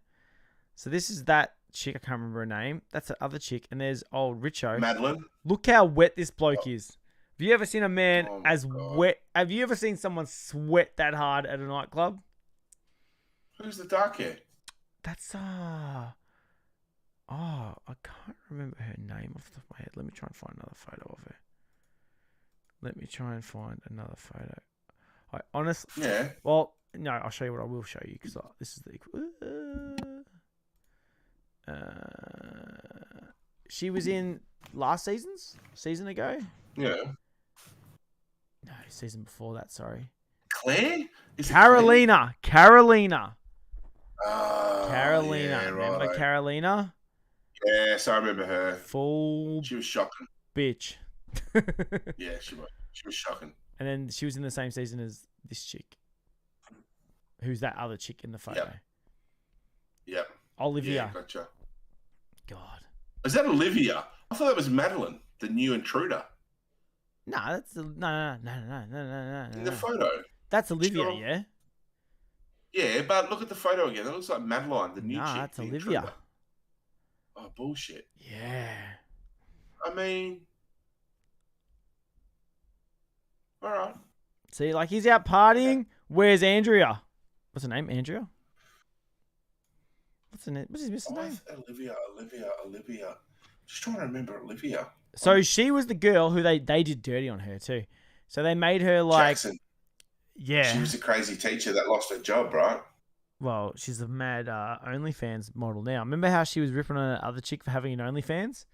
So this is that chick. I can't remember her name. That's the other chick. And there's old Richo. Madeline. Look how wet this bloke is. Have you ever seen a man wet? Have you ever seen someone sweat that hard at a nightclub? Who's the dark hair? That's I can't remember her name off the top of my head. Let me try and find another photo of her. I honestly, well, no, I'll show you what I will show you because this is the. She was in last season ago. Yeah. No, season before that. Sorry. Claire? Carolina. Carolina. Yeah, Remember right. Carolina? Yes, I remember her. She was shocking. Bitch. Yeah, she was. She was shocking. And then she was in the same season as this chick. Who's that other chick in the photo? Yep. Olivia. Yeah, gotcha. God. Is that Olivia? I thought that was Madeline, the new intruder. No, that's no. In the photo. That's Olivia, yeah? Yeah, but look at the photo again. That looks like Madeline, the new chick. That's Olivia. Intruder. Oh, bullshit. Yeah. I mean, all right. See, like he's out partying. Okay. Where's Andrea? What's her name? Andrea? What's his name? Olivia. Just trying to remember Olivia. So she was the girl who they did dirty on her too. So they made her like Jackson. Yeah. She was a crazy teacher that lost her job, right? Well, she's a mad OnlyFans model now. Remember how she was ripping on another chick for having an OnlyFans?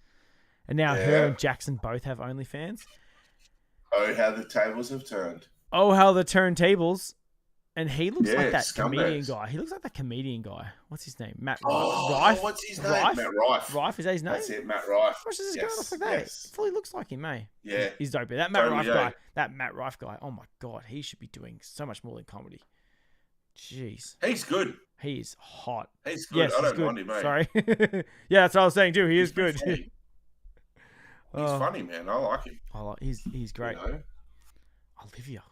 And now her and Jackson both have OnlyFans. Oh, how the tables have turned. Oh, how the turntables. And he looks like that comedian scumbags. guy. He looks like that comedian guy. What's his name? Matt Rife. What's his name? Rife? Matt Rife. Rife, is that his name? That's it, Matt Rife. Gosh, this guy looks like that. Yes. He fully looks like him, eh? Yeah. He's dope. That Matt Rife guy. Oh my God. He should be doing so much more than comedy. Jeez. He's good. He is hot. He's good. Yes, I don't mind him, mate. Sorry. Yeah, that's what I was saying too. He is good. Funny. He's funny, man. I like him. He's great. You know? Olivia.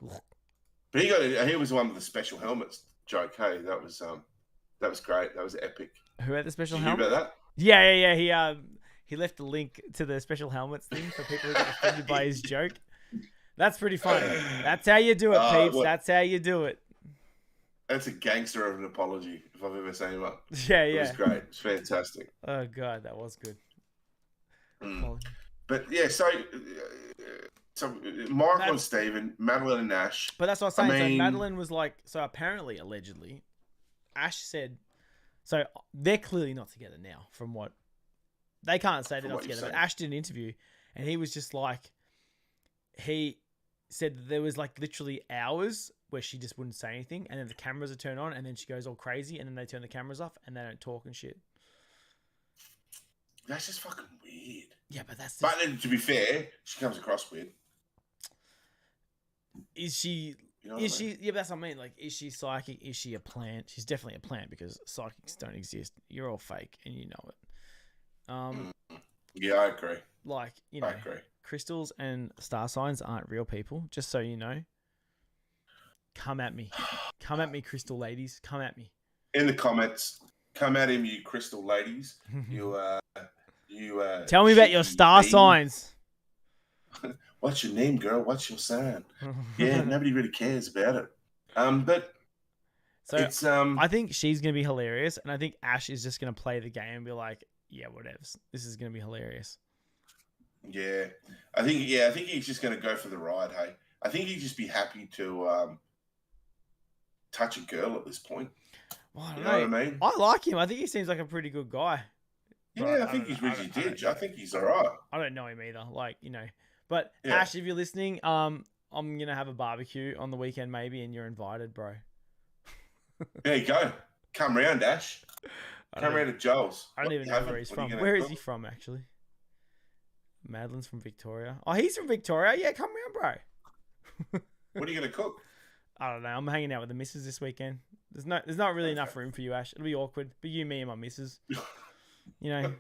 But he was the one with the special helmets joke. Hey, that was great. That was epic. Who had the special Did helmet? you hear about that? Yeah. He left a link to the special helmets thing for people who got offended by his joke. That's pretty funny. That's how you do it, peeps. That's how you do it. That's a gangster of an apology, if I've ever seen one. Yeah. It was great. It was fantastic. Oh, God, that was good. But, yeah, so Michael and Stephen, Madeline and Ash. But that's what I'm saying. So Madeline was like, so apparently, allegedly, Ash said, so they're clearly not together now from what, they can't say they're not together, but Ash did an interview and he was just like, he said that there was like literally hours where she just wouldn't say anything and then the cameras would turn on and then she goes all crazy and then they turn the cameras off and they don't talk and shit. That's just fucking weird. Yeah, but that's... But then, to be fair, she comes across weird. Is she... You know she... Yeah, but that's what I mean. Like, is she psychic? Is she a plant? She's definitely a plant because psychics don't exist. You're all fake and you know it. Yeah, I agree. Like, you know... I agree. Crystals and star signs aren't real people, just so you know. Come at me. Come at me, crystal ladies. Come at me. In the comments, come at him, you crystal ladies. You tell me about your star signs. What's your name, girl? What's your sign? Yeah, nobody really cares about it. But so it's I think she's gonna be hilarious, and I think Ash is just gonna play the game and be like, yeah, whatevs. This is gonna be hilarious. Yeah, I think he's just gonna go for the ride. Hey, I think he'd just be happy to touch a girl at this point. Well, you know what I mean? I like him. I think he seems like a pretty good guy. Yeah, I think he's really ditch. I think he's all right. I don't know him either. Like, you know. But yeah. Ash, if you're listening, I'm gonna have a barbecue on the weekend maybe, and you're invited, bro. There you go. Come round, Ash. Come round to Joel's. I don't even know where he's from. Where is he from, actually? Madeline's from Victoria. Oh, he's from Victoria. Yeah, come round, bro. What are you gonna cook? I don't know. I'm hanging out with the missus this weekend. There's not really enough room for you, Ash. It'll be awkward. But you, me, and my missus. You know,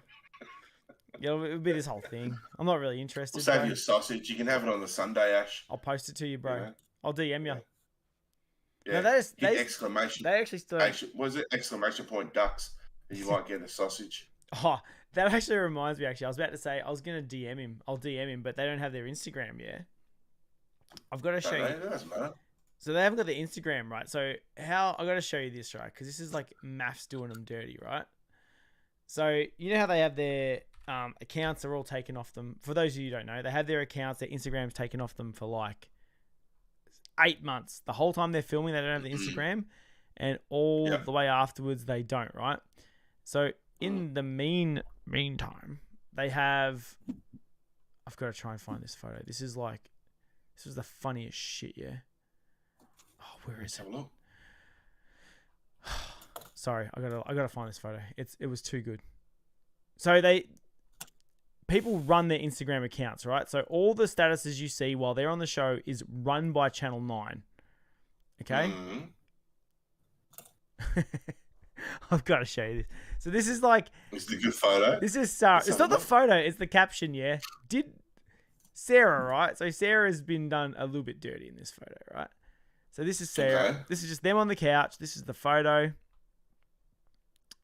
it'll be this whole thing. I'm not really interested. We'll save you a sausage. You can have it on the Sunday, Ash. I'll post it to you, bro. Yeah. I'll DM you. Yeah. No, they exclamation. They actually still. Was it exclamation point ducks? You might get a sausage. Oh, that actually reminds me. Actually, I was about to say I was gonna DM him. I'll DM him, but they don't have their Instagram yet. I've got to show you. That doesn't matter. So they haven't got the Instagram, right? So I got to show you this, right? Because this is like maths doing them dirty, right? So you know how they have their accounts are all taken off them. For those of you who don't know, they have their accounts, their Instagram's taken off them for like 8 months. The whole time they're filming, they don't have the Instagram, and all the way afterwards they don't, right? So in the meantime, they have. I've got to try and find this photo. This is the funniest shit, yeah. Oh, where is it? Sorry, I gotta find this photo. It was too good. So people run their Instagram accounts, right? So all the statuses you see while they're on the show is run by Channel 9. Okay? I've got to show you this. So this is like... It's the good photo. This is Sarah. It's not the photo, it's the caption, yeah? Did Sarah, right? So Sarah's been done a little bit dirty in this photo, right? So this is Sarah. Okay. This is just them on the couch. This is the photo.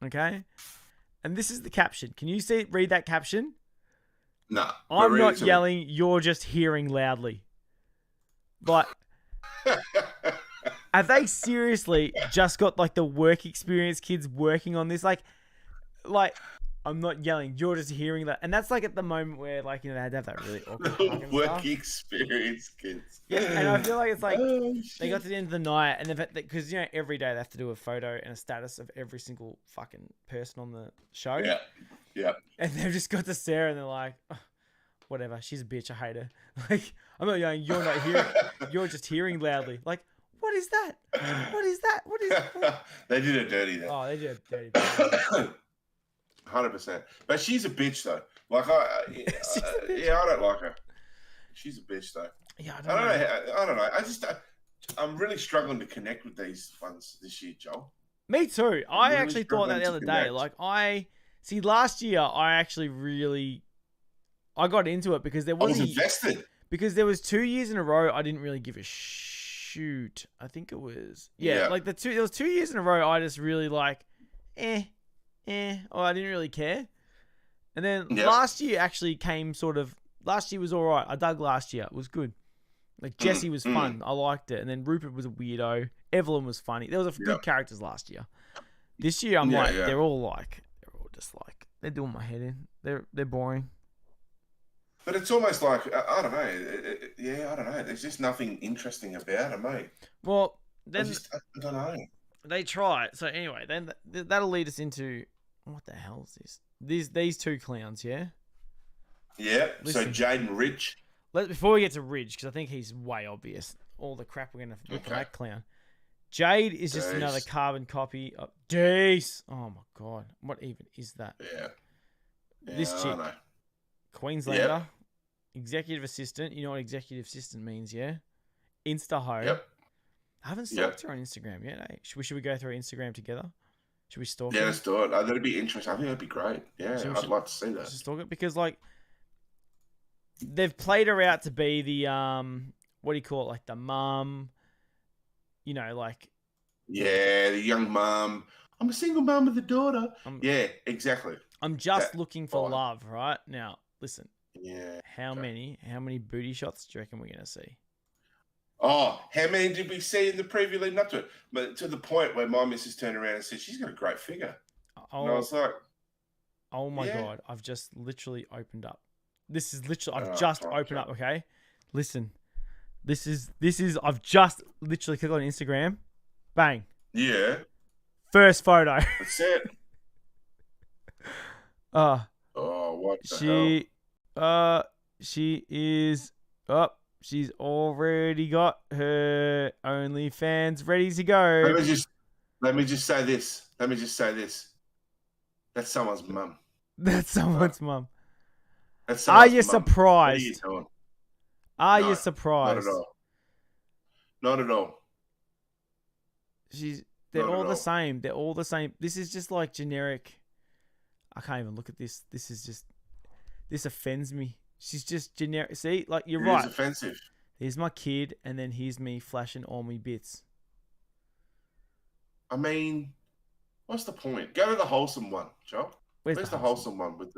Okay? And this is the caption. Can you read that caption? No. I'm not yelling. You're just hearing loudly. But have they seriously just got like the work experience kids working on this? Like I'm not yelling. You're just hearing that. And that's like at the moment where like, you know, they had to have that really awkward work experience kids. Yeah. And I feel like it's like they got to the end of the night and they've had, because, you know, every day they have to do a photo and a status of every single fucking person on the show. Yeah. Yeah. And they've just got to Sarah and they're like, oh, whatever. She's a bitch. I hate her. Like, I'm not yelling. You're not hearing. You're just hearing loudly. Like, what is that? What is that? What is that? They did it dirty then. Oh, they did it dirty. 100%. But she's a bitch though. Like I don't like her. She's a bitch though. Yeah, I don't know. I'm really struggling to connect with these ones this year, Joel. Me too. I actually thought that the other day. Like last year I got into it because I was invested. Because there was 2 years in a row I didn't really give a shoot. I think it was like there was 2 years in a row I just really like or I didn't really care. And then last year actually came sort of. Last year was all right. I dug last year. It was good. Like Jesse was fun. I liked it. And then Rupert was a weirdo. Evelyn was funny. There was a good characters last year. This year I'm they're all just like they're doing my head in. They're boring. But it's almost like I don't know. I don't know. There's just nothing interesting about it, mate. Well, then I don't know. They try it. So anyway, then that'll lead us into what the hell is this? These two clowns, yeah. Yeah. Listen, so Jade and Ridge. Before we get to Ridge, because I think he's way obvious. All the crap we're gonna look at that clown. Jade is just another carbon copy of Jace. Oh my god, what even is that? Yeah. This chick, Queenslander, executive assistant. You know what executive assistant means, yeah? Insta-ho. Yep. I haven't stalked her on Instagram yet, eh? Should we go through Instagram together? Should we stalk her? Yeah, let's do it. That'd be interesting. I think that'd be great. Yeah, I'd like to see that. Just stalk it because, like, they've played her out to be the, what do you call it? Like, the mum, you know, like... Yeah, the young mum. I'm a single mum with a daughter. Yeah, exactly. I'm just looking for love, right? Now, listen. Yeah. How many booty shots do you reckon we're going to see? Oh, how many did we see in the preview leading up to it? But to the point where my missus turned around and said, she's got a great figure. And I was like... Oh, my God. I've just literally opened up. This is literally... I've just opened up, okay? Listen. This is... I've just literally clicked on Instagram. Bang. Yeah. First photo. That's it. Oh, what the hell? She is up. She's already got her OnlyFans ready to go. Let me just say this. That's someone's mum. That's someone's mum. Are you surprised? What are you doing? Are you surprised? Not at all. Not at all. They're all the same. They're all the same. This is just like generic. I can't even look at this. This offends me. She's just generic. See, like you're right. It's offensive. Here's my kid, and then here's me flashing all my bits. I mean, what's the point? Go to the wholesome one, Joe. Where's the wholesome one with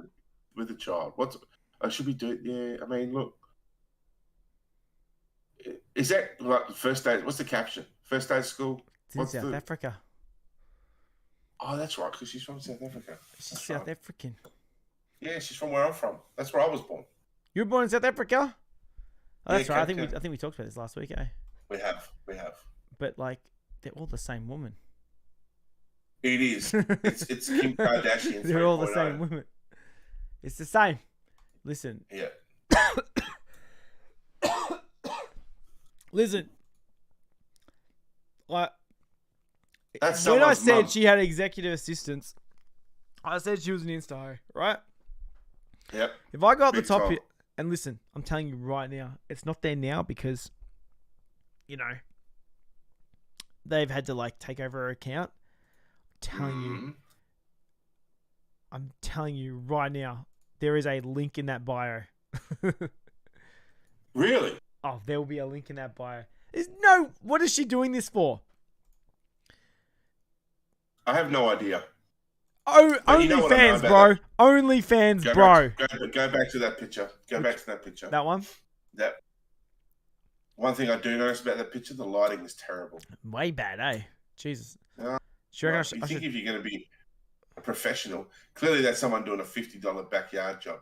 the child? Should we do it? Yeah. I mean, look. Is that like the first day? What's the caption? First day of school? It's in South Africa. Oh, that's right, because she's from South Africa. She's South African. Yeah, she's from where I'm from. That's where I was born. You were born in South Africa? Oh, that's right. I think we talked about this last week, eh? We have. But like, they're all the same woman. It is. It's Kim Kardashian. They're all the same woman. It's the same. Listen. Yeah. Listen. Like. That's when I said she had executive assistants, I said she was an Insta-ho, right? Yep. If I got the top here, and listen, I'm telling you right now, it's not there now because, you know, they've had to like take over her account. I'm telling you right now, there is a link in that bio. Really? Oh, there will be a link in that bio. What is she doing this for? I have no idea. OnlyFans, bro. OnlyFans, bro. Go back to that picture. That one? That. One thing I do notice about that picture, the lighting is terrible. Way bad, eh? Jesus. Sure. You think if you're going to be a professional, clearly that's someone doing a $50 backyard job,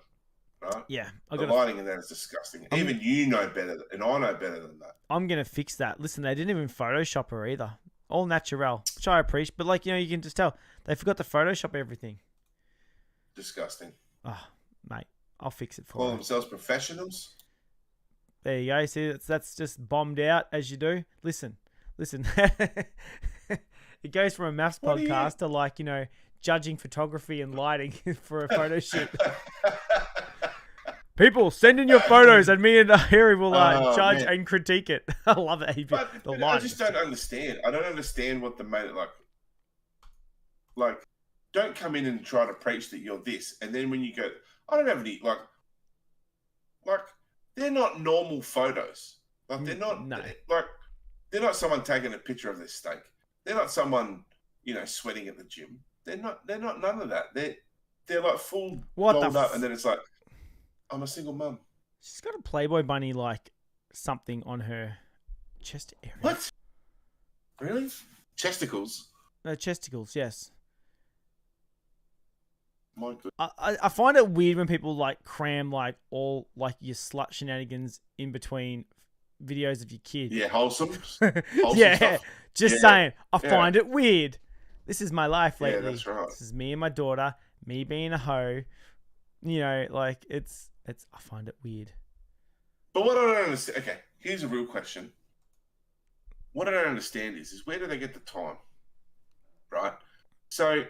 right? Yeah. The lighting in that is disgusting. Even you know better, and I know better than that. I'm going to fix that. Listen, they didn't even Photoshop her either. All natural, which I appreciate. But, like, you know, you can just tell. They forgot to Photoshop everything. Disgusting. Oh, mate. I'll fix it for Call you. themselves professionals? There you go. See, that's just bombed out, as you do. Listen. It goes from a maths podcast to, like, you know, judging photography and lighting for a photo shoot. People, send in your photos and me and Harry will judge and critique it. I love it. I just don't understand. I don't understand what the mate like. Don't come in and try to preach that you're this, and then when you go, I don't have any like they're not normal photos. Like they're not they're not someone taking a picture of their steak. They're not someone, you know, sweating at the gym. They're not none of that. they're like full What dolled the up, and then it's like, I'm a single mum. She's got a Playboy bunny like something on her chest area. What? Really? Chesticles? No, chesticles, yes. My good. I find it weird when people like cram like all like your slut shenanigans in between videos of your kid. Yeah, wholesome yeah, stuff. Just saying. I find it weird. This is my life lately. Yeah, that's right. This is me and my daughter, me being a hoe. You know, like it's. I find it weird. But what I don't understand. Okay, here's a real question. What I don't understand is where do they get the time? Right. So.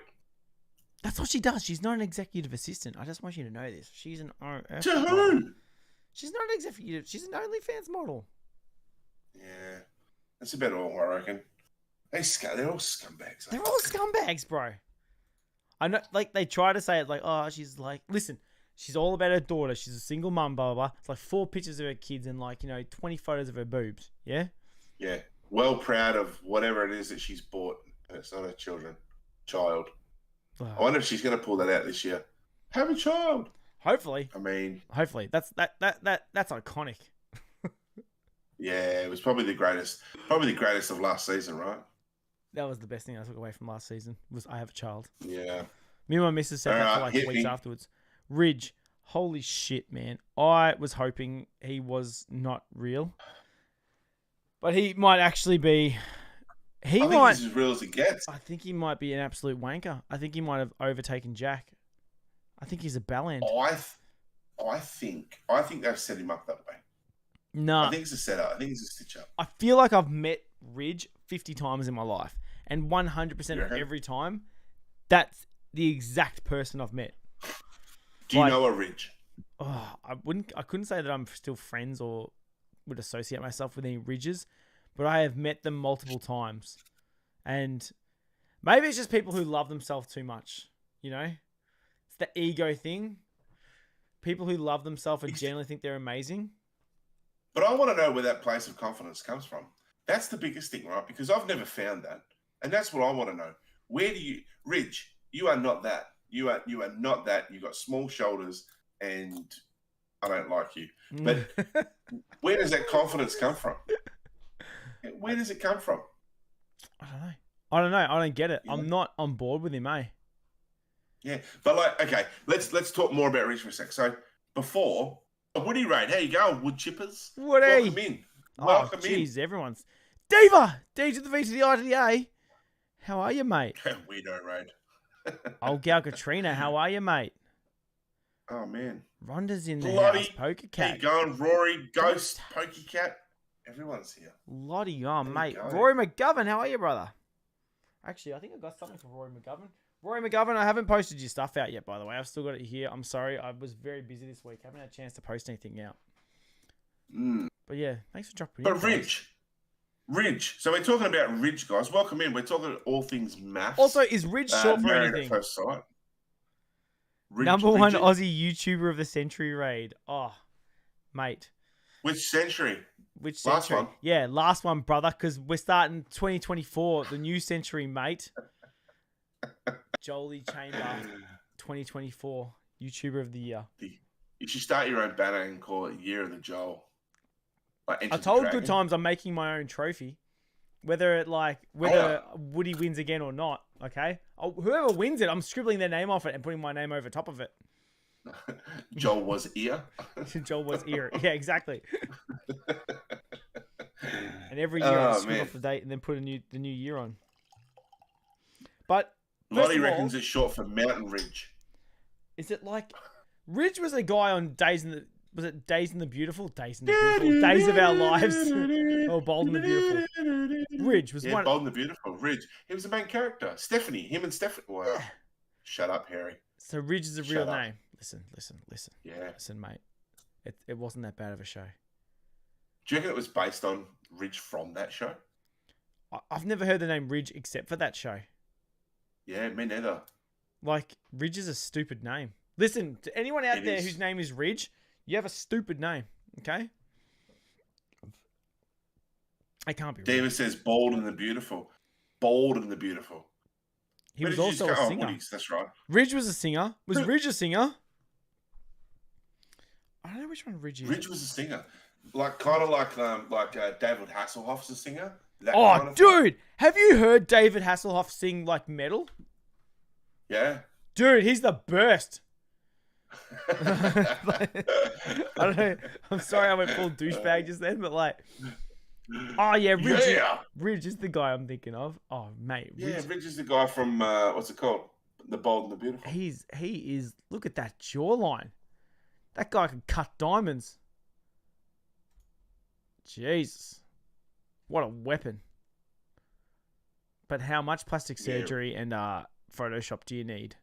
That's what she does. She's not an executive assistant. I just want you to know this. She's an OF. To who? She's not an executive. She's an OnlyFans model. Yeah, that's about all I reckon. They're all scumbags. They're all scumbags, bro. I know, like they try to say it like, oh, she's like, listen, she's all about her daughter. She's a single mum, blah blah blah. It's like 4 pictures of her kids and like 20 photos of her boobs. Yeah. Yeah. Well, proud of whatever it is that she's bought. And it's not her child. Oh. I wonder if she's going to pull that out this year. Have a child. Hopefully. I mean, hopefully that's iconic. Yeah, it was probably the greatest of last season, right? That was the best thing I took away from last season. Was I have a child? Yeah. Me and my missus said that for like weeks afterwards. Ridge, holy shit, man! I was hoping he was not real, but he might actually be. I think he's as real as it gets. I think he might be an absolute wanker. I think he might have overtaken Jack. I think he's a bellend. I think they've set him up that way. No. I think it's a setup. I think it's a stitch up. I feel like I've met Ridge 50 times in my life. And 100% of every time, that's the exact person I've met. Do you know a Ridge? Oh, I couldn't say that I'm still friends or would associate myself with any Ridges, but I have met them multiple times. And maybe it's just people who love themselves too much, It's the ego thing. People who love themselves and generally think they're amazing. But I want to know where that place of confidence comes from. That's the biggest thing, right? Because I've never found that. And that's what I want to know. Ridge, you are not that. You are not that. You've got small shoulders and I don't like you. But where does that confidence come from? Where does it come from? I don't know. I don't get it. Yeah. I'm not on board with him, eh? Yeah. But okay, let's talk more about Ridge for a sec. So before, Woody Raid, how you going, wood chippers? Woody. Welcome in. Welcome in. Jeez, everyone's. Diva! D to the V to the I to the A. How are you, mate? Weirdo Raid. Old Gal Katrina, how are you, mate? Oh, man. Rhonda's in the house. Poker Cat. How you going, Rory, Ghost, Pokey Cat? Everyone's here. Lottie, mate. Rory McGovern, how are you, brother? Actually, I think I got something for Rory McGovern. Rory McGovern, I haven't posted your stuff out yet, by the way. I've still got it here. I'm sorry. I was very busy this week. I haven't had a chance to post anything out. But yeah, thanks for dropping in. But Ridge. So we're talking about Ridge, guys. Welcome in. We're talking all things maths. Also, is Ridge short for anything? At first sight. Number one Aussie YouTuber of the century raid. Oh, mate. Which century? Last one? Yeah, last one, brother, because we're starting 2024, the new century, mate. Jolie Chamber, 2024, YouTuber of the year. You should start your own banner and call it Year of the Joel. I told Good Times I'm making my own trophy. Whether Woody wins again or not, okay? Whoever wins it, I'm scribbling their name off it and putting my name over top of it. Joel was ear. Joel was ear. Yeah, exactly. And every year I scribble off the date and then put the new year on. But Lottie reckons it's short for Mountain Ridge. Is it like Ridge was a guy on Days in the Beautiful? Days of Our Lives. Oh, Bold and the Beautiful. Ridge was one. Bold and the Beautiful. Ridge. He was the main character. Stephanie. Him and Stephanie. Wow. Yeah. Shut up, Harry. So Ridge is a real name. Listen. Yeah. Listen, mate. It wasn't that bad of a show. Do you reckon it was based on Ridge from that show? I've never heard the name Ridge except for that show. Yeah, me neither. Like, Ridge is a stupid name. Listen, to anyone out there whose name is Ridge, you have a stupid name, okay? I can't be David says Bold and the Beautiful. Bold and the Beautiful. He was also a singer. Woody's, that's right. Ridge was a singer. Was Ridge a singer? I don't know which one Ridge is. Ridge was a singer. Kind of like David Hasselhoff's a singer. Dude, have you heard David Hasselhoff sing like metal? Yeah. Dude, he's the best. I don't know. I'm sorry I went full douchebag just then, but like, oh yeah, Ridge is the guy I'm thinking of. Oh mate, Ridge is the guy from what's it called? The Bold and the Beautiful. He is. Look at that jawline. That guy can cut diamonds. Jesus, what a weapon! But how much plastic surgery and Photoshop do you need?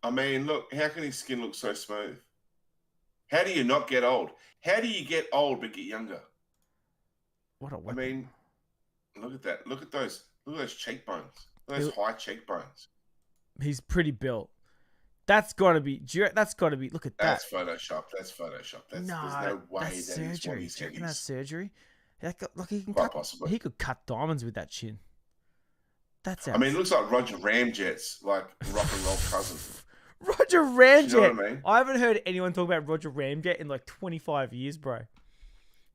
I mean, look, how can his skin look so smooth? How do you not get old? How do you get old but get younger? What a weapon. I mean, look at that. Look at those cheekbones. Those high cheekbones. He's pretty built. That's got to be. That's got to be. Look at that. That's Photoshop. There's no way that's surgery. Do you reckon that's surgery? Look, he can possibly. He could cut diamonds with that chin. That's. I mean, it looks like Roger Ramjet's like rock and roll cousin. Roger Ramjet. You know what I mean? I haven't heard anyone talk about Roger Ramjet in like 25 years, bro.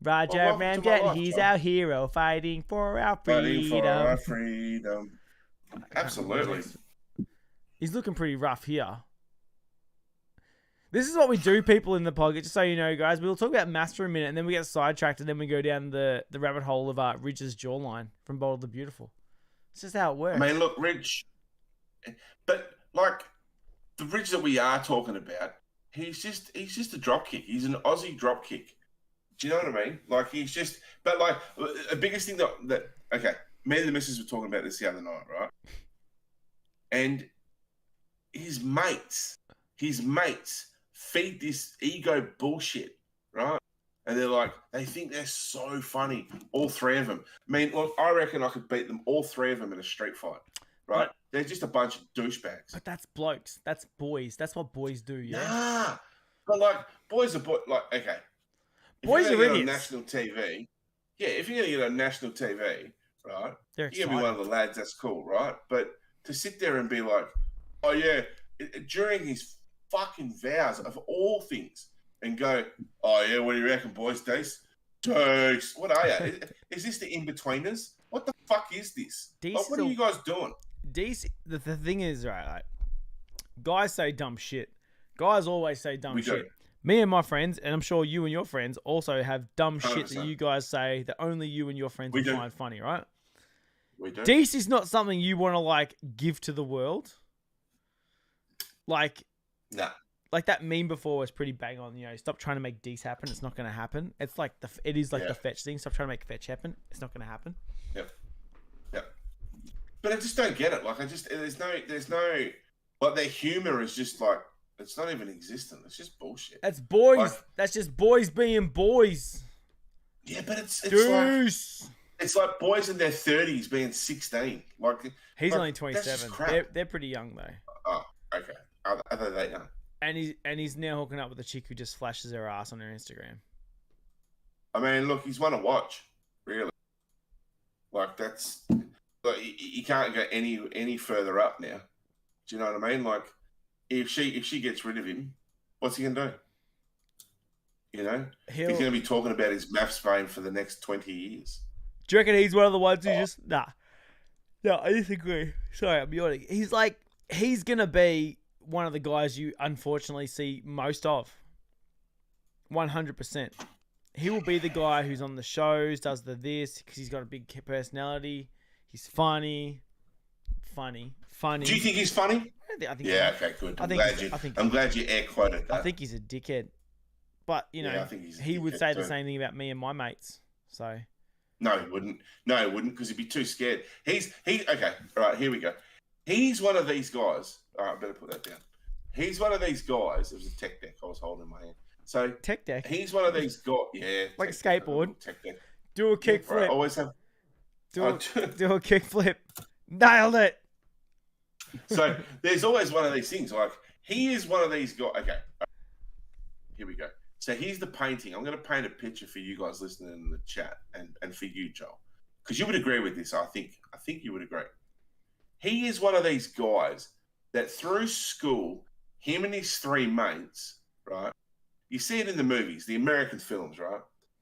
Roger Ramjet, he's our hero, fighting for our freedom. Absolutely. He's looking pretty rough here. This is what we do, people in the podcast. Just so you know, guys, we'll talk about Mass for a minute, and then we get sidetracked, and then we go down the rabbit hole of Ridge's jawline from Bold the Beautiful. It's just how it works. I mean, look, Ridge, but like the Ridge that we are talking about, he's just a drop kick. He's an Aussie drop kick. Do you know what I mean? Like but like the biggest thing that okay, me and the missus were talking about this the other night, right? And his mates feed this ego bullshit, right? And they're like, they think they're so funny, all three of them. I mean, look, I reckon I could beat them, all three of them, in a street fight, right? They're just a bunch of douchebags. But that's blokes. That's boys. That's what boys do, yeah? Nah. But, like, boys are, like, okay. Boys are idiots. On national TV, if you're going to get on national TV, right, you're going to be one of the lads, that's cool, right? But to sit there and be like, oh, yeah, during his fucking vows of all things, and go, oh yeah, what do you reckon, boys? Dace, what are you? Is this the in-betweeners? What the fuck is this? Like, what are you guys doing? The thing is, right, like, guys say dumb shit. Guys always say dumb shit. Do. Me and my friends, and I'm sure you and your friends also have dumb 100%. Shit that you guys say that only you and your friends will find funny, right? We do. Deece is not something you want to like give to the world. Like, nah. Like that meme before was pretty bang on. You know, stop trying to make Deece happen. It's not going to happen. It's like the fetch thing. Stop trying to make fetch happen. It's not going to happen. Yep. But I just don't get it. Like, there's no, like, their humor is just like, it's not even existent. It's just bullshit. That's boys. Like, that's just boys being boys. Yeah, but it's like boys in their 30s being 16. Like, he's only 27. They're pretty young though. Oh, okay. Are they that young? And he's now hooking up with a chick who just flashes her ass on her Instagram. I mean, look, he's one to watch, really. Like, that's like, he can't go any further up now. Do you know what I mean? Like, if she gets rid of him, what's he gonna do? You know, he's gonna be talking about his maths fame for the next 20 years. Do you reckon he's one of the ones who just nah? No, I disagree. Sorry, I'm yawning. He's gonna be one of the guys you unfortunately see most of. 100%. He will be the guy who's on the shows, does this, because he's got a big personality. He's funny. Do you think he's funny? I think yeah, okay, good. I'm glad you air quoted that. I think he's a dickhead. But, you know, I think he would say the same thing about me and my mates. So... No, he wouldn't. Because he'd be too scared. Okay, all right, here we go. He's one of these guys. All right, I better put that down. He's one of these guys. It was a tech deck I was holding in my hand. So tech deck. He's one of these guys. Yeah, like a skateboard. Tech deck. Do a kick flip. Right, always have. Do a kick flip. Nailed it. So there's always one of these things. Like, he is one of these guys. Okay, here we go. So here's the painting. I'm going to paint a picture for you guys listening in the chat, and for you, Joel, because you would agree with this. I think you would agree. He is one of these guys that through school, him and his 3 mates, right? You see it in the movies, the American films, right?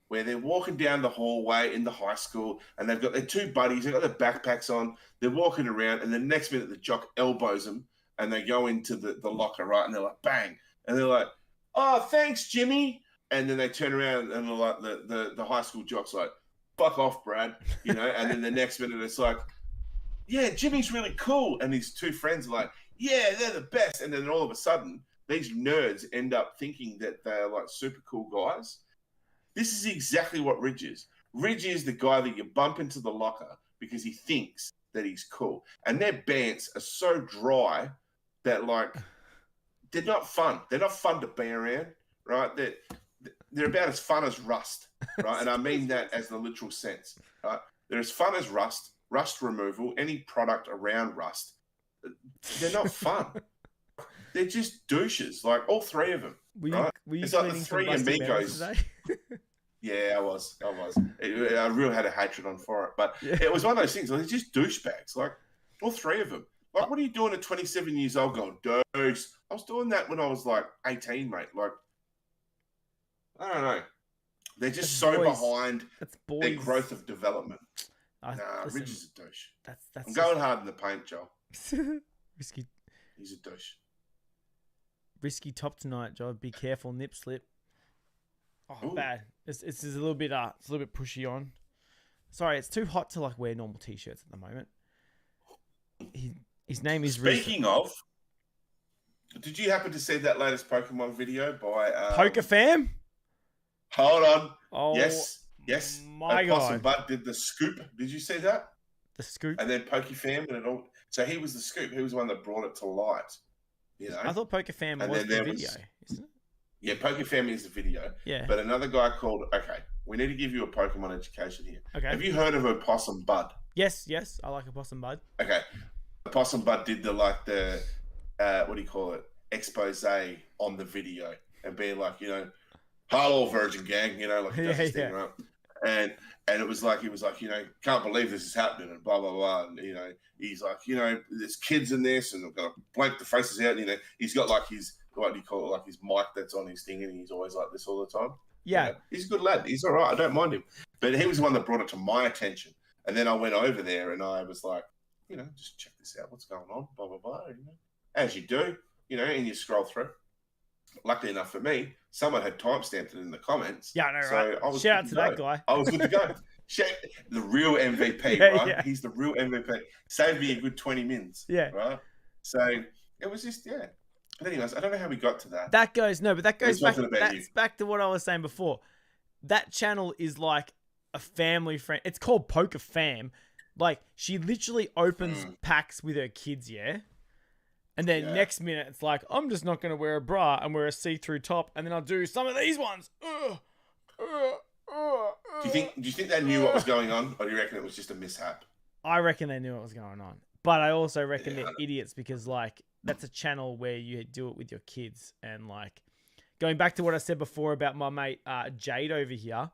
Where they're walking down the hallway in the high school and they've got their 2 buddies, they've got their backpacks on, they're walking around, and the next minute the jock elbows them and they go into the locker, right? And they're like, bang. And they're like, oh, thanks, Jimmy. And then they turn around and they're like, the high school jock's like, fuck off, Brad. You know, and then the next minute it's like, yeah, Jimmy's really cool. And his 2 friends are like, yeah, they're the best. And then all of a sudden, these nerds end up thinking that they're like super cool guys. This is exactly what Ridge is. Ridge is the guy that you bump into the locker because he thinks that he's cool. And their bants are so dry that, like, they're not fun. They're not fun to be around, right? They're about as fun as rust, right? And I mean that as the literal sense, right? They're as fun as rust removal, any product around rust. They're not fun. They're just douches, like all 3 of them. Right? It's like the 3 amigos. Yeah, I was. I really had a hatred on for it. But it was one of those things. Like, they're just douchebags, like all 3 of them. Like, what are you doing at 27 years old going, dose? I was doing that when I was like 18, mate. Like, I don't know. They're just behind their growth of development. Ridge is a douche. I'm going hard in the paint, Joel. Risky. He's a douche. Risky top tonight, Joel. Be careful, nip slip. Oh, Ooh. Bad. It's a little bit pushy on. Sorry, it's too hot to like wear normal t-shirts at the moment. His name is. Speaking of, did you happen to see that latest Pokemon video by Poker Fam? Hold on. Oh, yes. My God. Possum Bud did the scoop. Did you see that? The scoop. And then Poke Fam and it all. So he was the scoop. He was the one that brought it to light. You know. I thought Poker Fam was the video, isn't it? Yeah, Poke Fam is the video. Yeah. But another guy called. Okay, we need to give you a Pokemon education here. Okay. Have you heard of a Possum Bud? Yes. I like a Possum Bud. Okay. Possum Bud did the what do you call it? Expose on the video and being like, you know, hello, Virgin Gang, you know, like he does this thing, right? And it was like, he was like, you know, can't believe this is happening and blah, blah, blah. And, you know, he's like, you know, there's kids in this and I've got to blank the faces out. And, you know, he's got like his, what do you call it? Like his mic that's on his thing and he's always like this all the time. Yeah. You know, he's a good lad. He's all right. I don't mind him. But he was the one that brought it to my attention. And then I went over there and I was like, you know, just check this out. What's going on? Blah, blah, blah. You know, as you do, you know, and you scroll through. Luckily enough for me, someone had timestamped it in the comments. Yeah, I know, so right? I was Shout out to that guy. I was good to go. The real MVP, right? Yeah. He's the real MVP. Saved me a good 20 mins. Yeah. Right? So it was just, yeah. But anyways, I don't know how we got to that. That goes back to what I was saying before. That channel is like a family friend. It's called Poker Fam. Like, she literally opens packs with her kids, yeah? And then next minute, it's like, I'm just not going to wear a bra and wear a see-through top, and then I'll do some of these ones. Do you think they knew what was going on, or do you reckon it was just a mishap? I reckon they knew what was going on. But I also reckon they're idiots because, like, that's a channel where you do it with your kids. And, like, going back to what I said before about my mate Jade over here,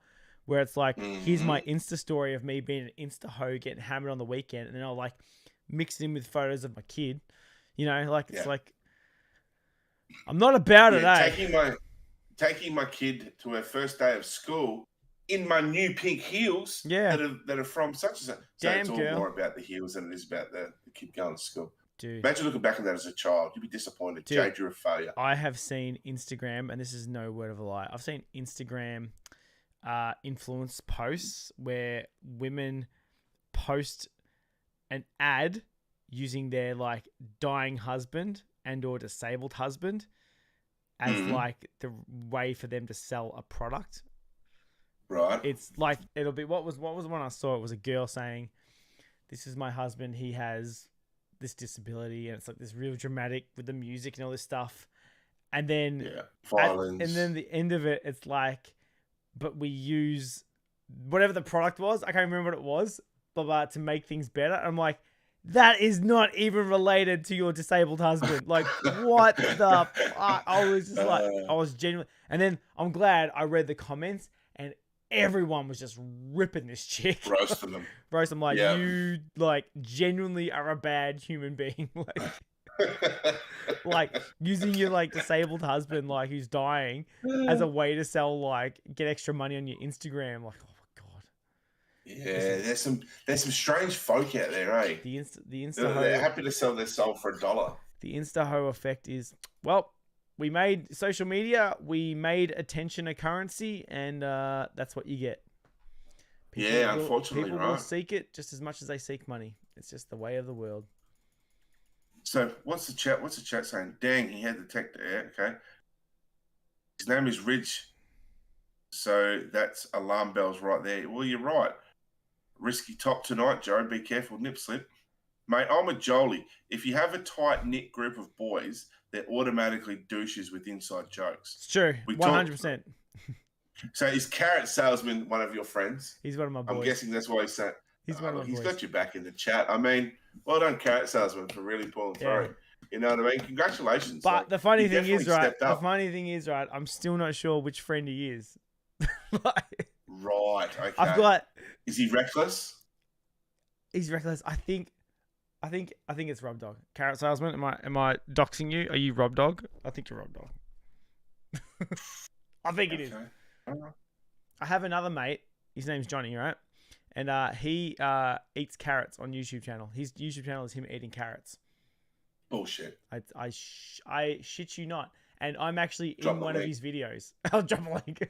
where it's like, here's my Insta story of me being an Insta hoe, getting hammered on the weekend, and then I'll, like, mix it in with photos of my kid. You know, like, it's like, I'm not about it, eh? Taking my kid to her first day of school in my new pink heels that are from such and such. So it's all more about the heels than it is about the kid going to school. Dude. Imagine looking back on that as a child. You'd be disappointed. Dude, Jade, you're a failure. I have seen Instagram, and this is no word of a lie, I've seen Instagram influence posts where women post an ad using their like dying husband and or disabled husband as like the way for them to sell a product. Right. It's like, it'll be, what was the one I saw? It was a girl saying, this is my husband. He has this disability. And it's like this real dramatic with the music and all this stuff. And then, violence. And then the end of it, it's like, but we use whatever the product was. I can't remember what it was, but to make things better. I'm like, that is not even related to your disabled husband. Like, what the fuck? I was just like, I was genuinely. And then I'm glad I read the comments, and everyone was just ripping this chick. Roasting them. Roast them like, Yeah. you, like, genuinely are a bad human being. Like using your, like, disabled husband, like, who's dying as a way to sell, like, get extra money on your Instagram. Like, oh my God. Yeah, there's some strange folk out there, eh? The Insta They're happy to sell their soul for $1. The Insta-ho effect is, well, we made social media, we made attention a currency, and that's what you get. Unfortunately, people right? will seek it just as much as they seek money. It's just the way of the world. So what's the chat saying? Dang, he had the tech there. Okay. His name is Ridge. So that's alarm bells right there. Well, you're right. Risky top tonight, Joe. Be careful, nip slip. Mate, I'm a Jolie. If you have a tight-knit group of boys, they're automatically douches with inside jokes. It's true. 100%. So is Carrot Salesman one of your friends? He's one of my boys. I'm guessing that's why he's saying. He's one of my He's boys. got you back in the chat. I mean, well done, Carrot Salesman, for really pulling through. You know what I mean? Congratulations. But like, the funny thing is, right? The funny thing is, right? I'm still not sure which friend he is. Right. Okay. I've got. Is he reckless? He's reckless. I think it's Rob Dog. Carrot Salesman. Am I doxing you? Are you Rob Dog? I think you're Rob Dog. I think it is. I have another mate. His name's Johnny, right? And he eats carrots on YouTube channel. His YouTube channel is him eating carrots. Bullshit. I shit you not. And I'm actually in one of his videos. I'll drop a link.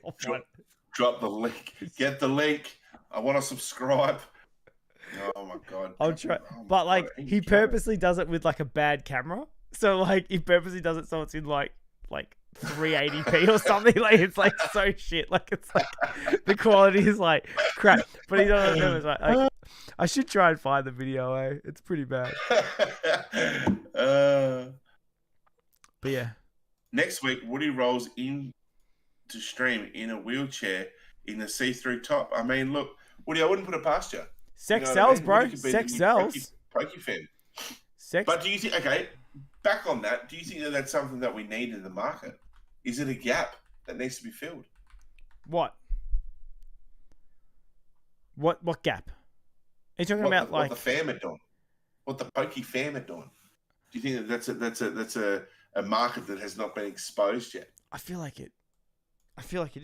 Drop the link. Get the link. I want to subscribe. Oh my God. I'll try. But like, he purposely does it with like a bad camera. So like, he purposely does it so it's in like 380p or something. Like, it's like so shit. Like, it's like the quality is like crap. But he doesn't know. It's like I should try and find the video. It's pretty bad. But yeah. Next week, Woody rolls in to stream in a wheelchair in a see-through top. I mean, look, Woody, I wouldn't put it past you. Sex sells, bro. Sex sells. Pokey fan. Sex. But do you think? Okay, back on that. Do you think that that's something that we need in the market? Is it a gap that needs to be filled? What? What gap? Are you talking about like what the fam are doing? What the pokey fam are doing? Do you think that that's a market that has not been exposed yet? I feel like it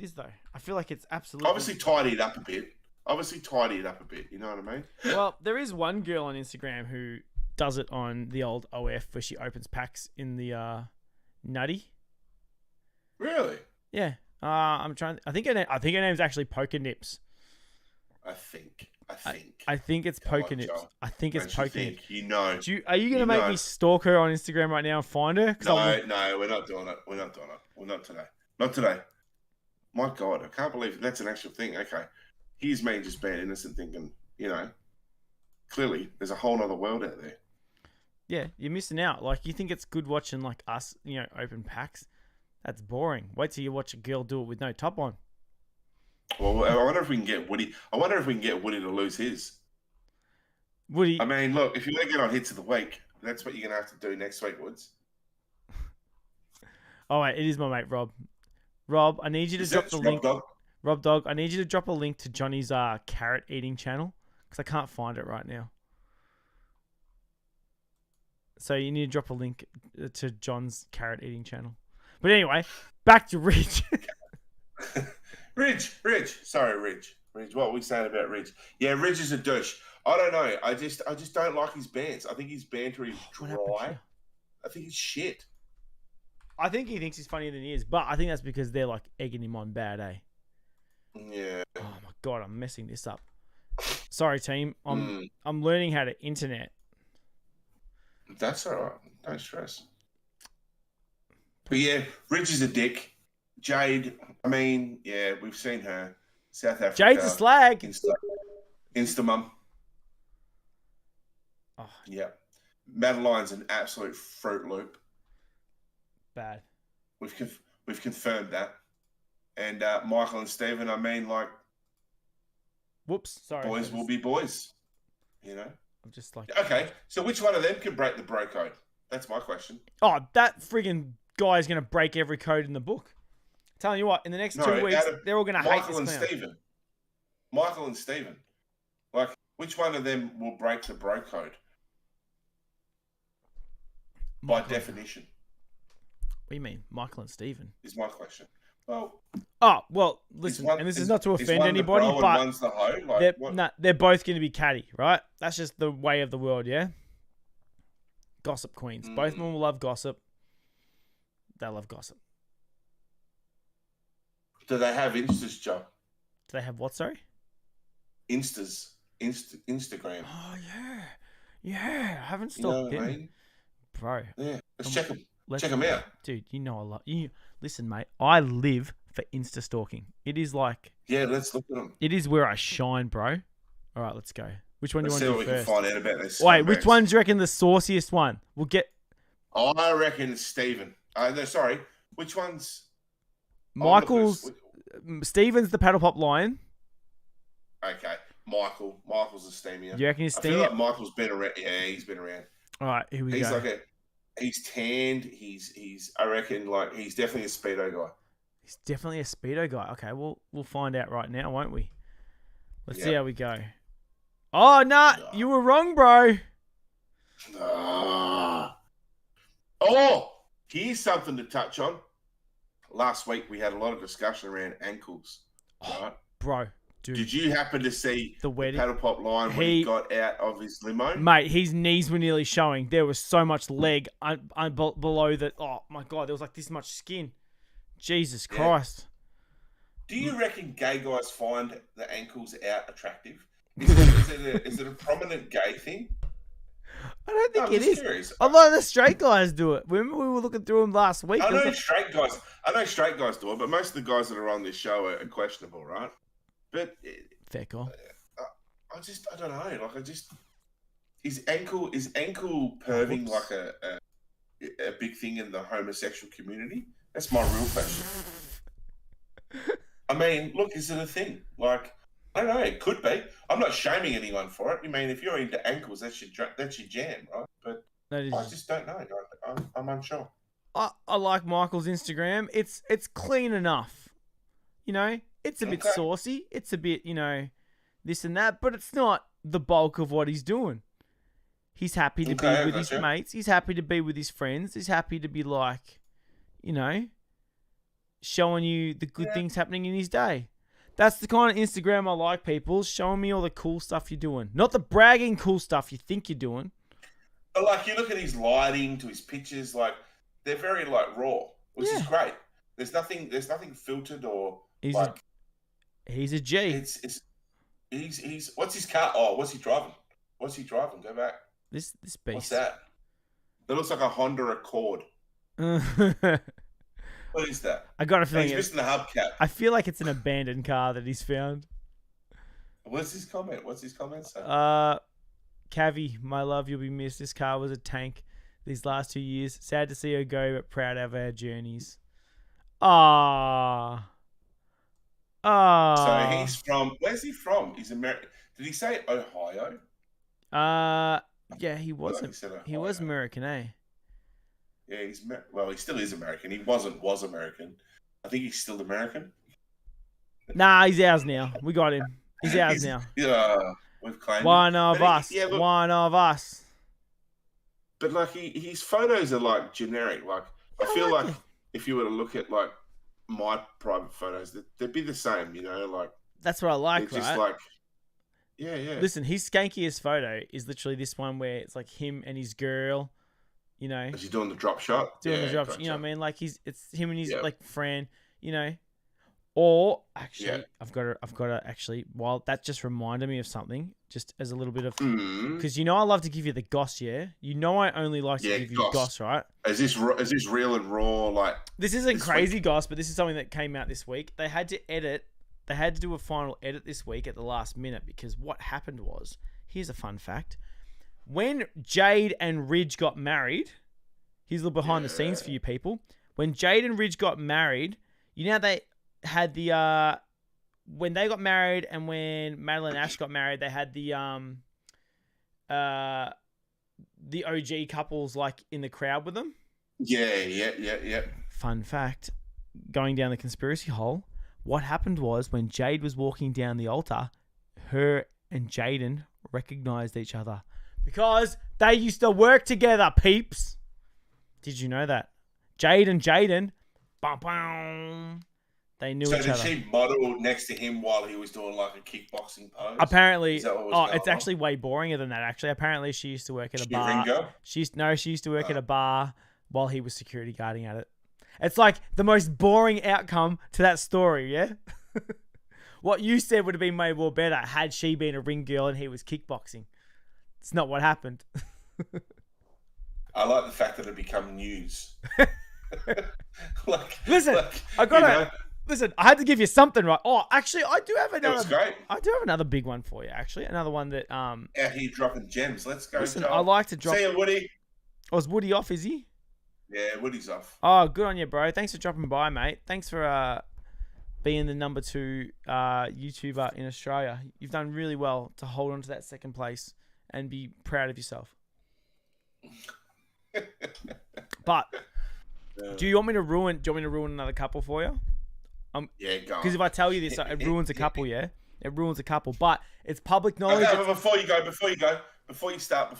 is though. I feel like it's absolutely obviously tidy it up a bit. You know what I mean? Well, there is one girl on Instagram who does it on the old OF where she opens packs in the nutty. Really? Yeah. I think her name's actually Poker Nips. I think it's Poker Nips. I think it's Poker Nips. You know. Are you gonna make me stalk her on Instagram right now and find her? No, we're not doing it. We're not today. Not today. My God, I can't believe that's an actual thing. Okay. Here's me just being innocent thinking, clearly there's a whole other world out there. Yeah, you're missing out. Like, you think it's good watching like us, open packs? That's boring. Wait till you watch a girl do it with no top on. Well, I wonder if we can get Woody. To lose his. Woody. I mean, look, if you want to get on hits of the week, that's what you're gonna have to do next week, Woods. Oh wait, it is my mate Rob. Rob, I need you to drop the link. Rob Dog, I need you to drop a link to Johnny's carrot eating channel because I can't find it right now. So you need to drop a link to John's carrot eating channel. But anyway, back to Ridge. Ridge. Sorry, Ridge. What are we saying about Ridge? Yeah, Ridge is a douche. I don't know. I just don't like his bands. I think his banter is dry. I think he's shit. I think he thinks he's funnier than he is, but I think that's because they're like egging him on bad, eh? Yeah. Oh my God, I'm messing this up. Sorry, team. I'm learning how to internet. That's all right. Don't stress. But yeah, Ridge is a dick. Jade, I mean, yeah, we've seen her. South Africa. Jade's a slag. Insta mum. Oh. Yeah. Madeline's an absolute Fruit Loop. Bad. We've confirmed that. And Michael and Stephen, I mean, like, whoops, sorry. Boys will be boys. I'm just like, okay. So which one of them can break the bro code? That's my question. Oh, that friggin' guy is going to break every code in the book. I'm telling you what, in the next 2 weeks, they're all going to hate this Michael and clown. Stephen. Michael and Stephen. Like, which one of them will break the bro code? By definition. What do you mean? Michael and Stephen? Is my question. Well. Listen, and this is not to offend anybody, but one's the hoe? Like, they're both going to be catty, right? That's just the way of the world, yeah? Gossip queens. Both of them will love gossip. They love gossip. Do they have Instas, Joe? Do they have what, sorry? Instas. Instagram. Oh, yeah. Yeah. I haven't stopped what I mean? Bro. Yeah. Let's check them. Check them out. Dude, you know I love you. Listen, mate, I live for Insta stalking. It is like... Yeah, let's look at them. It is where I shine, bro. All right, let's go. Which one do you want to do first? Let's see what we can find out about this. Wait, which one do you reckon the sauciest one? We'll get... I reckon Stephen. No, sorry. Which one's... Michael's... Stephen's the paddle pop lion. Okay. Michael's the steamier. You reckon he's steamier? I feel like Michael's been around. Yeah, he's been around. All right, here we go. He's like he's tanned. He's. I reckon like he's definitely a speedo guy. He's definitely a speedo guy. Okay, we'll find out right now, won't we? Let's see how we go. Oh no, you were wrong, bro. Oh, here's something to touch on. Last week we had a lot of discussion around ankles. Right, bro. Dude, did you happen to see the wedding paddle pop line when he got out of his limo? Mate, his knees were nearly showing. There was so much leg below that. Oh my god, there was like this much skin. Jesus Christ. Do you reckon gay guys find the ankles out attractive? Is it a prominent gay thing? I don't think it is. Curious. A lot of the straight guys do it. Remember we were looking through them last week. I know straight guys do it, but most of the guys that are on this show are questionable, right? But fair call. I don't know. Like is ankle perving like a big thing in the homosexual community? That's my real question. I mean, look, is it a thing? Like, I don't know. It could be. I'm not shaming anyone for it. I mean, if you're into ankles, that's your jam, right? But I just don't know. I'm unsure. I like Michael's Instagram. It's clean enough. You know, it's a bit saucy. It's a bit, this and that, but it's not the bulk of what he's doing. He's happy to be with his mates. He's happy to be with his friends. He's happy to be like, showing you the good things happening in his day. That's the kind of Instagram I like, people. Showing me all the cool stuff you're doing. Not the bragging cool stuff you think you're doing. But like, you look at his lighting to his pictures, like, they're very like raw, which is great. There's nothing filtered or he's a G. He's what's his car? Oh, what's he driving? Go back. This beast. What's that? That looks like a Honda Accord. What is that? I got a feeling he's missing the hubcap. I feel like it's an abandoned car that he's found. What's his comment say? Cavi, my love, you'll be missed. This car was a tank these last 2 years. Sad to see her go, but proud of our journeys. So he's from... Where's he from? He's American. Did he say Ohio? Yeah, he was. He was American, eh? Yeah, he still is American. He was American. I think he's still American. Nah, he's ours now. We got him. He's ours now. Yeah, we've claimed him. One of us. One of us. But like, his photos are like generic. Like, I feel like if you were to look at like my private photos, they'd be the same. Like that's what I like. Just right? like, yeah. Listen, his skankiest photo is literally this one where it's like him and his girl. Is he doing the drop shot? Doing the drop shot. You know what I mean? Like it's him and his like friend. Or actually, I've got to actually. While that just reminded me of something, just as a little bit of because I love to give you the goss. Yeah, I only like to give you goss, right? Is this real and raw? Like this isn't crazy goss, but this is something that came out this week. They had to edit. They had to do a final edit this week at the last minute because what happened was, here's a fun fact. When Jade and Ridge got married, here's a little behind the scenes for you people. When Jade and Ridge got married, they had the when they got married and when Madeline and Ash got married, they had the OG couples like in the crowd with them. Yeah. Fun fact, going down the conspiracy hole, what happened was when Jade was walking down the altar, her and Jaden recognized each other because they used to work together, peeps. Did you know that? Jade and Jaden, they knew each other. So did she model next to him while he was doing like a kickboxing pose? Apparently, it's actually way boringer than that. Actually, apparently she used to work at a bar. Ring girl? She used to work at a bar while he was security guarding at it. It's like the most boring outcome to that story, yeah? What you said would have been way more better had she been a ring girl and he was kickboxing. It's not what happened. I like the fact that it become news. Listen, listen, I had to give you something, right? Oh, actually, I do have another. That's great. I do have another big one for you. Actually, another one that out here dropping gems. Let's go. Listen, Joel. I like to drop. See you, Woody. Oh, is Woody off? Is he? Yeah, Woody's off. Oh, good on you, bro. Thanks for dropping by, mate. Thanks for being the number 2 YouTuber in Australia. You've done really well to hold on to that second place and be proud of yourself. But do you want me to ruin another couple for you? Yeah, go on. Because if I tell you this, it ruins a couple, yeah? It ruins a couple. But it's public knowledge. Okay, before you start,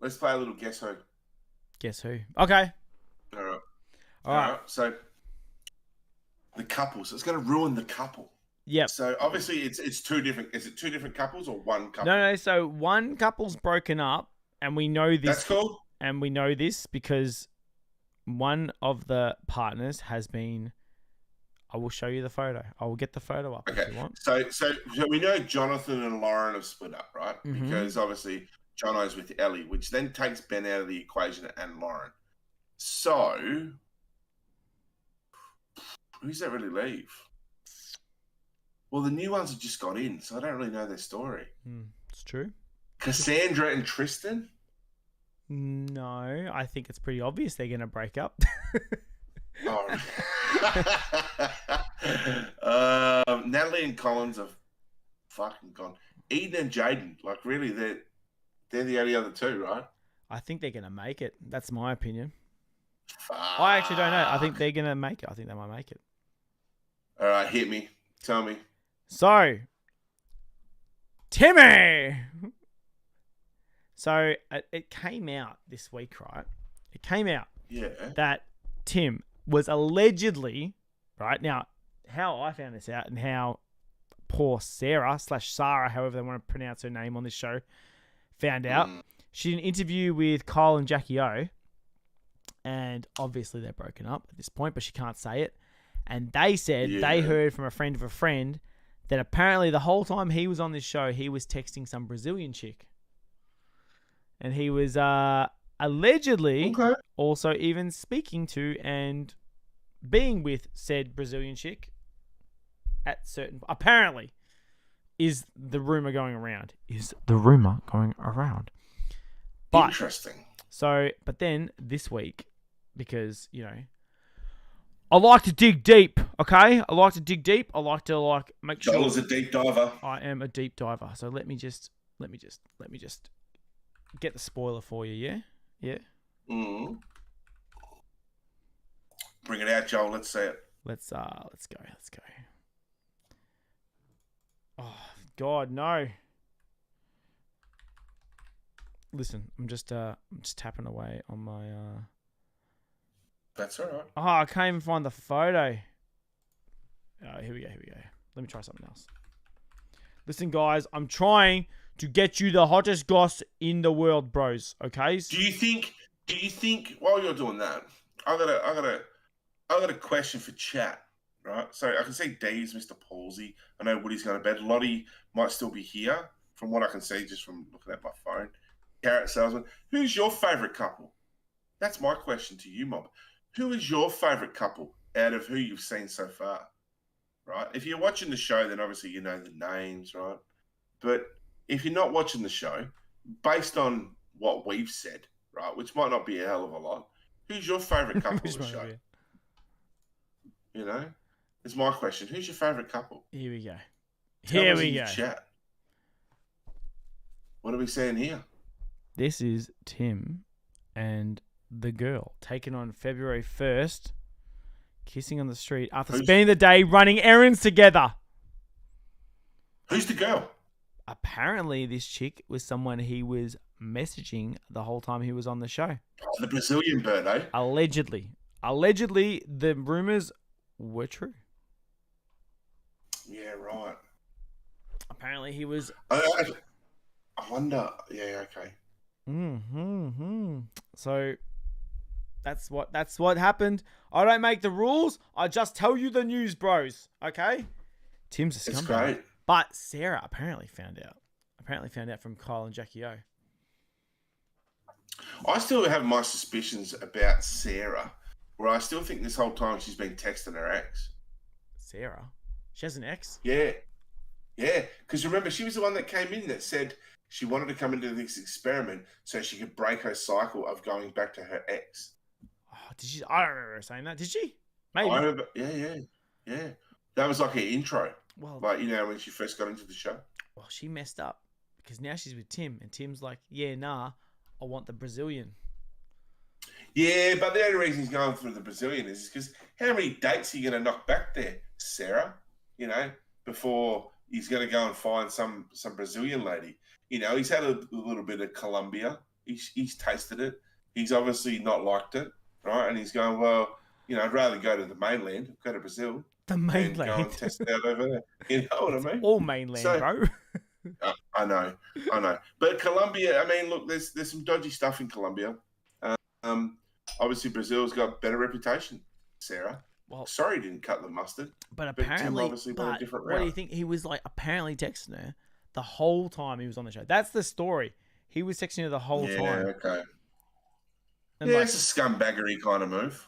let's play a little guess who. Guess who? Okay. All right. So the couple. So it's going to ruin the couple. Yep. So obviously it's two different. Is it two different couples or one couple? No. So one couple's broken up, and we know this. That's cool. And we know this because one of the partners has been. I will show you the photo. I will get the photo up if you want. So we know Jonathan and Lauren have split up, right? Mm-hmm. Because obviously Jono's with Ellie, which then takes Ben out of the equation and Lauren. So who's that really leave? Well, the new ones have just got in, so I don't really know their story. It's true. Cassandra and Tristan? No, I think it's pretty obvious they're going to break up. Natalie and Collins have fucking gone. Eden and Jaden, like really, they're the only other two, right? I think they're going to make it. That's my opinion. Fuck. I actually don't know. I think they're going to make it. I think they might make it. All right, hit me. Tell me. So, Timmy! So, it came out this week, right? It came out that Tim was allegedly, right? Now, how I found this out and how poor Sarah, however they want to pronounce her name on this show, found out. She did an interview with Kyle and Jackie O, and obviously they're broken up at this point, but she can't say it. And they said they heard from a friend of a friend that apparently the whole time he was on this show, he was texting some Brazilian chick. And he was allegedly also even speaking to and being with said Brazilian chick at certain... Apparently, is the rumor going around. But, interesting. So, but then this week, because, you know, I like to dig deep, okay? I like to dig deep. I like to make sure... Joel's a deep diver. I am a deep diver. So let me just get the spoiler for you, yeah? Yeah? Bring it out, Joel. Let's see it. Let's go. Oh, God, no. Listen, I'm just tapping away on my That's all right. Oh, I can't even find the photo. Oh, here we go. Let me try something else. Listen, guys, I'm trying to get you the hottest goss in the world, bros. Okay? Do you think while you're doing that, I got a question for chat, right? So I can see D's Mr. Palsy. I know Woody's going to bed. Lottie might still be here, from what I can see just from looking at my phone. Carrot Salesman. Who's your favourite couple? That's my question to you, Mob. Who is your favourite couple out of who you've seen so far? Right? If you're watching the show, then obviously you know the names, right? But if you're not watching the show, based on what we've said, right, which might not be a hell of a lot, who's your favourite couple of the show? You know? It's my question. Who's your favourite couple? Here we go. Tell us chat. What are we saying here? This is Tim and the girl taken on February 1st Kissing on the street after Who's- spending the day running errands together. Who's the girl? Apparently, this chick was someone he was messaging the whole time he was on the show. Oh, the Brazilian bird, eh? Allegedly. Allegedly, the rumors were true. Yeah, right. Apparently, he was... I wonder... Yeah, okay. So, that's what happened. I don't make the rules. I just tell you the news, bros. Okay? Tim's a scumbag. It's great. But Sarah apparently found out. From Kyle and Jackie O. I still have my suspicions about Sarah, where I still think this whole time she's been texting her ex. Sarah? She has an ex? Yeah. Yeah. Because remember, she was the one that came in that said she wanted to come into this experiment so she could break her cycle of going back to her ex. Oh, did she? I don't remember her saying that. Did she? Maybe. I remember, yeah. That was like her intro. Well, like, when she first got into the show. Well, she messed up because now she's with Tim, and Tim's like, yeah, nah, I want the Brazilian. Yeah, but the only reason he's going for the Brazilian is because how many dates are you going to knock back there, Sarah? Before he's going to go and find some Brazilian lady. He's had a little bit of Colombia. He's tasted it. He's obviously not liked it, right? And he's going, well, I'd rather go to the mainland, go to Brazil. The mainland. And go and test it out over there. You know what I mean? All mainland, bro. I know. But Colombia, look, there's some dodgy stuff in Colombia. Obviously, Brazil's got better reputation, Sarah. Well, sorry, didn't cut the mustard. But apparently, Tim obviously went a different route. What do you think? He was apparently texting her the whole time he was on the show. That's the story. He was texting her the whole time. Yeah, okay. And it's a scumbaggery kind of move.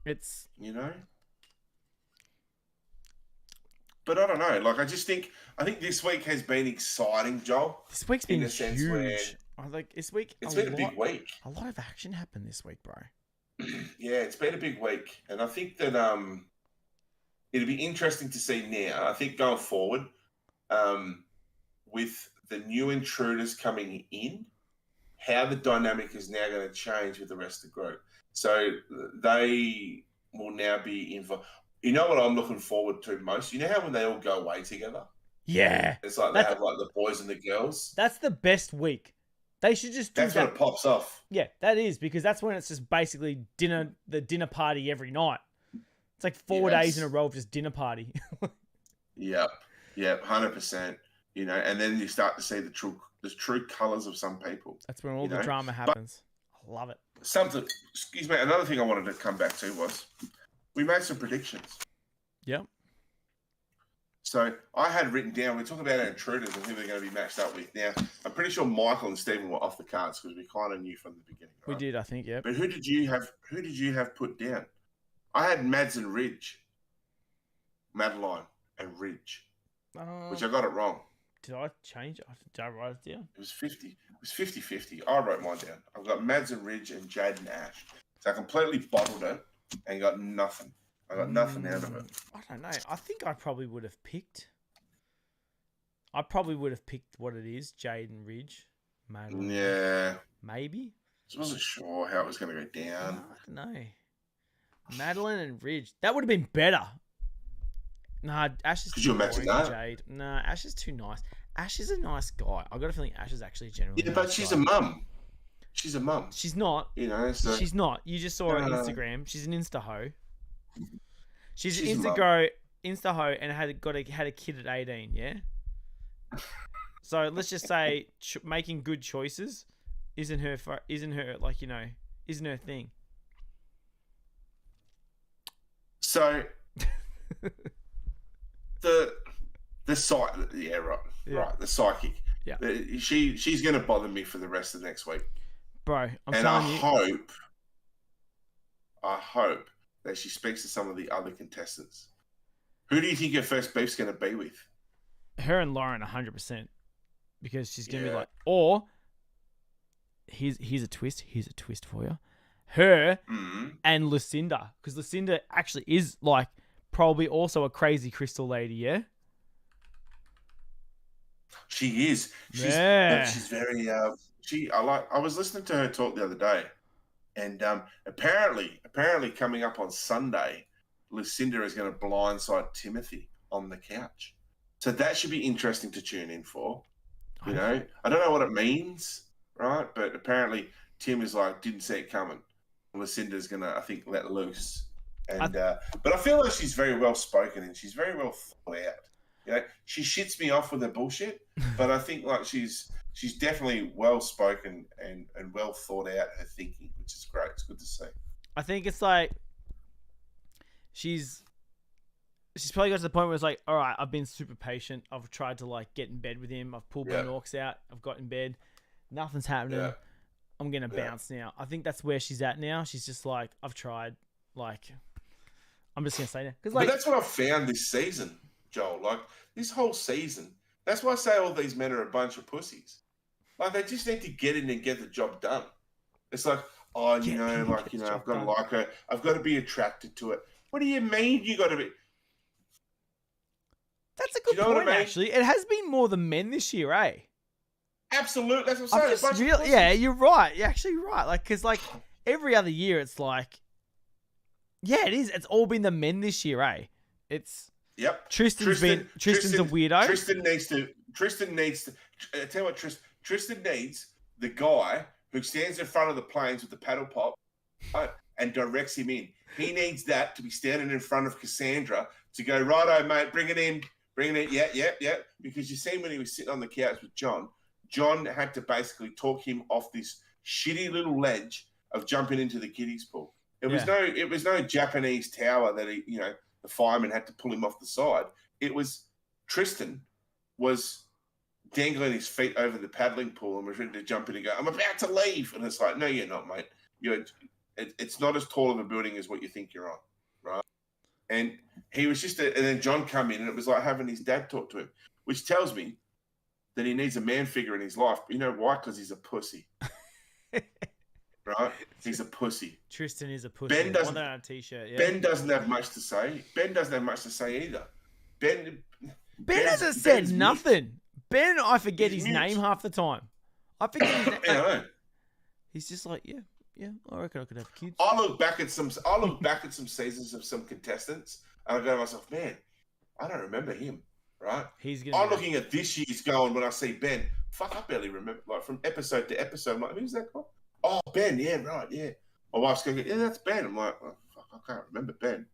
It's But I don't know. I think this week has been exciting, Joel. This week's been huge. This week, it's been a big week. A lot of action happened this week, bro. Yeah, it's been a big week, and I think that it'll be interesting to see now. I think going forward, with the new intruders coming in, how the dynamic is now going to change with the rest of the group. So they will now be involved. You know what I'm looking forward to most? You know how when they all go away together? Yeah. It's like they have the boys and the girls. That's the best week. They should just do That's when it pops off. Yeah, that is, because that's when it's just basically the dinner party every night. It's like 4 days in a row of just dinner party. Yep, 100%. And then you start to see the true colours of some people. That's when all the drama happens. I love it. Another thing I wanted to come back to was we made some predictions. Yep. So I had written down, we talk about our intruders and who they're going to be matched up with. Now, I'm pretty sure Michael and Stephen were off the cards because we kind of knew from the beginning. Right? We did, I think, yeah. But who did you have put down? I had Mads and Ridge. Madeline and Ridge. Which I got it wrong. Did I change it? Did I write it down? It was 50. It was 50-50. I wrote mine down. I've got Mads and Ridge and Jade and Ash. So I completely bottled it and got nothing. I got nothing out of it. I don't know. I think I probably would have picked. What it is, Jade and Ridge. Madeline. Yeah. Maybe. I wasn't sure how it was going to go down. I don't know. Madeline and Ridge. That would have been better. Nah, Ash is too boring. Jade. Nah, Ash is too nice. Ash is a nice guy. I got a feeling Ash is actually generally. Yeah, but she's a mum. She's a mum. She's not. So... She's not. You just saw her on Instagram. She's an Insta hoe. She's an Insta hoe and had a kid at 18. Yeah. So let's just say making good choices isn't her thing. So the psychic, right, the psychic. Yeah. She's going to bother me for the rest of next week. Bro, I hope that she speaks to some of the other contestants. Who do you think your first beef's going to be with? Her and Lauren, 100%. Because she's going to be like, or, here's a twist. Here's a twist for you. Her and Lucinda. Because Lucinda actually is probably also a crazy crystal lady, yeah? She is. She's very... I was listening to her talk the other day. And apparently coming up on Sunday, Lucinda is going to blindside Timothy on the couch. So that should be interesting to tune in for. You know, I don't know what it means, right? But apparently Tim is like, didn't see it coming. Lucinda's going to, I think, let loose. And but I feel like she's very well spoken and she's very well thought out. You know, she shits me off with her bullshit, but I think like she's definitely well spoken and well thought out her thinking, which is great. It's good to see. I think it's like she's probably got to the point where it's like, all right, I've been super patient. I've tried to like get in bed with him. I've pulled my Norks out. I've got in bed. Nothing's happening. Yeah. I'm gonna bounce now. I think that's where she's at now. She's just like, I've tried. Like, I'm just gonna say that because like, but that's what I've found this season, Joel. Like this whole season. That's why I say all these men are a bunch of pussies. Like they just need to get in and get the job done. It's like, oh, you know, I've got to like her. I've got to be attracted to it. What do you mean you got to be? That's a good point, actually. It has been more than men this year, eh? Absolutely. That's what I'm saying. Yeah, you're right. You're actually right. Like, because like every other year, it's like, yeah, it is. It's all been the men this year, eh? It's Tristan's a weirdo. Tristan needs to. I tell you what, Tristan needs the guy who stands in front of the planes with the paddle pop and directs him in. He needs that to be standing in front of Cassandra to go, righto, mate, bring it in. Yeah. Because you see when he was sitting on the couch with John had to basically talk him off this shitty little ledge of jumping into the kiddies pool. It was no Japanese tower that he, you know, the fireman had to pull him off the side. It was Tristan was dangling his feet over the paddling pool and was ready to jump in and go, I'm about to leave. And it's like, no, you're not, mate. It's not as tall of a building as what you think you're on, right? And he was just, and then John come in and it was like having his dad talk to him, which tells me that he needs a man figure in his life. But you know why? Because he's a pussy. Right? He's a pussy. Tristan is a pussy. Ben doesn't on a t-shirt. Yeah. Ben doesn't have much to say. Ben doesn't have much to say either. Ben hasn't said nothing. Ben, I forget his name half the time. I forget his name. Yeah, he's just like, yeah, I reckon I could have kids. I look back at some seasons of some contestants, and I go to myself, man, I don't remember him. Right? I'm looking at this year's going when I see Ben. Fuck, I barely remember. Like from episode to episode, I'm like, who's that guy? Oh, Ben. Yeah, right. Yeah. My wife's going, yeah, that's Ben. I'm like, oh, fuck, I can't remember Ben.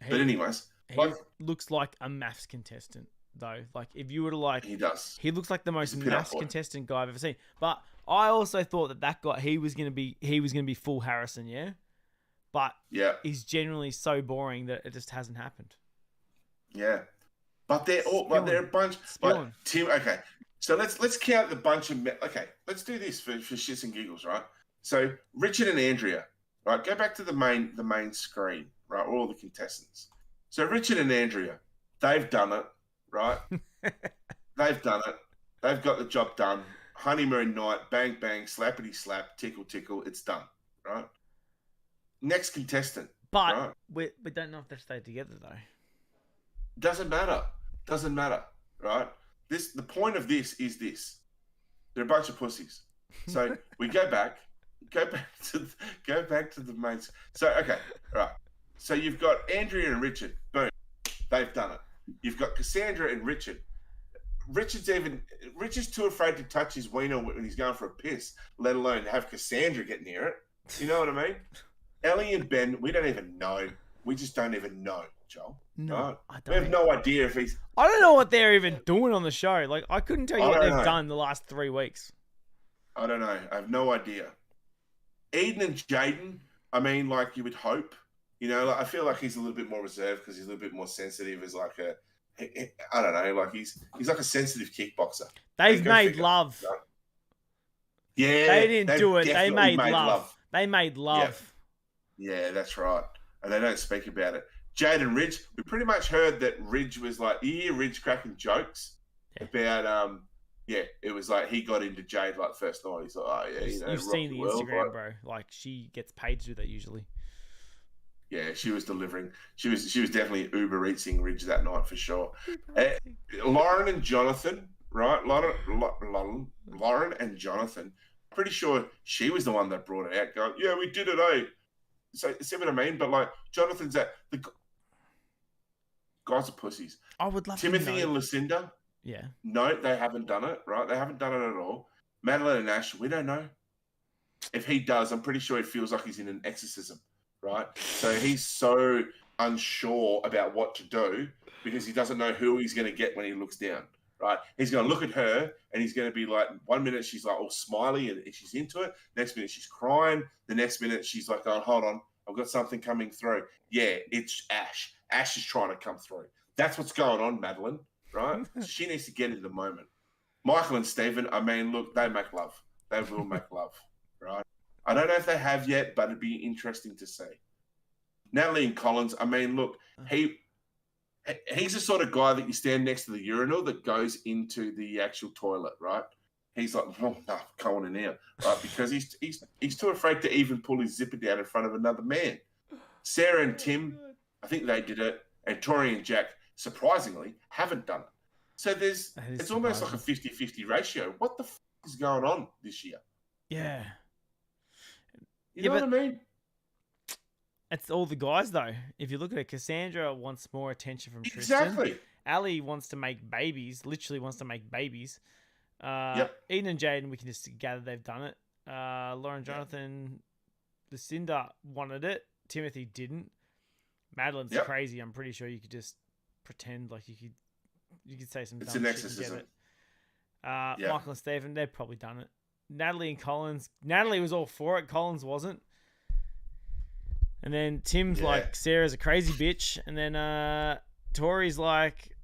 But anyways, he looks like a maths contestant. Though, like if you were to like, he does. He looks like the most maths contestant guy I've ever seen. But I also thought that guy he was gonna be full Harrison, yeah. But he's generally so boring that it just hasn't happened. Yeah, but they're a bunch. But Tim, okay. So let's count the bunch of. Okay, let's do this for shits and giggles, right? So Richard and Andrea, right? Go back to the main screen, right? All the contestants. So Richard and Andrea, they've done it. Right? They've done it. They've got the job done. Honeymoon night, bang, bang, slappity slap, tickle, tickle. It's done. Right? Next contestant. But we don't know if they stay together though. Doesn't matter. Right? The point of this is this. They're a bunch of pussies. So we go back to the main. So okay, right. So you've got Andrea and Richard. Boom. They've done it. You've got Cassandra and Richard. Richard's too afraid to touch his wiener when he's going for a piss, let alone have Cassandra get near it. You know what I mean? Ellie and Ben, we don't even know. We just don't even know, Joel. No, right? We have no idea if he's... I don't know what they're even doing on the show. Like, I couldn't tell you what they've done the last 3 weeks. I don't know. I have no idea. Eden and Jaden, I mean, like you would hope. You know, like, I feel like he's a little bit more reserved because he's a little bit more sensitive as like I don't know, like he's like a sensitive kickboxer. They've made love. Yeah. They didn't do it. They made love. They made love. Yeah, that's right. And they don't speak about it. Jade and Ridge, we pretty much heard that Ridge was like, you hear Ridge cracking jokes about, it was like he got into Jade like first night. He's like, oh yeah, you know, you've seen the Instagram, bro. Like she gets paid to do that usually. Yeah, she was delivering. She was definitely Uber Eatsing Ridge that night for sure. Lauren and Jonathan, right? Lauren and Jonathan pretty sure she was the one that brought it out, going, yeah, we did it, eh? So, see what I mean? But, like, Jonathan's at... The guys are pussies. I would love Timothy to know. and Lucinda, yeah. No, they haven't done it, right? They haven't done it at all. Madeline and Ash, we don't know. If he does, I'm pretty sure it feels like he's in an exorcism, right? So he's so unsure about what to do because he doesn't know who he's going to get when he looks down, right? He's going to look at her and he's going to be like, 1 minute she's like all smiley and she's into it. Next minute she's crying. The next minute she's like, oh, hold on, I've got something coming through. Yeah, it's Ash. Ash is trying to come through. That's what's going on, Madeline, right? So she needs to get into the moment. Michael and Stephen, I mean, look, they make love. They will make love, right? I don't know if they have yet, but it'd be interesting to see. Natalie and Collins, I mean, look, he's the sort of guy that you stand next to the urinal that goes into the actual toilet, right? He's like, oh, no, going in here, right? Because he's too afraid to even pull his zipper down in front of another man. Sarah and Tim, I think they did it, and Tori and Jack, surprisingly, haven't done it. So it's almost like a 50-50 ratio. What the f*** is going on this year? Yeah. You know what I mean? It's all the guys, though. If you look at it, Cassandra wants more attention from Tristan. Exactly. Ali wants to make babies, literally wants to make babies. Yep. Eden and Jaden, we can just gather they've done it. Lauren, Jonathan, Lucinda wanted it. Timothy didn't. Madeline's crazy. I'm pretty sure you could just pretend like you could say some dumb shit and get it. Michael and Stephen, they've probably done it. Natalie and Collins. Natalie was all for it. Collins wasn't. And then Tim's like, Sarah's a crazy bitch. And then Tori's like,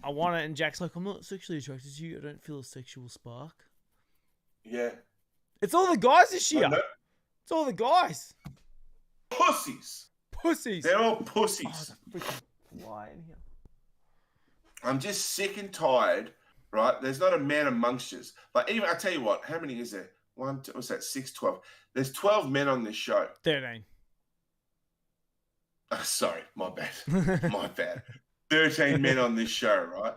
I want it. And Jack's like, I'm not sexually attracted to you. I don't feel a sexual spark. Yeah. It's all the guys this year. It's all the guys. Pussies. They're all pussies. Oh, there's a freaking fly in here. I'm just sick and tired, right? There's not a man amongst us. Like, even, I tell you what, how many is there? 1, 2, what's that? 6, 12. There's 12 men on this show. 13. Oh, sorry, my bad. My bad. 13 men on this show, right?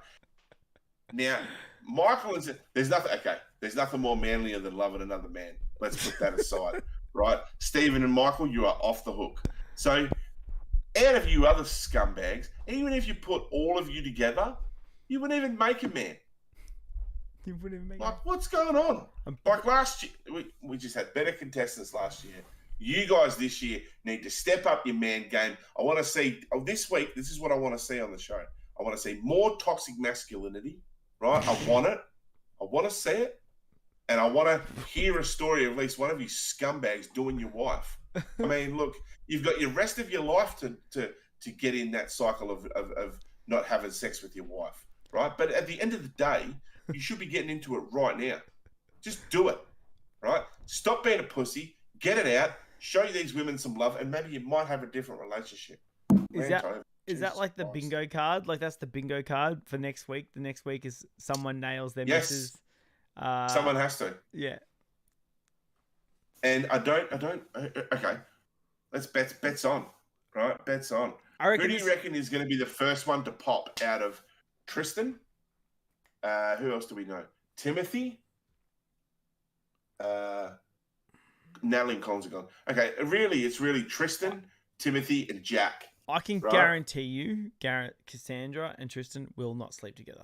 Now, Michael is, there's nothing more manlier than loving another man. Let's put that aside, right? Stephen and Michael, you are off the hook. So, out of you other scumbags, even if you put all of you together, you wouldn't even make a man. You wouldn't even make like, what's going on? Like last year, we just had better contestants last year. You guys this year need to step up your man game. I want to see, this week, this is what I want to see on the show. I want to see more toxic masculinity, right? I want it. I want to see it. And I want to hear a story of at least one of you scumbags doing your wife. I mean, look, you've got your rest of your life to get in that cycle of not having sex with your wife, right? But at the end of the day, you should be getting into it right now. Just do it, right? Stop being a pussy. Get it out. Show these women some love, and maybe you might have a different relationship. Is that like the bingo card? Like that's the bingo card for next week? The next week is someone nails their missus. Someone has to. Yeah. And I don't. Okay, let's bets on, right? Bets on. Who do you reckon is going to be the first one to pop out of Tristan? Who else do we know? Timothy. Natalie and Collins are gone. Okay, it's really Tristan, Timothy, and Jack. I can guarantee you, Cassandra and Tristan will not sleep together.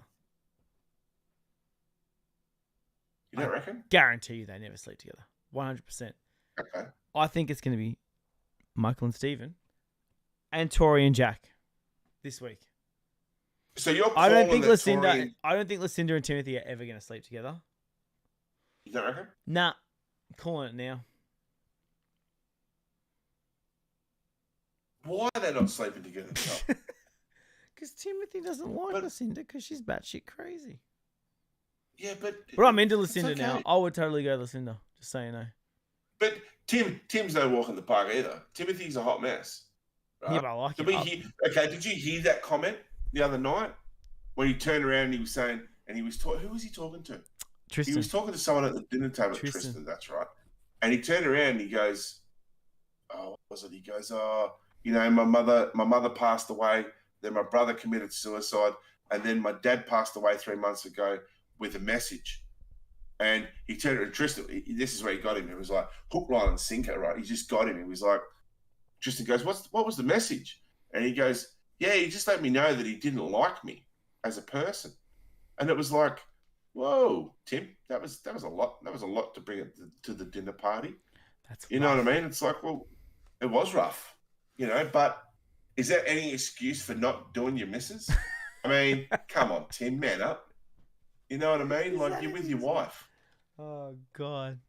You don't reckon? Guarantee you they never sleep together. 100%. Okay. I think it's going to be Michael and Stephen and Tori and Jack this week. So you're I don't think Lucinda and Timothy are ever going to sleep together. You don't reckon? Nah. I'm calling it now. Why are they not sleeping together? Because Timothy doesn't like Lucinda because she's batshit crazy. Yeah, but I'm into Lucinda now. I would totally go Lucinda, just so you know. But Tim's no walk in the park either. Timothy's a hot mess. Right? Yeah, but I like it. Did you hear that comment the other night when he turned around and he was saying, and he was who was he talking to? Tristan. He was talking to someone at the dinner table. Tristan, that's right. And he turned around and he goes, "Oh, what was it?" He goes, "Oh, you know, my mother passed away. Then my brother committed suicide, and then my dad passed away 3 months ago with a message." And he turned to Tristan. This is where he got him. It was like hook, line, and sinker, right? He just got him. He was like, Tristan goes, what was the message? And he goes, yeah, he just let me know that he didn't like me as a person. And it was like, whoa, Tim, that was a lot. That was a lot to bring it to the dinner party. That's you know what I mean? It's like, well, it was rough, but is that any excuse for not doing your missus? I mean, come on, Tim, man up. You know what I mean? Like, you're with your wife. Oh, God.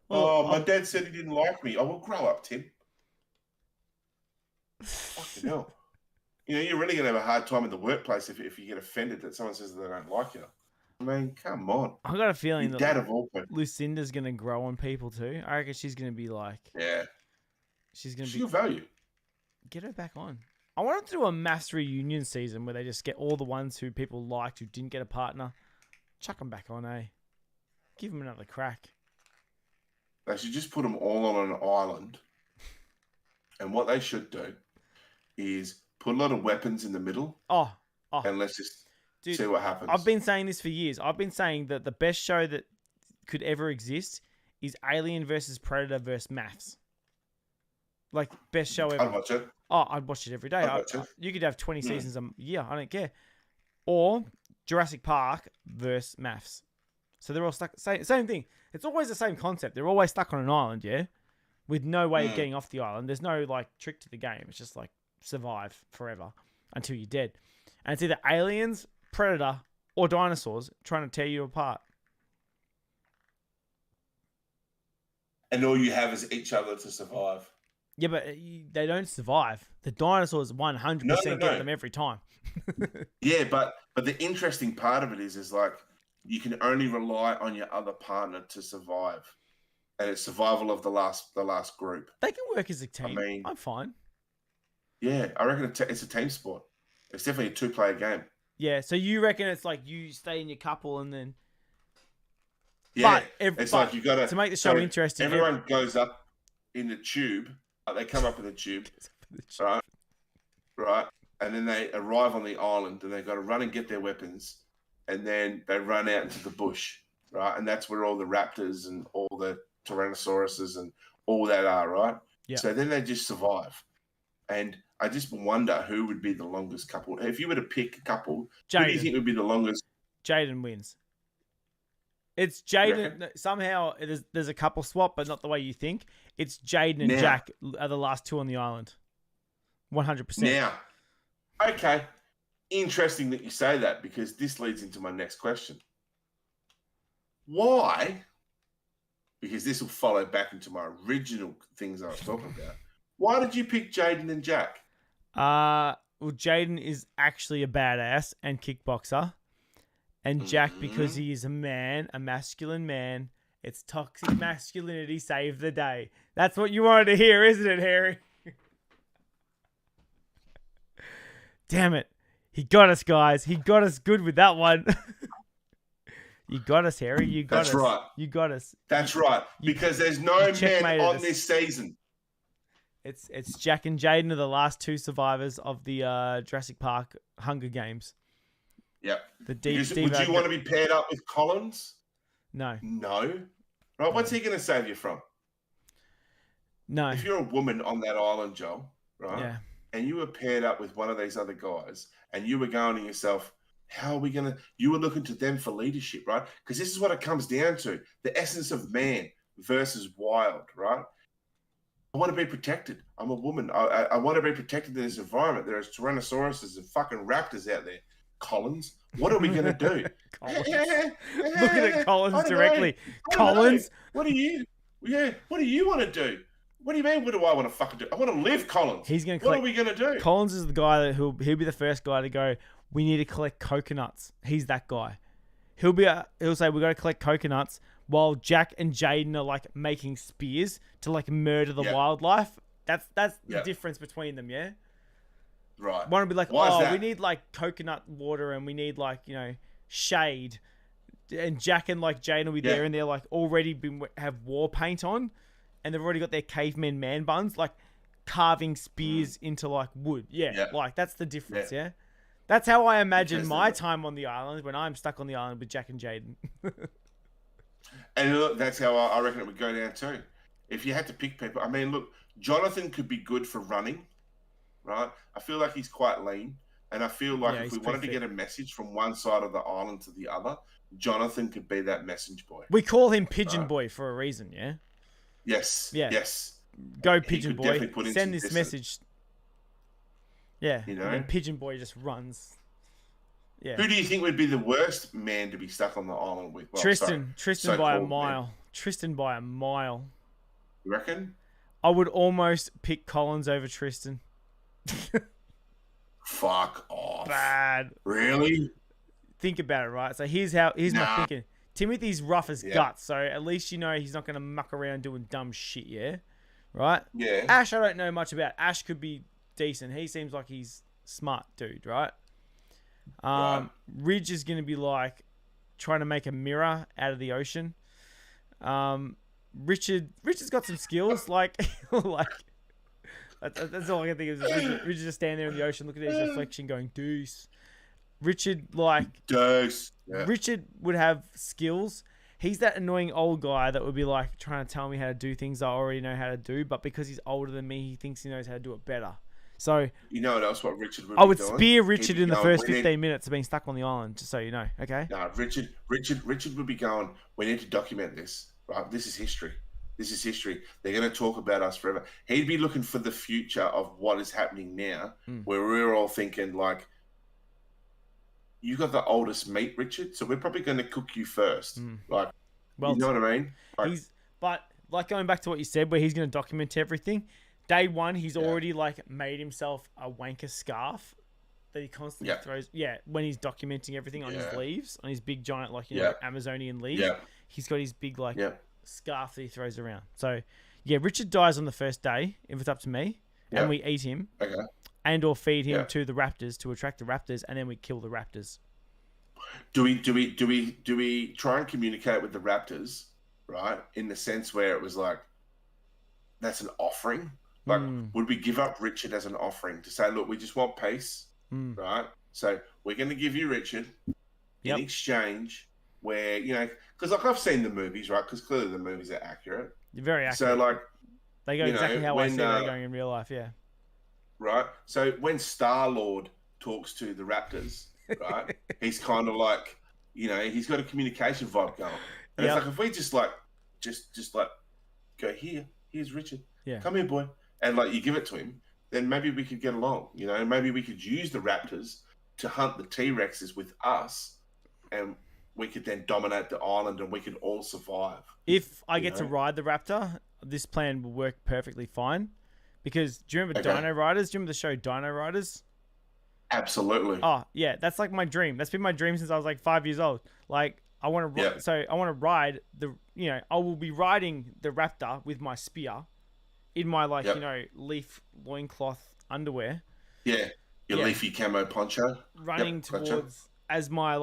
Well, my dad said he didn't like me. Oh, well, grow up, Tim. Fucking hell. You're really going to have a hard time in the workplace if you get offended that someone says that they don't like you. I mean, come on. I got a feeling that dad of all people. Lucinda's going to grow on people too. I reckon she's going to be like... Yeah. She's going to be... She'll value. Get her back on. I want to do a mass reunion season where they just get all the ones who people liked who didn't get a partner. Chuck them back on, eh? Give them another crack. They should just put them all on an island. And what they should do is put a lot of weapons in the middle. Oh. And let's just see what happens. I've been saying this for years. I've been saying that the best show that could ever exist is Alien versus Predator versus Maths. Like, best show ever. I'd watch it. Oh, I'd watch it every day. You could have 20 seasons a year. I don't care. Or Jurassic Park versus Maths. So they're all stuck. Same thing. It's always the same concept. They're always stuck on an island, yeah? With no way of getting off the island. There's no, trick to the game. It's just, survive forever until you're dead. And it's either aliens, Predator, or dinosaurs trying to tear you apart. And all you have is each other to survive. Yeah, but they don't survive. The dinosaurs 100% get them every time. Yeah, but the interesting part of it is you can only rely on your other partner to survive. And it's survival of the last group. They can work as a team. I mean, I'm fine. Yeah, I reckon it's a team sport. It's definitely a two-player game. Yeah, so you reckon it's like you stay in your couple and then... Yeah, like you got to make the show interesting. Everyone goes up in the tube. They come up in the tube, right? And then they arrive on the island and they've got to run and get their weapons. And then they run out into the bush, right? And that's where all the raptors and all the tyrannosauruses and all that are, right? Yeah. So then they just survive. And I just wonder who would be the longest couple. If you were to pick a couple, who do you think would be the longest? Jaden wins. It's Jaden. Somehow there's a couple swap, but not the way you think. It's Jaden and Jack are the last two on the island. 100%. Now, okay. Interesting that you say that because this leads into my next question. Why? Because this will follow back into my original things I was talking about. Why did you pick Jaden and Jack? Well, Jaden is actually a badass and kickboxer. And Jack, because he is a man, a masculine man, it's toxic masculinity save the day. That's what you wanted to hear, isn't it, Harry? Damn it. He got us, guys. He got us good with that one. You got us, Harry. You got us. That's right. You got us. That's right. Because there's no men on this season. It's Jack and Jaden are the last two survivors of the Jurassic Park Hunger Games. Yep. Would you want to be paired up with Collins? No. No. Right. What's he going to save you from? No. If you're a woman on that island, Joel, right? Yeah. And you were paired up with one of these other guys, and you were going to yourself, how are we going to... You were looking to them for leadership, right? Because this is what it comes down to. The essence of man versus wild, right? I want to be protected. I'm a woman. I want to be protected in this environment. There's tyrannosauruses and fucking raptors out there. Collins, what are we going to do? Looking at Collins directly. Collins? What do you want to do? What do you mean, what do I want to fucking do? I want to live, Collins. What are we going to do? Collins is the guy that he'll be the first guy to go, we need to collect coconuts. He's that guy. He'll say, we got to collect coconuts while Jack and Jaden are like making spears to like murder the wildlife. That's the difference between them, yeah? Right. One would be like, we need like coconut water and we need like, shade. And Jack and like Jaden will be there and they're like already have war paint on. And they've already got their caveman man buns, like carving spears into like wood. Yeah. Like that's the difference, yeah? That's how I imagine my time on the island when I'm stuck on the island with Jack and Jaden. And look, that's how I reckon it would go down too. If you had to pick people, I mean, look, Jonathan could be good for running, right? I feel like he's quite lean. And I feel like if we wanted to get a message from one side of the island to the other, Jonathan could be that message boy. We call him Pigeon Boy for a reason, yeah? Yes. Yeah. Yes. Go Pigeon Boy. Send this message. Yeah. You know? And Pigeon Boy just runs. Yeah. Who do you think would be the worst man to be stuck on the island with? Well, Tristan. Tristan by a mile. Man. Tristan by a mile. You reckon? I would almost pick Collins over Tristan. Fuck off. Bad. Really? Think about it, right? So here's my thinking. Timothy's rough as guts, so at least you know he's not going to muck around doing dumb shit, yeah? Right? Yeah. Ash, I don't know much about. Ash could be decent. He seems like he's smart dude, right? Ridge is going to be like trying to make a mirror out of the ocean. Richard's got some skills, like that's all I can think of. Richard just standing there in the ocean, looking at his reflection, going deuce. Richard deuce. Yeah. Richard would have skills. He's that annoying old guy that would be like trying to tell me how to do things I already know how to do, but because he's older than me, he thinks he knows how to do it better. So you know what else? What Richard would I would doing? spear Richard in the first 15 minutes of being stuck on the island, just so you know. Okay. No, Richard would be going. We need to document this. Right, this is history. This is history. They're going to talk about us forever. He'd be looking for the future of what is happening now, where we're all thinking like, you got the oldest meat, Richard, so we're probably going to cook you first. Like, you know what I mean? Like, but like going back to what you said, where he's going to document everything. Day one, he's already like made himself a wanker scarf that he constantly throws. Yeah, when he's documenting everything on his leaves, on his big giant Amazonian leaves. Yeah. He's got his big scarf that he throws around. So yeah, Richard dies on the first day if it's up to me, and we eat him, and or feed him to the raptors to attract the raptors, and then we kill the raptors. Do we try and communicate with the raptors, right? In the sense where it was like, that's an offering. Like, would we give up Richard as an offering to say, look, we just want peace, right? So we're going to give you Richard in exchange. Where, you know, because like I've seen the movies, right? Because clearly the movies are accurate. You're very accurate. So like, they go exactly how I see they're going in real life, yeah. Right. So when Star-Lord talks to the raptors, right, he's kind of like, you know, he's got a communication vibe going. And it's like, if we just like, just like, go here's Richard. Yeah. Come here, boy. And like you give it to him, then maybe we could get along. You know, maybe we could use the raptors to hunt the T-Rexes with us, and we could then dominate the island and we could all survive. If I get to ride the raptor, this plan will work perfectly fine. Because do you remember Dino Riders? Do you remember the show Dino Riders? Absolutely. Oh, yeah. That's like my dream. That's been my dream since I was like 5 years old. Like, I want to so I want to ride I will be riding the raptor with my spear in my leaf loincloth underwear. Yeah. Your leafy camo poncho. Running towards as my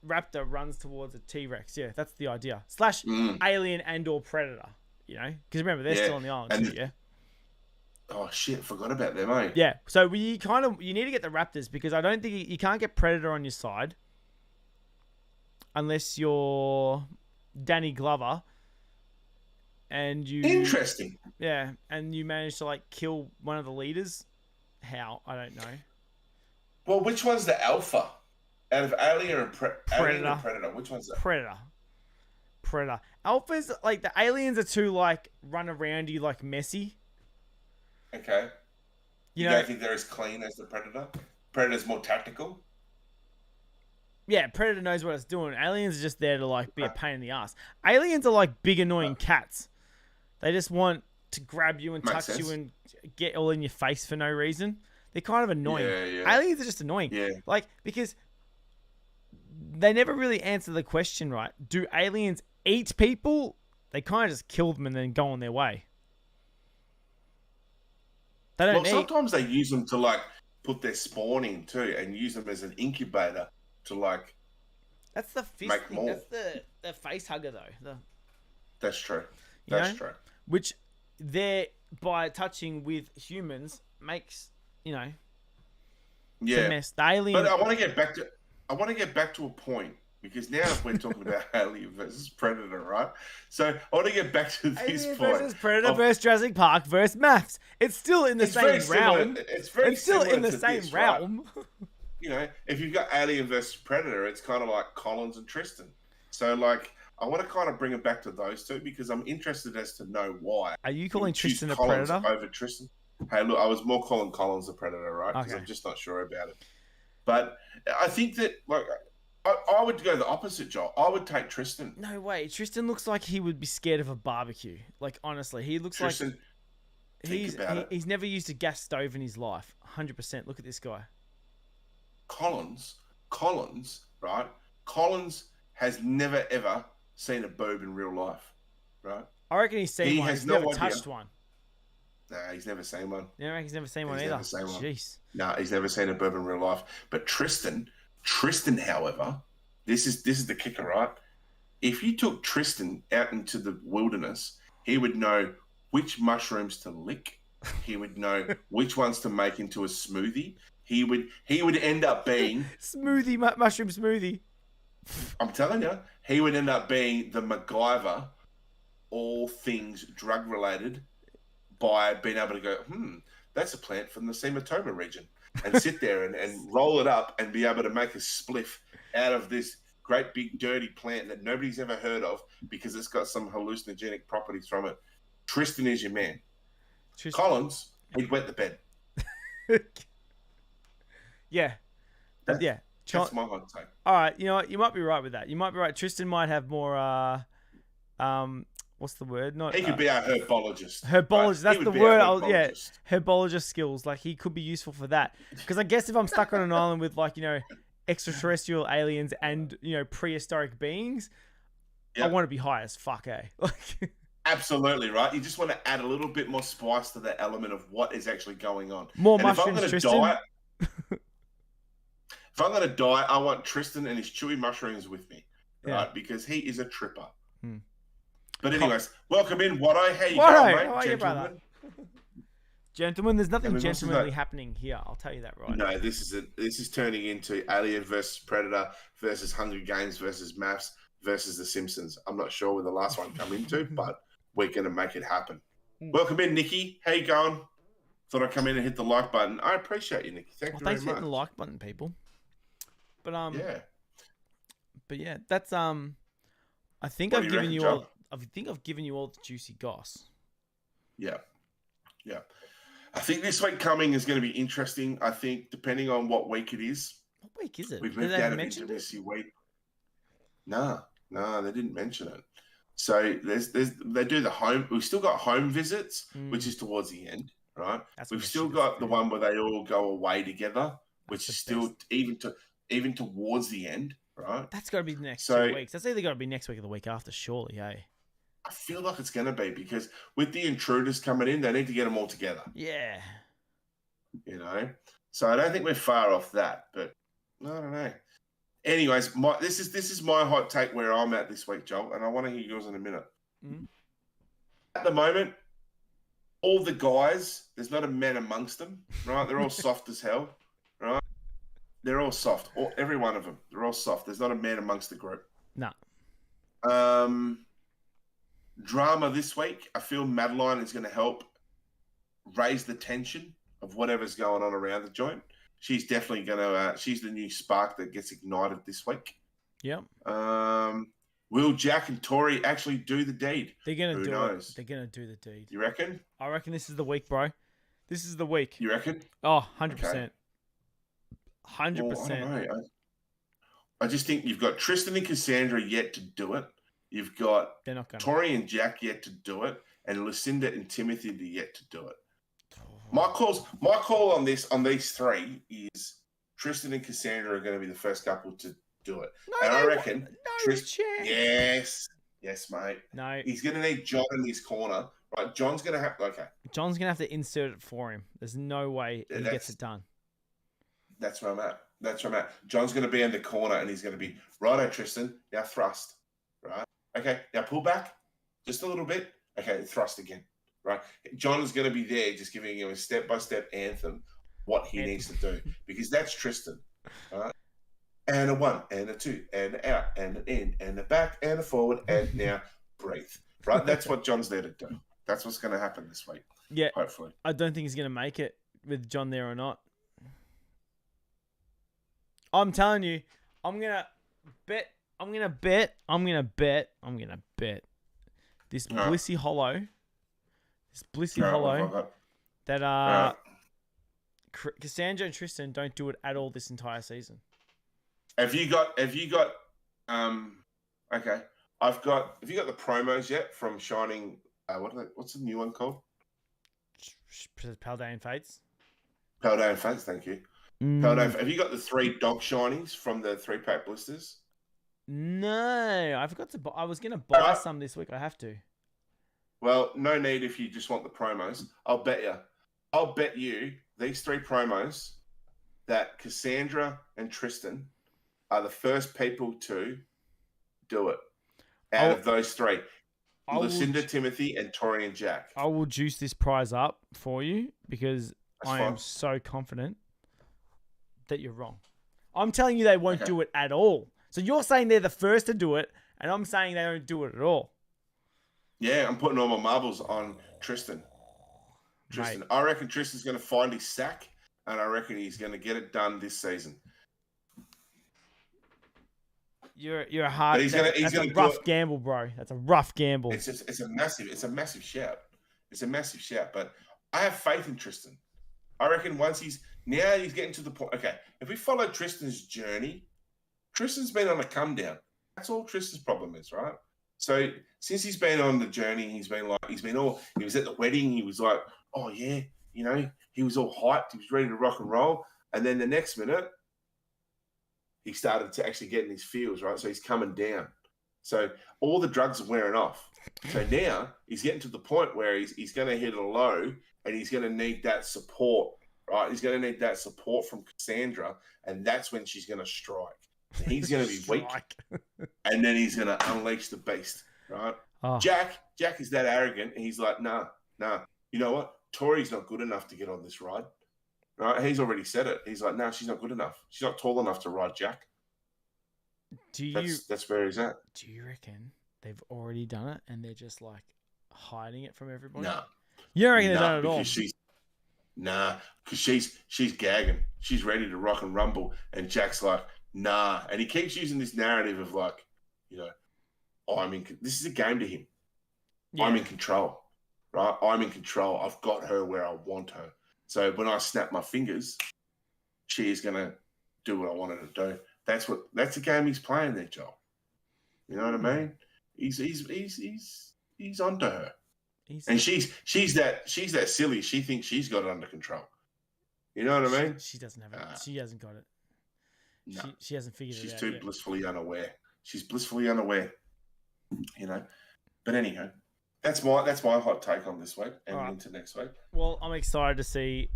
raptor runs towards a T-Rex. Yeah, that's the idea. / alien and or predator, because remember, they're still on the island too, yeah? Oh, shit, forgot about them, eh? Yeah, so you need to get the raptors because I don't think you can't get predator on your side unless you're Danny Glover and you... Interesting. Yeah, and you manage to, kill one of the leaders. How? I don't know. Well, which one's the alpha? Out of Alien and Predator, which one's that? Predator. Alphas, the aliens are too, run around you, messy. Okay. You don't think they're as clean as the Predator? Predator's more tactical? Yeah, Predator knows what it's doing. Aliens are just there to, be a pain in the ass. Aliens are big, annoying cats. They just want to grab you and touch you and get all in your face for no reason. They're kind of annoying. Yeah. Aliens are just annoying. Yeah. Because... they never really answer the question, right? Do aliens eat people? They kind of just kill them and then go on their way. They don't sometimes they use them to put their spawn in too, and use them as an incubator to That's the fist make thing. more. That's the face hugger though. That's true. That's true. Which by touching with humans makes mess. The alien. But I want to get back to a point Because now we're talking about Alien versus Predator, right? So I want to get back to this Alien point. versus Predator versus Jurassic Park versus maths. It's still in the same realm. It's still in the to same this, realm. Right? You know, if you've got Alien versus Predator, it's kind of like Collins and Tristan. So, like, I want to kind of bring it back to those two because I'm interested as to know why. Are you calling Tristan a Collins predator? Over Tristan? Hey, look, I was more calling Collins a predator, right? Because I'm just not sure about it. But I think that, like, I would go the opposite, Joel. I would take Tristan. No way. Tristan looks like he would be scared of a barbecue. Like, honestly, he looks Tristan, like he's never used a gas stove in his life. 100%. Look at this guy. Collins, right? Collins has never ever seen a boob in real life, right? I reckon he's seen one. He's never touched one. Nah, he's never seen one. No, he's never seen one either. Jeez. No, he's never seen a boob in real life. But Tristan, however, this is the kicker, right? If you took Tristan out into the wilderness, he would know which mushrooms to lick. He would know which ones to make into a smoothie. He would end up being mushroom smoothie. I'm telling you, he would end up being the MacGyver, all things drug related, by being able to go, that's a plant from the Sematoma region, and sit there and roll it up and be able to make a spliff out of this great big dirty plant that nobody's ever heard of because it's got some hallucinogenic properties from it. Tristan is your man. Collins, he'd wet the bed. Yeah. Yeah. That's my hot take. All right, you know what? You might be right with that. You might be right. Tristan might have more, what's the word? He could be our herbologist. Herbologist, right? That's the word. Herbologist skills. Like, he could be useful for that. Because I guess if I'm stuck on an island with, like, you know, extraterrestrial aliens and, you know, prehistoric beings, I want to be high as fuck, eh? Absolutely, right? You just want to add a little bit more spice to the element of what is actually going on. More mushrooms, Tristan. If I'm going to die, I want Tristan and his chewy mushrooms with me, right? Because he is a tripper. But anyways, welcome in, Watto. How you going, mate? How are you, brother? Gentlemen, there's nothing gentlemanly happening here. I'll tell you that right now. No, this is turning into Alien versus Predator versus Hunger Games versus Maths versus The Simpsons. I'm not sure where the last one come into, but we're going to make it happen. Welcome in, Nikki. How you going? Thought I'd come in and hit the like button. I appreciate you, Nikki. Thanks very much. Thanks for hitting the like button, people. But yeah, that's I think I've given you all. I think I've given you all the juicy goss. Yeah. I think this week coming is going to be interesting. I think depending on what week it is. What week is it? We've moved out of intimacy week. No, they didn't mention it. So they do the home. We've still got home visits, which is towards the end, right? We've still got the one where they all go away together, which is still even towards the end, right? That's got to be the next 2 weeks. That's either got to be next week or the week after, surely, hey? I feel like it's going to be because with the intruders coming in, they need to get them all together. Yeah. You know? So I don't think we're far off that, but I don't know. Anyways, this is my hot take where I'm at this week, Joel, and I want to hear yours in a minute. At the moment, all the guys, there's not a man amongst them, right? They're all soft as hell, right? They're all soft. Every one of them. They're all soft. There's not a man amongst the group. No. Drama this week. I feel Madeline is going to help raise the tension of whatever's going on around the joint. She's definitely going to... she's the new spark that gets ignited this week. Yep. Will Jack and Tori actually do the deed? They're going to do it. They're going to do the deed. You reckon? I reckon this is the week, bro. This is the week. You reckon? Oh, 100%. Okay. 100%. Well, I don't know. I just think you've got Tristan and Cassandra yet to do it. You've got Tori and Jack yet to do it, and Lucinda and Timothy yet to do it. My call on these three is Tristan and Cassandra are going to be the first couple to do it. And I reckon Tristan. Yes, mate. No, he's going to need John in his corner, right? John's going to have John's going to have to insert it for him. There's no way he gets it done. That's where I'm at. John's going to be in the corner, and he's going to be righto, Tristan. Now thrust, right? Okay, now pull back just a little bit. Okay, thrust again, right? John is going to be there just giving you a step-by-step anthem what he needs to do because that's Tristan, right? and a 1 and a 2 and an out and an in and a back and a forward and now breathe. Right? That's what John's there to do. That's what's going to happen this week. Yeah. Hopefully. I don't think he's going to make it with John there or not. I'm telling you, I'm going to bet this Blissey Hollow. This Blissey Hollow that Cassandra and Tristan don't do it at all this entire season. Have you got okay. Have you got the promos yet from Shining what's the new one called? Paldean Fates. Paldean Fates, thank you. Paldean, have you got the 3 dog shinies from the 3-pack blisters? No, I forgot to buy. I was going to buy some this week. I have to. Well, no need if you just want the promos. I'll bet you these 3 promos that Cassandra and Tristan are the first people to do it out of those 3. Lucinda, Timothy, and Tori and Jack. I will juice this prize up for you because I am so confident that you're wrong. I'm telling you they won't do it at all. So you're saying they're the first to do it, and I'm saying they don't do it at all. Yeah, I'm putting all my marbles on Tristan. Mate. I reckon Tristan's going to find his sack, and I reckon he's going to get it done this season. You're a hard. That's a rough gamble, bro. That's a rough gamble. It's a massive shout. It's a massive shout. But I have faith in Tristan. I reckon once he's getting to the point. Okay, if we follow Tristan's journey, Tristan's been on a come down. That's all Tristan's problem is, right? So since he's been on the journey, he was at the wedding. He was like, oh yeah, he was all hyped. He was ready to rock and roll. And then the next minute, he started to actually get in his feels, right? So he's coming down. So all the drugs are wearing off. So now he's getting to the point where he's going to hit a low and he's going to need that support, right? He's going to need that support from Cassandra, and that's when she's going to strike. He's going to be weak, and then he's going to unleash the beast, right? Oh. Jack is that arrogant, and he's like, nah. You know what? Tori's not good enough to get on this ride. Right, he's already said it. He's like, no, she's not good enough. She's not tall enough to ride Jack. That's where he's at. Do you reckon they've already done it and they're just like hiding it from everybody? No. You don't reckon they've done it at all? Because she's gagging. She's ready to rock and rumble, and Jack's like, nah. And he keeps using this narrative of like, this is a game to him. Yeah. I'm in control, right? I'm in control. I've got her where I want her. So when I snap my fingers, she is going to do what I want her to do. That's the game he's playing there, Joel. You know what I mean? He's onto her, and she's that silly. She thinks she's got it under control. You know what I mean? She doesn't have it. She hasn't got it. No, she hasn't figured it out. She's too blissfully unaware. She's blissfully unaware. But anyhow. That's my hot take on this week and into next week. Well, I'm excited to see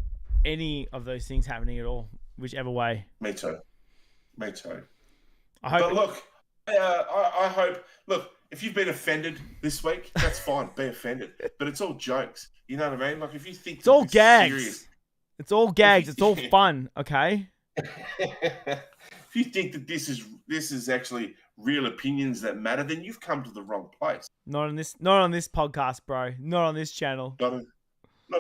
any of those things happening at all, whichever way. Me too. I hope. I hope. Look, if you've been offended this week, that's fine. Be offended, but it's all jokes. You know what I mean? Like if you think it's all gags, it's all gags. It's all fun. Okay. If you think that this is actually real opinions that matter, then you've come to the wrong place. Not on this podcast, bro. Not on this channel. Not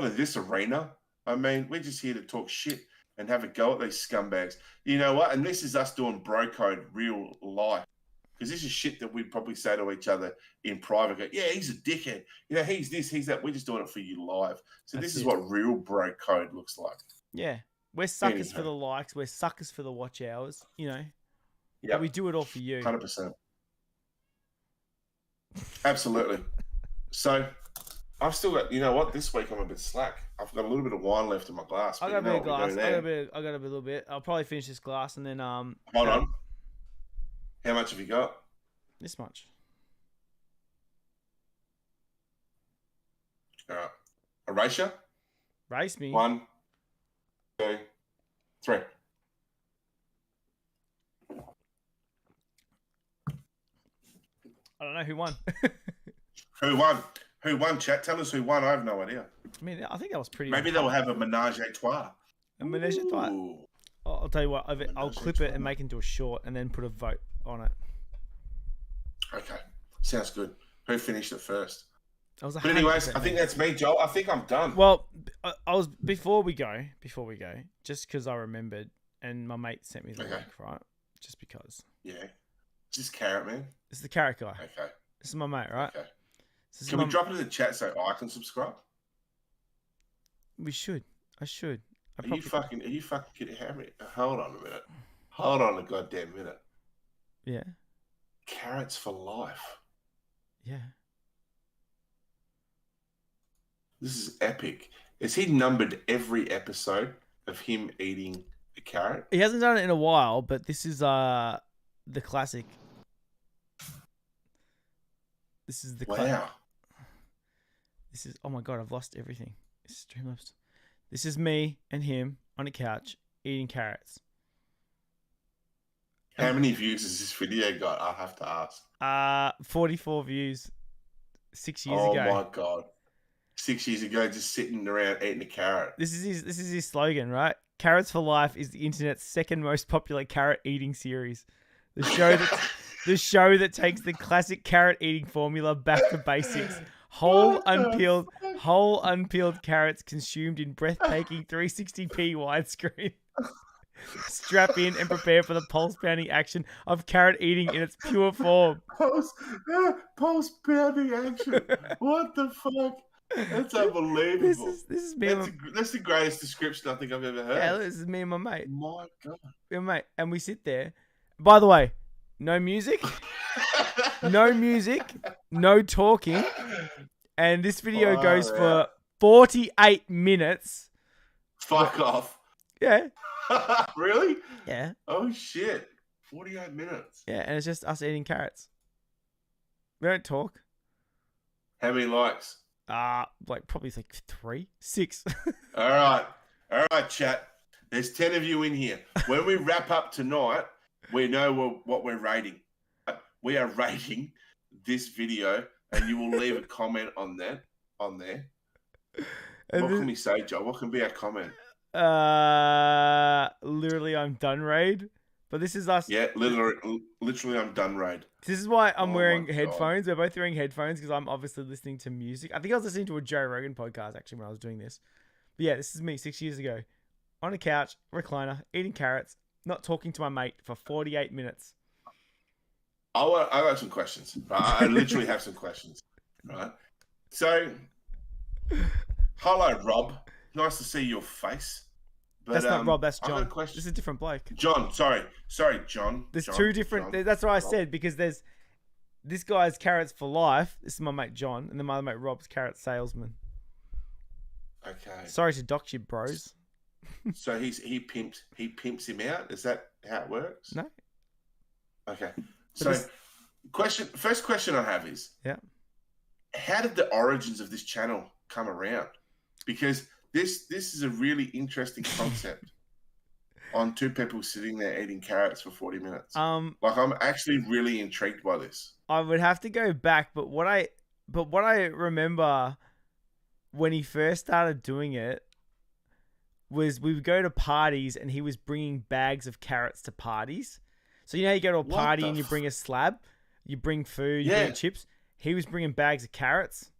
in this arena. I mean, we're just here to talk shit and have a go at these scumbags. You know what? And this is us doing bro code real life. Because this is shit that we'd probably say to each other in private. Go, yeah, he's a dickhead. He's this, he's that. We're just doing it for you live. So this is what real bro code looks like. Yeah. We're suckers for the likes. We're suckers for the watch hours. Yeah. We do it all for you. 100%. Absolutely. So I've still got, you know what? This week I'm a bit slack. I've got a little bit of wine left in my glass. I got a bit of glass. I got a little bit. I'll probably finish this glass and then Hold on. How much have you got? This much. All right. Erasure? Race me. 1, 2, 3. I don't know who won. Who won, chat? Tell us who won. I have no idea. I mean, I think that was pretty. Maybe they'll have a menage a trois. A menage a trois. I'll tell you what. I'll clip it and make it into a short, and then put a vote on it. Okay, sounds good. Who finished it first? But anyways, I think that's me, Joel. I think I'm done. Well, I was before we go, just because I remembered, and my mate sent me the link, right? Just because. Yeah. Is this Carrot Man? It's the Carrot guy. Okay. This is my mate, right? Okay. Can we drop it in the chat so I can subscribe? We should. I should. Are you fucking kidding? Hold on a minute. Hold on a goddamn minute. Yeah. Carrots for life. Yeah. This is epic. Has he numbered every episode of him eating a carrot? He hasn't done it in a while, but this is the classic. This is the wow. This is, oh my god, I've lost everything. This is Streamlabs. This is me and him on a couch eating carrots. How many views has this video got? I have to ask. 44 views 6 years ago. Oh my god. 6 years ago, just sitting around eating a carrot. This is his slogan, right? Carrots for Life is the internet's second most popular carrot eating series. The show that takes the classic carrot eating formula back to basics. Whole unpeeled carrots consumed in breathtaking 360p widescreen. Strap in and prepare for the pulse-pounding action of carrot eating in its pure form. Pulse-pounding action. What the fuck? That's unbelievable. This is me. That's the greatest description I think I've ever heard. Yeah, this is me and my mate. My God. Me and my mate. And we sit there. By the way, no music. No talking. And this video goes for 48 minutes. Fuck off. Yeah. Really? Yeah. Oh, shit. 48 minutes. Yeah, and it's just us eating carrots. We don't talk. How many likes? Probably like 3, 6. All right, chat. There's 10 of you in here. When we wrap up tonight, we know what we're rating. We are rating this video, and you will leave a comment on there. What can we say, Joe? What can be our comment? Literally, I'm done, Raid. But this is us. Yeah, literally, I'm done, Raid. This is why I'm wearing headphones. We're both wearing headphones because I'm obviously listening to music. I think I was listening to a Joe Rogan podcast actually when I was doing this. But yeah, this is me 6 years ago. On a couch, recliner, eating carrots, not talking to my mate for 48 minutes. I got some questions. I literally have some questions. Right. So, hello, Rob. Nice to see your face. But, that's not Rob, that's John. I've got a question. This is a different bloke. John, sorry, John. There's two different. John. That's what I said, because there's this guy's Carrots for Life. This is my mate John, and then my other mate Rob's Carrot Salesman. Okay. Sorry to dox you, bros. So he pimps him out. Is that how it works? No. Okay. So, first question I have is, yeah, how did the origins of this channel come around? Because this is a really interesting concept on two people sitting there eating carrots for 40 minutes. I'm actually really intrigued by this. I would have to go back, but what I remember when he first started doing it was we would go to parties and he was bringing bags of carrots to parties. So you know you go to a party and you bring a slab, you bring food, you bring chips. He was bringing bags of carrots.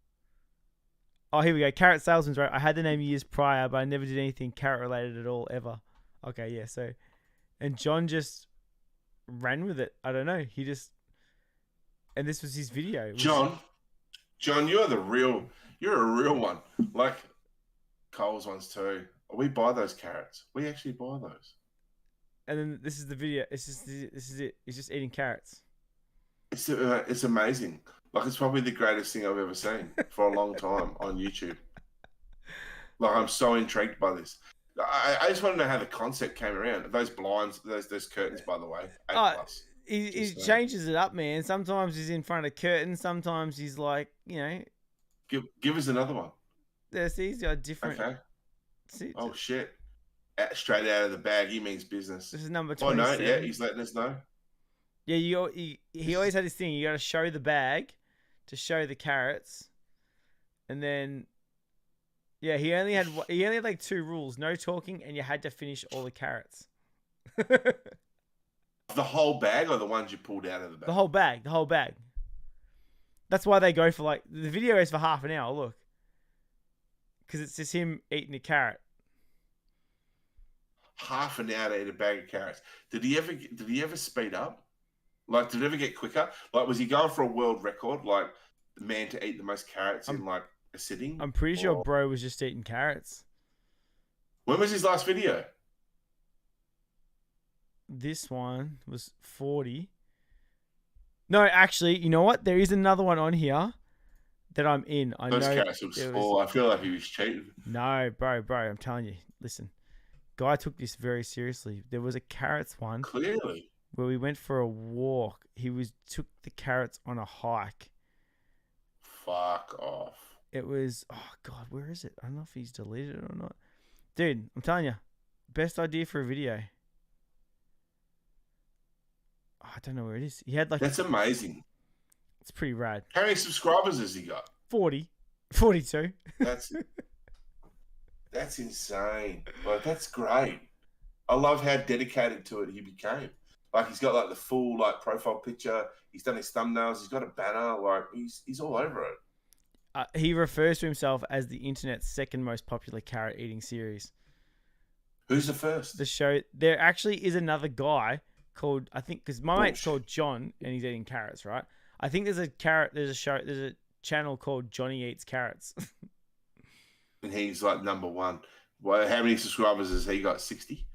Oh, here we go. Carrot Salesman's right. I had the name years prior, but I never did anything carrot related at all, ever. Okay, yeah. So, and John just ran with it. I don't know. And this was his video. John, you're a real one. Like Cole's ones too. We buy those carrots. We actually buy those. And then this is the video. This is it. He's just eating carrots. It's amazing. Like, it's probably the greatest thing I've ever seen for a long time on YouTube. Like, I'm so intrigued by this. I just want to know how the concept came around. Those blinds, those curtains, by the way. He changes it up, man. Sometimes he's in front of curtains. Sometimes he's like, Give us another one. These are different. Okay. Oh, shit. Straight out of the bag, he means business. This is number 27. Oh, no, yeah, he's letting us know. Yeah, he always had this thing. You got to show the bag to show the carrots, and then he only had like 2 rules: no talking, and you had to finish all the carrots. The whole bag or the ones you pulled out of the bag? The whole bag. The whole bag. That's why they go for like... The video is for half an hour, look. Because it's just him eating a carrot. Half an hour to eat a bag of carrots. Did he ever speed up? Like, did it ever get quicker? Like, was he going for a world record? Like, the man to eat the most carrots in, like, a sitting? I'm pretty sure bro was just eating carrots. When was his last video? This one was 40. No, actually, you know what? There is another one on here that I'm in. Those carrots look small. I feel like he was cheating. No, bro, I'm telling you. Listen, guy took this very seriously. There was a carrots one. Clearly. Where we went for a walk. He took the carrots on a hike. Fuck off. It was, oh God, where is it? I don't know if he's deleted it or not. Dude, I'm telling you, best idea for a video. Oh, I don't know where it is. He had like... That's amazing. It's pretty rad. How many subscribers has he got? 40. 42. That's insane. Like, that's great. I love how dedicated to it he became. Like, he's got like the full like profile picture. He's done his thumbnails. He's got a banner. Like, he's all over it. He refers to himself as the internet's second most popular carrot eating series. Who's the first? The show. There actually is another guy called, I think, because my mate's called John and he's eating carrots, right? I think there's a channel called Johnny Eats Carrots. And he's like number one. Well, how many subscribers has he got? 60?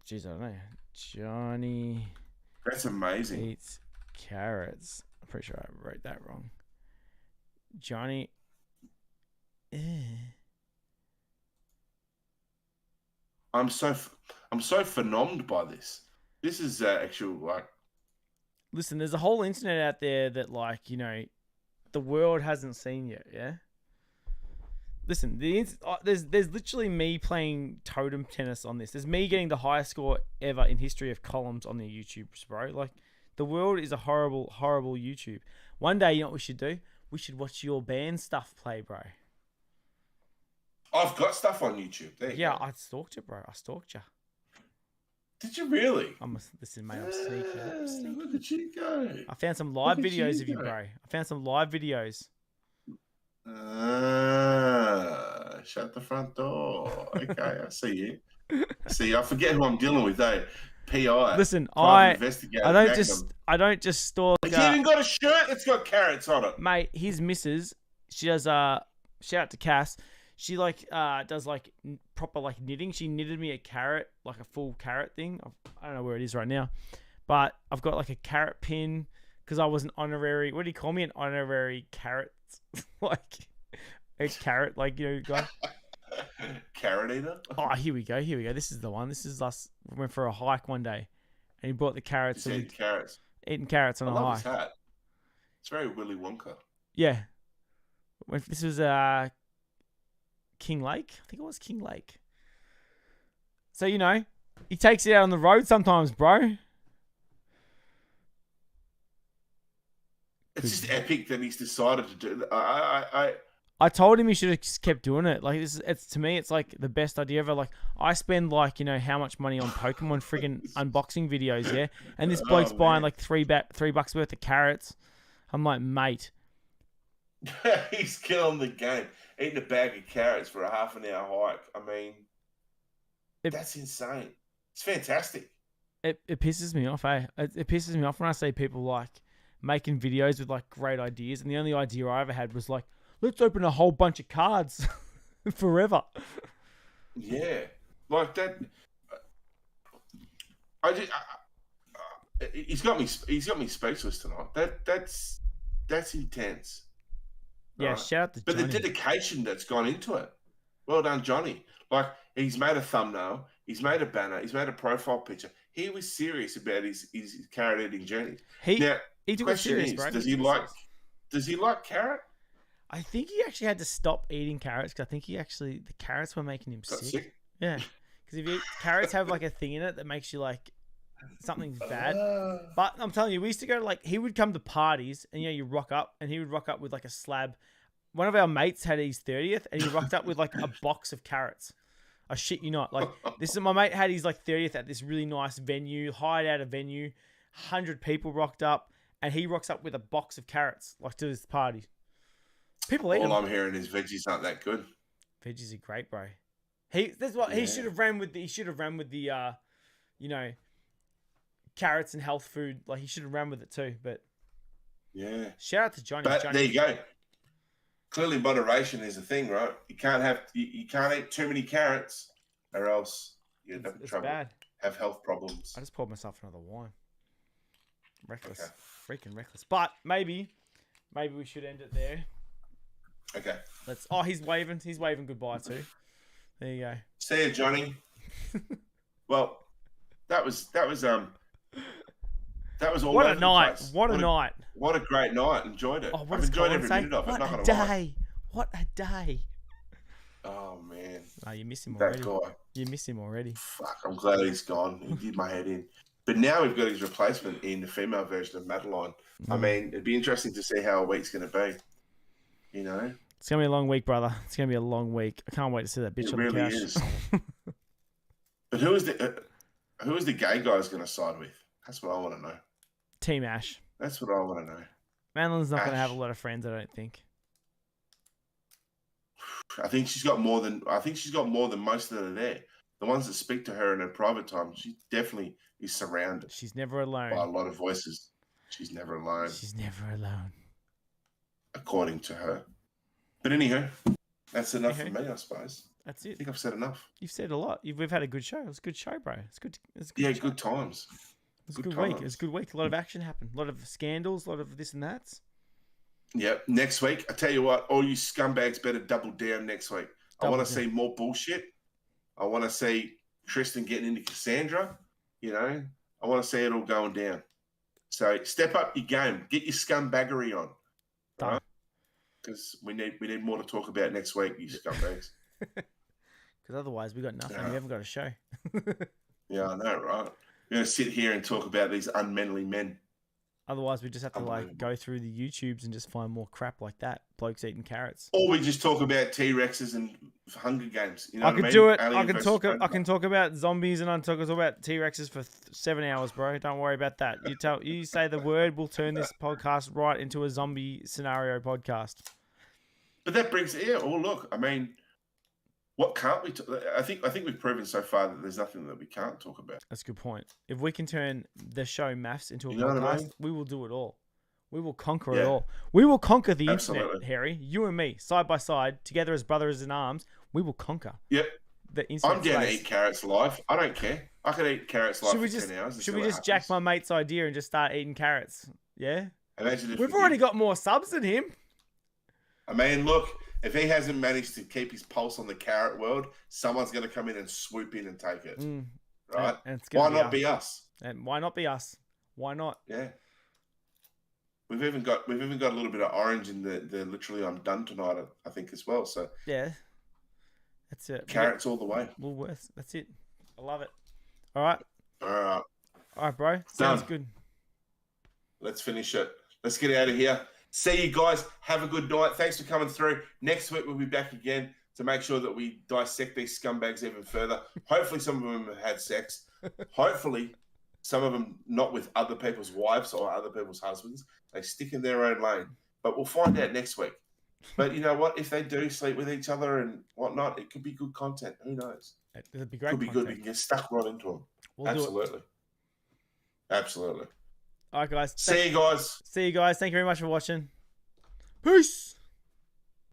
Jeez, I don't know. Johnny. That's amazing. Eats Carrots. I'm pretty sure I wrote that wrong. Johnny. I'm so phenomened by this. This is actual like. Listen, there's a whole internet out there that, like, you know, the world hasn't seen yet. Yeah. Listen, there's literally me playing totem tennis on this. There's me getting the highest score ever in history of columns on the YouTubes, bro. Like, the world is a horrible, horrible YouTube. One day, you know what we should do? We should watch your band stuff play, bro. I've got stuff on YouTube. There you go. I stalked you, bro. I stalked you. Did you really? Listen, mate, I'm sneaky. Look at you go. I found some live videos of you, bro. I found some live videos. Shut the front door. Okay, I see you. I forget who I'm dealing with, eh? PI. Listen, I don't just stalk. He's even got a shirt that's got carrots on it. Mate, his missus, she does shout out to Cass. She does like proper like knitting. She knitted me a carrot, like a full carrot thing. I don't know where it is right now, but I've got like a carrot pin because I was an honorary. What do you call me? An honorary carrot, like a carrot, like, you know, guy. Carrot eater. Oh, here we go. This is the one. This is us. We went for a hike one day, and he brought the carrots. Eating carrots. Eating carrots on a hike. His hat. It's very Willy Wonka. Yeah. This was King Lake. I think it was King Lake. So, you know, he takes it out on the road sometimes, bro. It's just epic that he's decided to do that. I told him he should have just kept doing it. Like, to me, it's like the best idea ever. Like, I spend like, you know, how much money on Pokemon friggin' unboxing videos, yeah? And this bloke's buying like $3 worth of carrots. I'm like, mate. He's killing the game. Eating a bag of carrots for a half an hour hike. I mean, that's insane. It's fantastic. It pisses me off, eh? It pisses me off when I see people like making videos with like great ideas, and the only idea I ever had was like, let's open a whole bunch of cards forever. Yeah, like that. He's got me speechless tonight. That's intense. Yeah, right? Shout out to Johnny. But the dedication that's gone into it. Well done, Johnny. Like, he's made a thumbnail, he's made a banner, he's made a profile picture. He was serious about his carrot eating journey. He took it serious, bro. Does he like carrot? I think he actually had to stop eating carrots because I think the carrots were making him sick. Yeah, because if you eat, carrots have like a thing in it that makes you like something's bad. But I'm telling you, we used to go to like, he would come to parties and, you know, you rock up and he would rock up with like a slab. One of our mates had his 30th and he rocked up with like a box of carrots. I shit you not. Like, this is my mate had his like 30th at this really nice venue, hired out a venue, 100 people rocked up, and he rocks up with a box of carrots like to his party. People eat them. All I'm hearing is veggies aren't that good. Veggies are great, bro. That's what he should have ran with. He should have ran with the, you know, carrots and health food. Like he should have ran with it too. But yeah, shout out to Johnny. But Johnny. there you go. Clearly, moderation is a thing, right? You can't eat too many carrots, or else you end up in trouble. Bad. Have health problems. I just poured myself another wine. Reckless, freaking reckless. But maybe we should end it there. Okay. Oh, he's waving. He's waving goodbye too. There you go. See you, Johnny. Well, that was all. What a night! What a night! What a great night! Enjoyed it. I've enjoyed every minute of it. What a day! What a day! Oh man! Oh, you miss him already. That guy. You miss him already. Fuck! I'm glad he's gone. He did my head in. But now we've got his replacement in the female version of Madeline. I mean, it'd be interesting to see how a week's going to be. You know, it's gonna be a long week, brother. It's gonna be a long week. I can't wait to see that bitch on the couch. It really is. But who is the gay guys going to side with? That's what I want to know. Team Ash. That's what I want to know. Madeline's not going to have a lot of friends, I don't think. I think she's got more than most that are there. The ones that speak to her in her private time, she definitely is surrounded. She's never alone. By a lot of voices. She's never alone. She's never alone. According to her. But anyhow, that's enough for me, I suppose. That's it. I think I've said enough. You've said a lot. We've had a good show. It's a good show, bro. It's good. Yeah, good times. It's a good week. It's a good week. A lot of action happened. A lot of scandals. A lot of this and that. Yep. Next week, I tell you what, all you scumbags better double down next week. I want to see more bullshit. I want to see Tristan getting into Cassandra. You know, I want to see it all going down. So step up your game. Get your scumbaggery on. Right? Because we need more to talk about next week, you scumbags. Because otherwise we got nothing. We haven't got a show. Yeah, I know, right? We're going to sit here and talk about these unmanly men. Otherwise, we just have to like go through the YouTubes and just find more crap like that. Blokes eating carrots. Or we just talk about T-Rexes and Hunger Games. You know I can do it. I can talk about zombies and I can talk about T-Rexes for 7 hours, bro. Don't worry about that. You say the word, we'll turn this podcast right into a zombie scenario podcast. But that brings look, I mean, what can't we? I think we've proven so far that there's nothing that we can't talk about. That's a good point. If we can turn the show Maths into a podcast, we will do it all. We will conquer it all. We will conquer the internet, Harry. You and me, side by side, together as brothers in arms. We will conquer. Yep. The internet. I'm down to eat carrots live. I don't care. I could eat carrots live for 10 hours. Should we just jack my mate's idea and just start eating carrots? Yeah. Imagine if we've already got more subs than him. I mean, look. If he hasn't managed to keep his pulse on the carrot world, someone's going to come in and swoop in and take it. Right? And why not be us? And why not be us? Why not? Yeah. We've even got a little bit of orange in the literally I'm done tonight, I think, as well. So yeah. That's it. Carrots all the way. Woolworths. That's it. I love it. All right. All right, bro. Sounds good. Let's finish it. Let's get out of here. See you guys. Have a good night. Thanks for coming through. Next week, we'll be back again to make sure that we dissect these scumbags even further. Hopefully, some of them have had sex. Hopefully, some of them not with other people's wives or other people's husbands. They stick in their own lane. But we'll find out next week. But you know what? If they do sleep with each other and whatnot, it could be good content. Who knows? It'd be great. Could be good. We can get stuck right into them. Absolutely. Absolutely. All right, guys. See you guys. Thank you very much for watching. Peace.